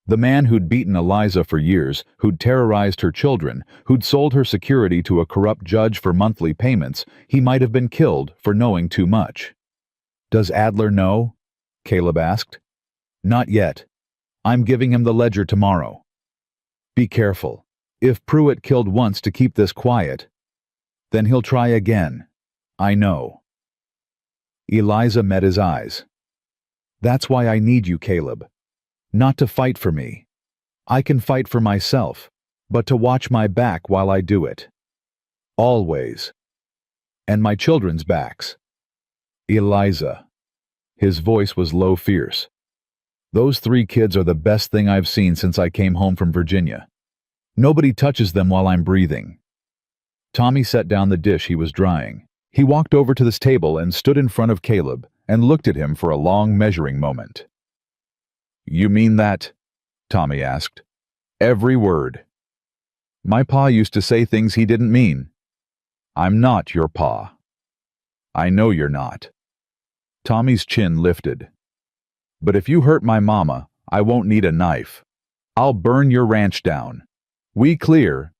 The man who'd beaten Eliza for years, who'd terrorized her children, who'd sold her security to a corrupt judge for monthly payments, he might have been killed for knowing too much. "Does Adler know?" Caleb asked. "Not yet. I'm giving him the ledger tomorrow. Be careful. If Pruitt killed once to keep this quiet, then he'll try again. I know." Eliza met his eyes. "That's why I need you, Caleb. Not to fight for me. I can fight for myself, but to watch my back while I do it. Always. And my children's backs. Eliza." His voice was low, fierce. "Those 3 kids are the best thing I've seen since I came home from Virginia. Nobody touches them while I'm breathing." Tommy set down the dish he was drying. He walked over to this table and stood in front of Caleb and looked at him for a long measuring moment. "You mean that?" Tommy asked. "Every word." "My pa used to say things he didn't mean." "I'm not your pa." "I know you're not." Tommy's chin lifted. "But if you hurt my mama, I won't need a knife. I'll burn your ranch down. We clear?"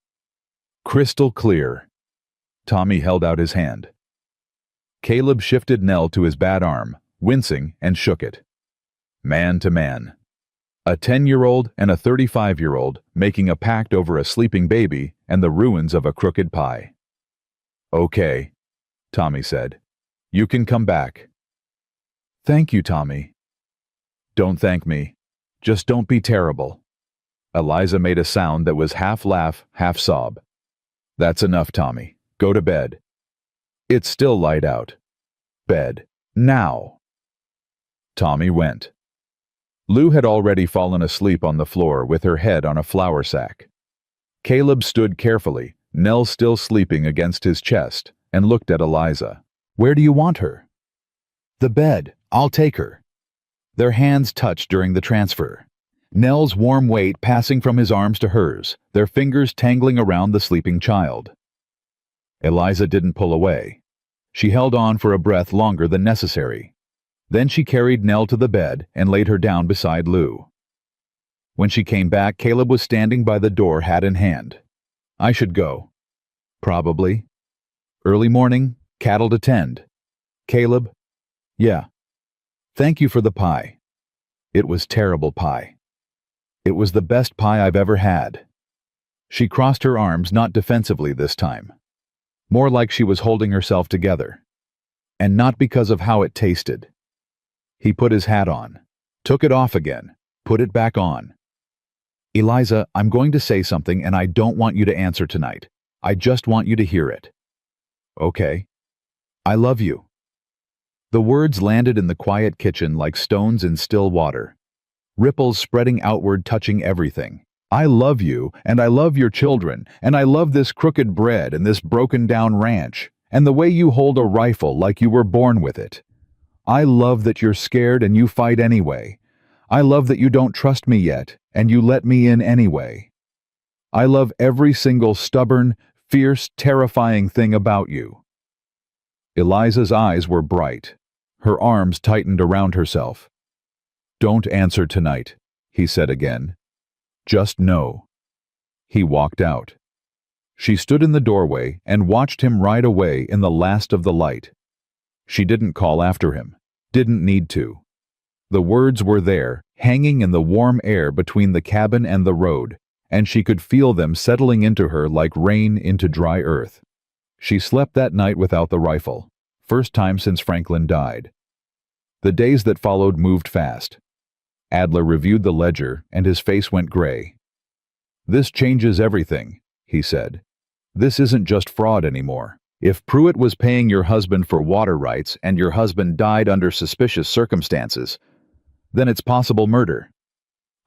"Crystal clear." Tommy held out his hand. Caleb shifted Nell to his bad arm, wincing, and shook it. Man to man. A 10-year-old and a 35-year-old making a pact over a sleeping baby and the ruins of a crooked pie. "Okay," Tommy said. "You can come back." "Thank you, Tommy." "Don't thank me. Just don't be terrible." Eliza made a sound that was half laugh, half sob. "That's enough, Tommy. Go to bed. It's still light out. Bed. Now." Tommy went. Lou had already fallen asleep on the floor with her head on a flour sack. Caleb stood carefully, Nell still sleeping against his chest, and looked at Eliza. "Where do you want her?" "The bed. I'll take her." Their hands touched during the transfer. Nell's warm weight passing from his arms to hers, their fingers tangling around the sleeping child. Eliza didn't pull away. She held on for a breath longer than necessary. Then she carried Nell to the bed and laid her down beside Lou. When she came back, Caleb was standing by the door, hat in hand. "I should go." "Probably." "Early morning, cattle to tend." "Caleb?" "Yeah." "Thank you for the pie." "It was terrible pie." "It was the best pie I've ever had." She crossed her arms, not defensively this time. More like she was holding herself together. And not because of how it tasted. He put his hat on, took it off again, put it back on. "Eliza, I'm going to say something and I don't want you to answer tonight. I just want you to hear it." "Okay." "I love you." The words landed in the quiet kitchen like stones in still water. Ripples spreading outward, touching everything. "I love you, and I love your children, and I love this crooked bread and this broken-down ranch, and the way you hold a rifle like you were born with it. I love that you're scared and you fight anyway. I love that you don't trust me yet, and you let me in anyway. I love every single stubborn, fierce, terrifying thing about you." Eliza's eyes were bright. Her arms tightened around herself. "Don't answer tonight," he said again. "Just know." He walked out. She stood in the doorway and watched him ride away in the last of the light. She didn't call after him, didn't need to. The words were there, hanging in the warm air between the cabin and the road, and she could feel them settling into her like rain into dry earth. She slept that night without the rifle, first time since Franklin died. The days that followed moved fast. Adler reviewed the ledger, and his face went gray. "This changes everything," he said. "This isn't just fraud anymore. If Pruitt was paying your husband for water rights and your husband died under suspicious circumstances, then it's possible murder.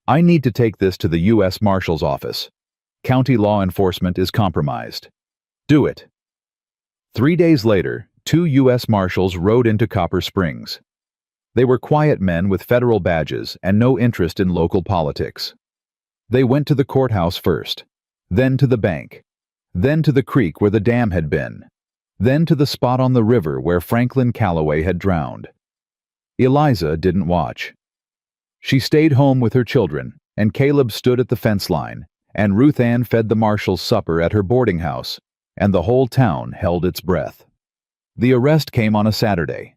I need to take this to the U.S. Marshal's office. County law enforcement is compromised. Do it." 3 days later, 2 U.S. Marshals rode into Copper Springs. They were quiet men with federal badges and no interest in local politics. They went to the courthouse first, then to the bank, then to the creek where the dam had been, then to the spot on the river where Franklin Calloway had drowned. Eliza didn't watch. She stayed home with her children, and Caleb stood at the fence line, and Ruth Ann fed the Marshals supper at her boarding house, and the whole town held its breath. The arrest came on a Saturday.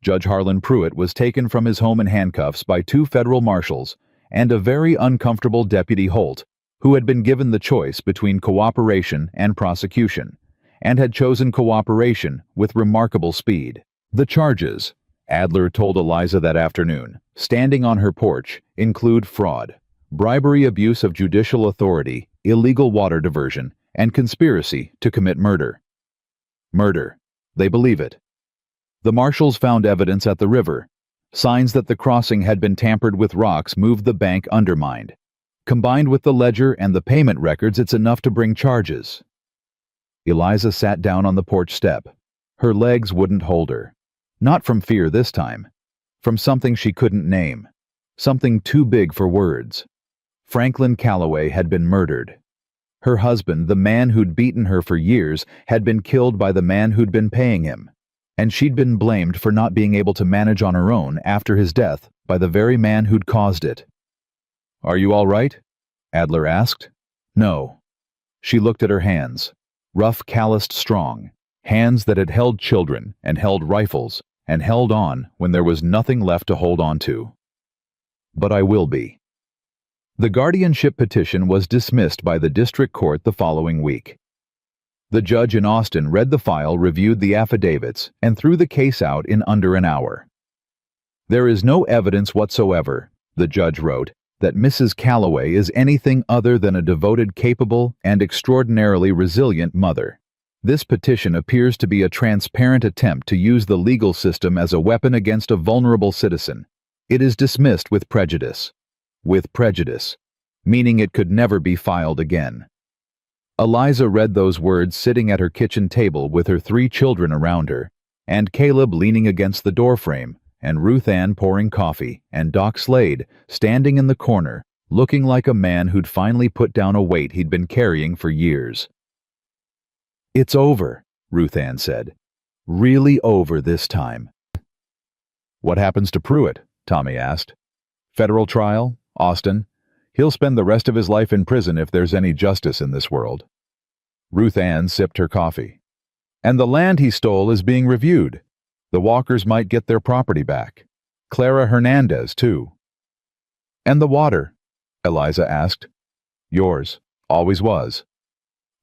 Judge Harlan Pruitt was taken from his home in handcuffs by 2 federal marshals and a very uncomfortable Deputy Holt, who had been given the choice between cooperation and prosecution, and had chosen cooperation with remarkable speed. The charges, Adler told Eliza that afternoon, standing on her porch, include fraud, bribery, abuse of judicial authority, illegal water diversion, and conspiracy to commit murder. Murder. They believe it. The marshals found evidence at the river. Signs that the crossing had been tampered with, rocks moved, the bank undermined. Combined with the ledger and the payment records, it's enough to bring charges. Eliza sat down on the porch step. Her legs wouldn't hold her. Not from fear this time. From something she couldn't name. Something too big for words. Franklin Calloway had been murdered. Her husband, the man who'd beaten her for years, had been killed by the man who'd been paying him. And she'd been blamed for not being able to manage on her own after his death by the very man who'd caused it. "Are you all right?" Adler asked. "No." She looked at her hands. Rough, calloused, strong. Hands that had held children and held rifles and held on when there was nothing left to hold on to. "But I will be." The guardianship petition was dismissed by the district court the following week. The judge in Austin read the file, reviewed the affidavits, and threw the case out in under an hour. "There is no evidence whatsoever," the judge wrote, "that Mrs. Calloway is anything other than a devoted, capable, and extraordinarily resilient mother. This petition appears to be a transparent attempt to use the legal system as a weapon against a vulnerable citizen. It is dismissed with prejudice. With prejudice, meaning it could never be filed again. Eliza read those words sitting at her kitchen table with her 3 children around her, and Caleb leaning against the doorframe, and Ruth Ann pouring coffee, and Doc Slade standing in the corner, looking like a man who'd finally put down a weight he'd been carrying for years. "It's over," Ruth Ann said. "Really over this time." "What happens to Pruitt?" Tommy asked. "Federal trial? Austin? He'll spend the rest of his life in prison if there's any justice in this world." Ruth Ann sipped her coffee. "And the land he stole is being reviewed. The Walkers might get their property back. Clara Hernandez, too." "And the water?" Eliza asked. "Yours. Always was."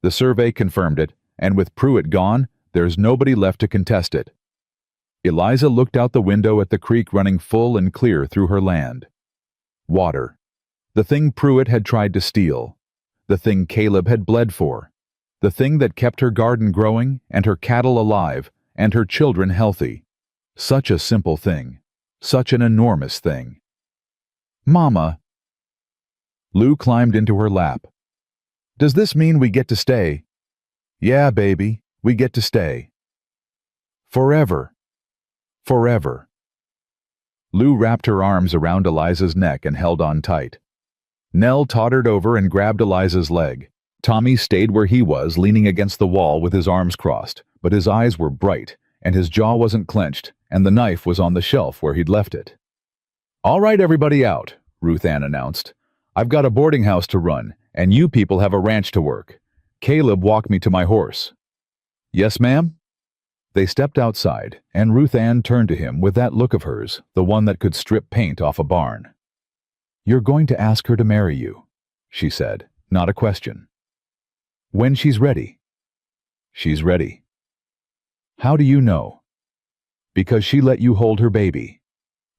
The survey confirmed it, and with Pruitt gone, there's nobody left to contest it. Eliza looked out the window at the creek running full and clear through her land. Water. The thing Pruitt had tried to steal. The thing Caleb had bled for. The thing that kept her garden growing, and her cattle alive, and her children healthy. Such a simple thing. Such an enormous thing. "Mama." Lou climbed into her lap. "Does this mean we get to stay?" "Yeah, baby, we get to stay. Forever. Forever." Lou wrapped her arms around Eliza's neck and held on tight. Nell tottered over and grabbed Eliza's leg. Tommy stayed where he was, leaning against the wall with his arms crossed, but his eyes were bright, and his jaw wasn't clenched, and the knife was on the shelf where he'd left it. "All right, everybody out," Ruth Ann announced. "I've got a boarding house to run, and you people have a ranch to work. Caleb, walk me to my horse." "Yes, ma'am?" They stepped outside, and Ruth Ann turned to him with that look of hers, the one that could strip paint off a barn. "You're going to ask her to marry you," she said, not a question. "When she's ready." "She's ready." "How do you know?" "Because she let you hold her baby.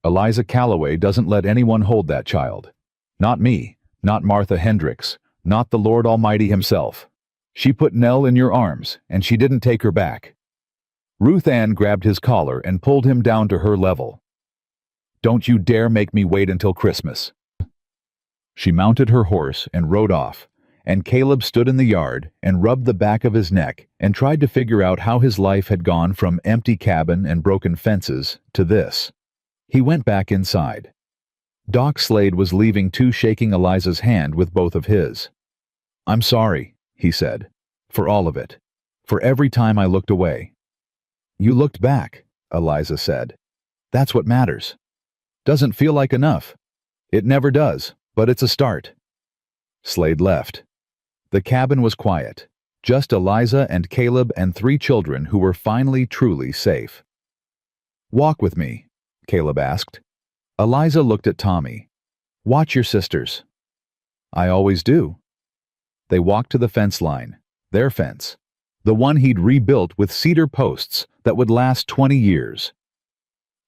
Eliza Calloway doesn't let anyone hold that child. Not me, not Martha Hendricks, not the Lord Almighty himself. She put Nell in your arms, and she didn't take her back." Ruth Ann grabbed his collar and pulled him down to her level. "Don't you dare make me wait until Christmas." She mounted her horse and rode off, and Caleb stood in the yard and rubbed the back of his neck and tried to figure out how his life had gone from empty cabin and broken fences to this. He went back inside. Doc Slade was leaving too, shaking Eliza's hand with both of his. "I'm sorry," he said, "for all of it. For every time I looked away." "You looked back," Eliza said. "That's what matters. Doesn't feel like enough. It never does, but it's a start." Slade left. The cabin was quiet. Just Eliza and Caleb and 3 children who were finally truly safe. "Walk with me," Caleb asked. Eliza looked at Tommy. "Watch your sisters." "I always do." They walked to the fence line, their fence, the one he'd rebuilt with cedar posts that would last 20 years.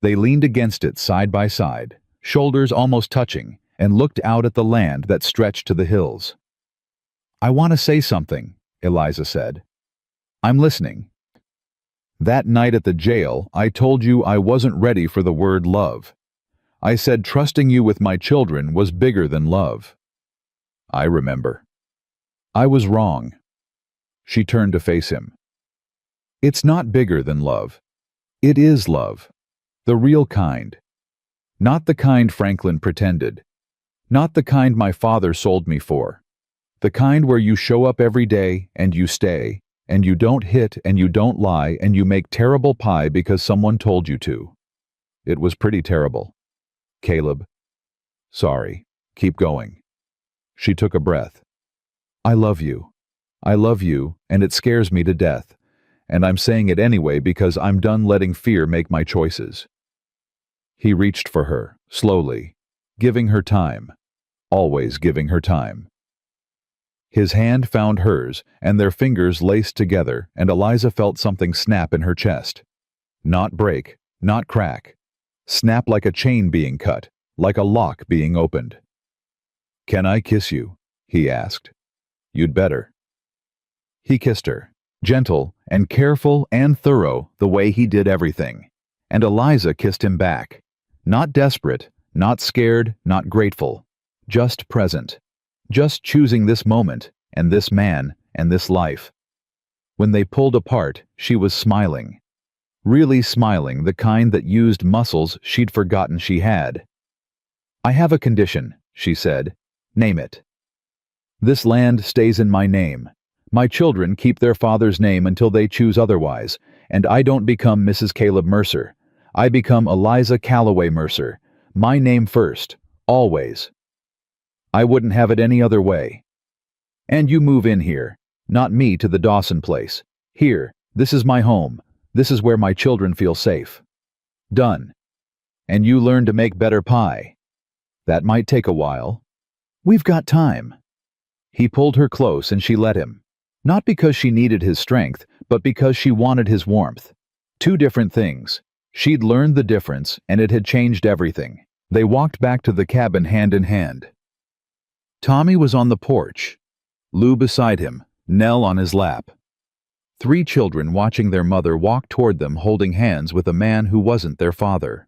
They leaned against it side by side, shoulders almost touching, and looked out at the land that stretched to the hills. "I want to say something," Eliza said. "I'm listening." "That night at the jail, I told you I wasn't ready for the word love. I said trusting you with my children was bigger than love." "I remember." "I was wrong." She turned to face him. "It's not bigger than love. It is love. The real kind. Not the kind Franklin pretended. Not the kind my father sold me for. The kind where you show up every day and you stay, and you don't hit and you don't lie and you make terrible pie because someone told you to. It was pretty terrible. Caleb. Sorry. Keep going." She took a breath. "I love you. I love you, and it scares me to death. And I'm saying it anyway because I'm done letting fear make my choices." He reached for her, slowly, giving her time, always giving her time. His hand found hers, and their fingers laced together, and Eliza felt something snap in her chest. Not break, not crack. Snap like a chain being cut, like a lock being opened. "Can I kiss you?" he asked. "You'd better." He kissed her, gentle and careful and thorough the way he did everything, and Eliza kissed him back. Not desperate, Not scared, not grateful. Just present. Just choosing this moment, and this man, and this life. When they pulled apart, she was smiling. Really smiling, the kind that used muscles she'd forgotten she had. "I have a condition," she said. "Name it." "This land stays in my name. My children keep their father's name until they choose otherwise, and I don't become Mrs. Caleb Mercer. I become Eliza Calloway Mercer. My name first, always. I wouldn't have it any other way. And you move in here, not me to the Dawson place. Here, this is my home. This is where my children feel safe. Done. And you learn to make better pie. That might take a while. We've got time." He pulled her close and she let him. Not because she needed his strength, but because she wanted his warmth. Two different things. She'd learned the difference, and it had changed everything. They walked back to the cabin hand in hand. Tommy was on the porch. Lou beside him, Nell on his lap. Three children watching their mother walk toward them holding hands with a man who wasn't their father.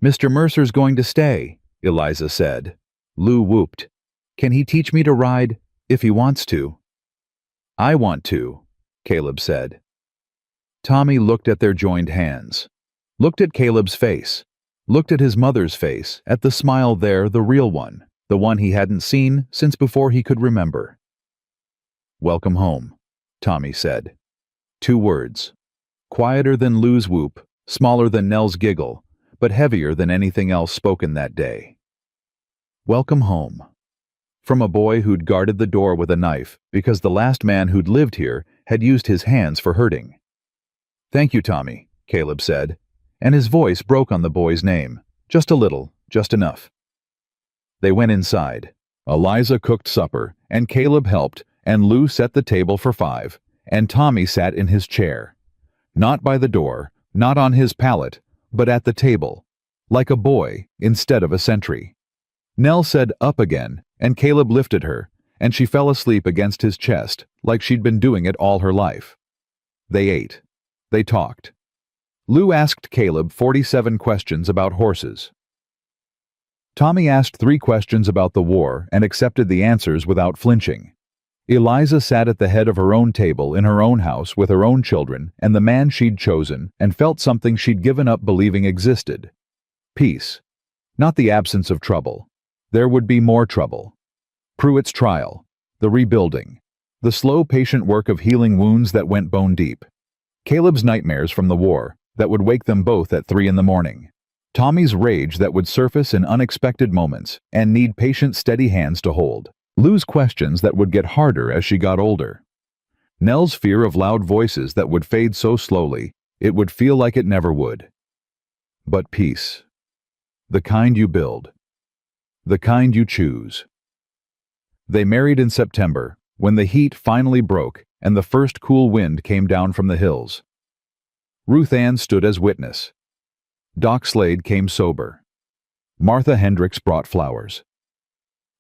"Mr. Mercer's going to stay," Eliza said. Lou whooped. "Can he teach me to ride, if he wants to?" "I want to," Caleb said. Tommy looked at their joined hands. Looked at Caleb's face. Looked at his mother's face, at the smile there, the real one, the one he hadn't seen since before he could remember. "Welcome home," Tommy said. 2 words. Quieter than Lou's whoop, smaller than Nell's giggle, but heavier than anything else spoken that day. Welcome home. From a boy who'd guarded the door with a knife because the last man who'd lived here had used his hands for hurting. "Thank you, Tommy," Caleb said, and his voice broke on the boy's name. Just a little, just enough. They went inside. Eliza cooked supper, and Caleb helped, and Lou set the table for 5, and Tommy sat in his chair. Not by the door, not on his pallet, but at the table, like a boy instead of a sentry. Nell said up again, and Caleb lifted her, and she fell asleep against his chest, like she'd been doing it all her life. They ate. They talked. Lou asked Caleb 47 questions about horses. Tommy asked 3 questions about the war and accepted the answers without flinching. Eliza sat at the head of her own table in her own house with her own children and the man she'd chosen and felt something she'd given up believing existed. Peace. Not the absence of trouble. There would be more trouble. Pruitt's trial. The rebuilding. The slow, patient work of healing wounds that went bone deep. Caleb's nightmares from the war that would wake them both at 3 in the morning. Tommy's rage that would surface in unexpected moments and need patient, steady hands to hold. Lou's questions that would get harder as she got older. Nell's fear of loud voices that would fade so slowly, it would feel like it never would. But peace. The kind you build. The kind you choose. They married in September, when the heat finally broke and the first cool wind came down from the hills. Ruth Ann stood as witness. Doc Slade came sober. Martha Hendricks brought flowers.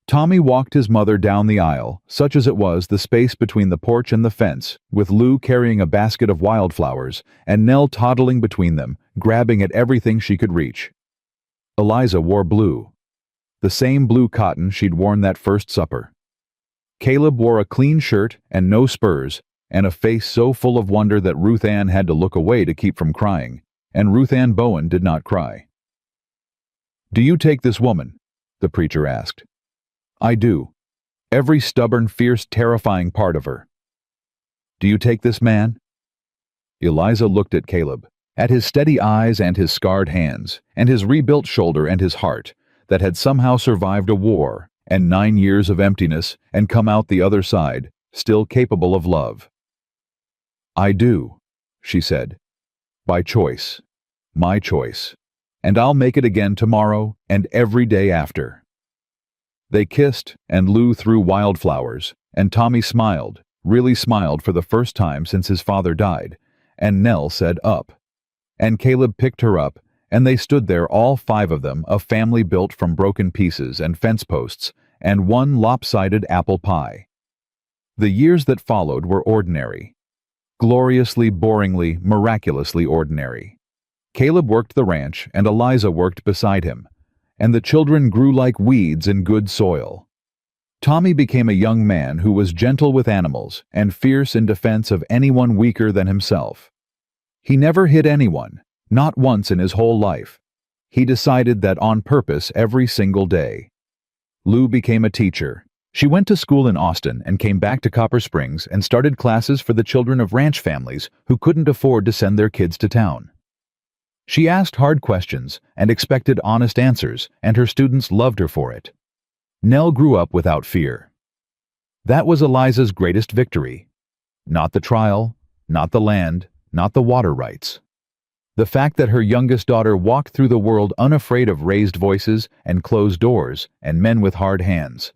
Tommy walked his mother down the aisle, such as it was the space between the porch and the fence, with Lou carrying a basket of wildflowers and Nell toddling between them, grabbing at everything she could reach. Eliza wore blue. The same blue cotton she'd worn that first supper. Caleb wore a clean shirt and no spurs, and a face so full of wonder that Ruth Ann had to look away to keep from crying, and Ruth Ann Bowen did not cry. "Do you take this woman?" the preacher asked. "I do. Every stubborn, fierce, terrifying part of her." "Do you take this man?" Eliza looked at Caleb, at his steady eyes and his scarred hands, and his rebuilt shoulder and his heart, that had somehow survived a war and 9 years of emptiness and come out the other side, still capable of love. "I do," she said. "By choice. My choice. And I'll make it again tomorrow and every day after." They kissed, and Lou threw wildflowers, and Tommy smiled, really smiled for the first time since his father died, and Nell said up. And Caleb picked her up, and they stood there, all 5 of them, a family built from broken pieces and fence posts, and one lopsided apple pie. The years that followed were ordinary. Gloriously, boringly, miraculously ordinary. Caleb worked the ranch, and Eliza worked beside him, and the children grew like weeds in good soil. Tommy became a young man who was gentle with animals and fierce in defense of anyone weaker than himself. He never hit anyone, not once in his whole life. He decided that on purpose every single day. Lou became a teacher. She went to school in Austin and came back to Copper Springs and started classes for the children of ranch families who couldn't afford to send their kids to town. She asked hard questions and expected honest answers, and her students loved her for it. Nell grew up without fear. That was Eliza's greatest victory. Not the trial, not the land, not the water rights. The fact that her youngest daughter walked through the world unafraid of raised voices and closed doors and men with hard hands.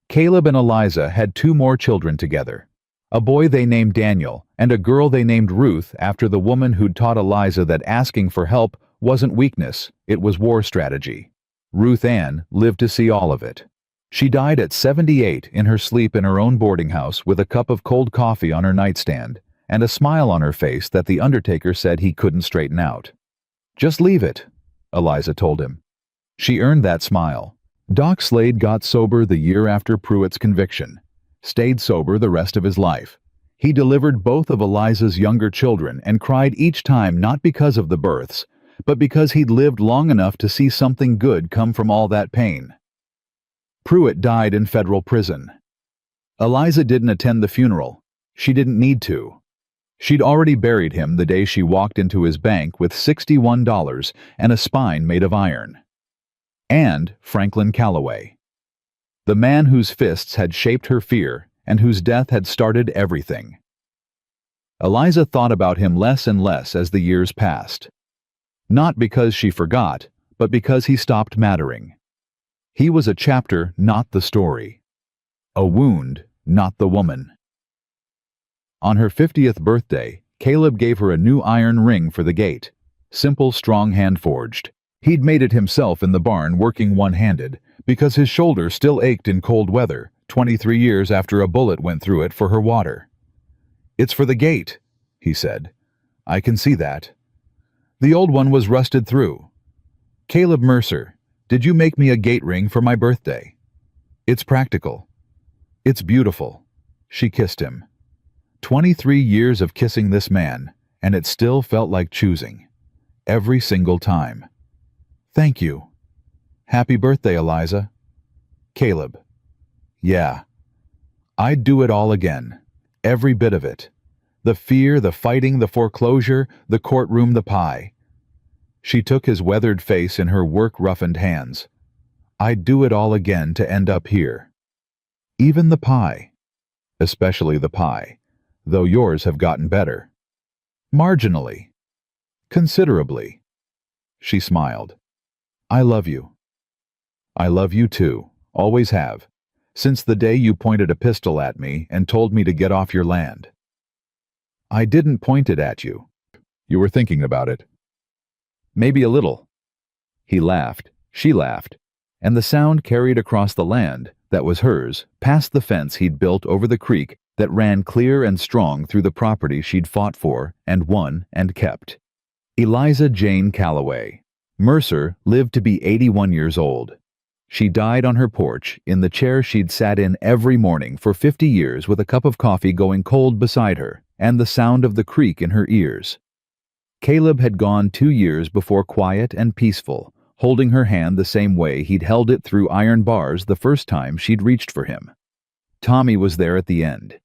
Caleb and Eliza had 2 more children together, a boy they named Daniel and a girl they named Ruth after the woman who'd taught Eliza that asking for help wasn't weakness, it was war strategy. Ruth Ann lived to see all of it. She died at 78 in her sleep in her own boarding house with a cup of cold coffee on her nightstand and a smile on her face that the undertaker said he couldn't straighten out. "Just leave it," Eliza told him. She earned that smile. Doc Slade got sober the year after Pruitt's conviction, stayed sober the rest of his life. He delivered both of Eliza's younger children and cried each time not because of the births, but because he'd lived long enough to see something good come from all that pain. Pruitt died in federal prison. Eliza didn't attend the funeral. She didn't need to. She'd already buried him the day she walked into his bank with $61 and a spine made of iron. And Franklin Calloway, the man whose fists had shaped her fear and whose death had started everything. Eliza thought about him less and less as the years passed. Not because she forgot, but because he stopped mattering. He was a chapter, not the story. A wound, not the woman. On her 50th birthday, Caleb gave her a new iron ring for the gate, simple, strong hand-forged. He'd made it himself in the barn working one-handed because his shoulder still ached in cold weather, 23 years after a bullet went through it for her water. "It's for the gate," he said. "I can see that. The old one was rusted through. Caleb Mercer, did you make me a gate ring for my birthday? It's practical. It's beautiful." She kissed him. 23 years of kissing this man, and it still felt like choosing. Every single time. "Thank you. Happy birthday, Eliza." Caleb. "Yeah. I'd do it all again. Every bit of it. The fear, the fighting, the foreclosure, the courtroom, the pie." She took his weathered face in her work-roughened hands. "I'd do it all again to end up here. Even the pie. Especially the pie, though yours have gotten better. Marginally. Considerably." She smiled. "I love you. I love you too, always have, since the day you pointed a pistol at me and told me to get off your land." "I didn't point it at you. You were thinking about it." "Maybe a little." He laughed, she laughed, and the sound carried across the land that was hers, past the fence he'd built over the creek that ran clear and strong through the property she'd fought for and won and kept. Eliza Jane Calloway. Mercer lived to be 81 years old. She died on her porch in the chair she'd sat in every morning for 50 years with a cup of coffee going cold beside her and the sound of the creek in her ears. Caleb had gone 2 years before quiet and peaceful, holding her hand the same way he'd held it through iron bars the first time she'd reached for him. Tommy was there at the end.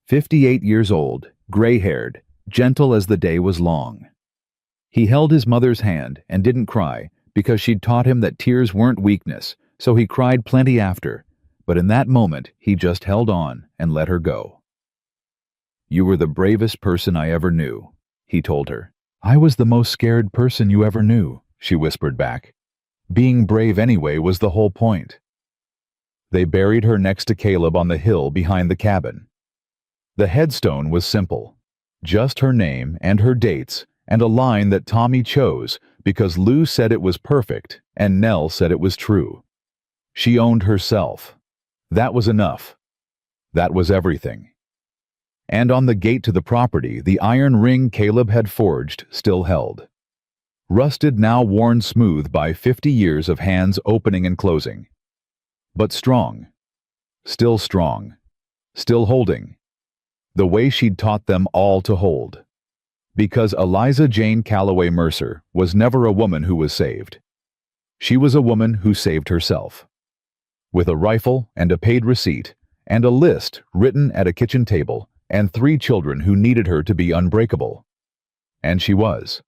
58 years old, gray-haired, gentle as the day was long. He held his mother's hand and didn't cry because she'd taught him that tears weren't weakness, so he cried plenty after, but in that moment he just held on and let her go. "You were the bravest person I ever knew," he told her. "I was the most scared person you ever knew," she whispered back. Being brave anyway was the whole point. They buried her next to Caleb on the hill behind the cabin. The headstone was simple, just her name and her dates and a line that Tommy chose because Lou said it was perfect and Nell said it was true. She owned herself. That was enough. That was everything. And on the gate to the property, the iron ring Caleb had forged still held. Rusted, now worn smooth by 50 years of hands opening and closing. But strong. Still strong. Still holding. The way she'd taught them all to hold. Because Eliza Jane Calloway Mercer was never a woman who was saved. She was a woman who saved herself. With a rifle and a paid receipt, and a list written at a kitchen table, and 3 children who needed her to be unbreakable. And she was.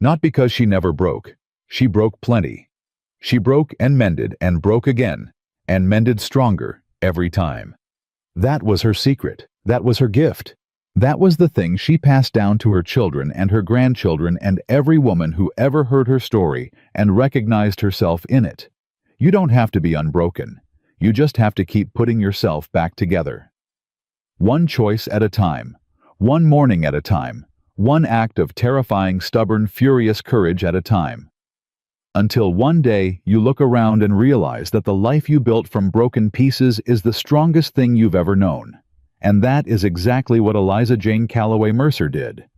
Not because she never broke. She broke plenty. She broke and broke again, and mended stronger every time. That was her secret. That was her gift. That was the thing she passed down to her children and her grandchildren and every woman who ever heard her story and recognized herself in it. You don't have to be unbroken. You just have to keep putting yourself back together. One choice at a time. One morning at a time. One act of terrifying, stubborn, furious courage at a time. Until one day you look around and realize that the life you built from broken pieces is the strongest thing you've ever known. And that is exactly what Eliza Jane Calloway Mercer did.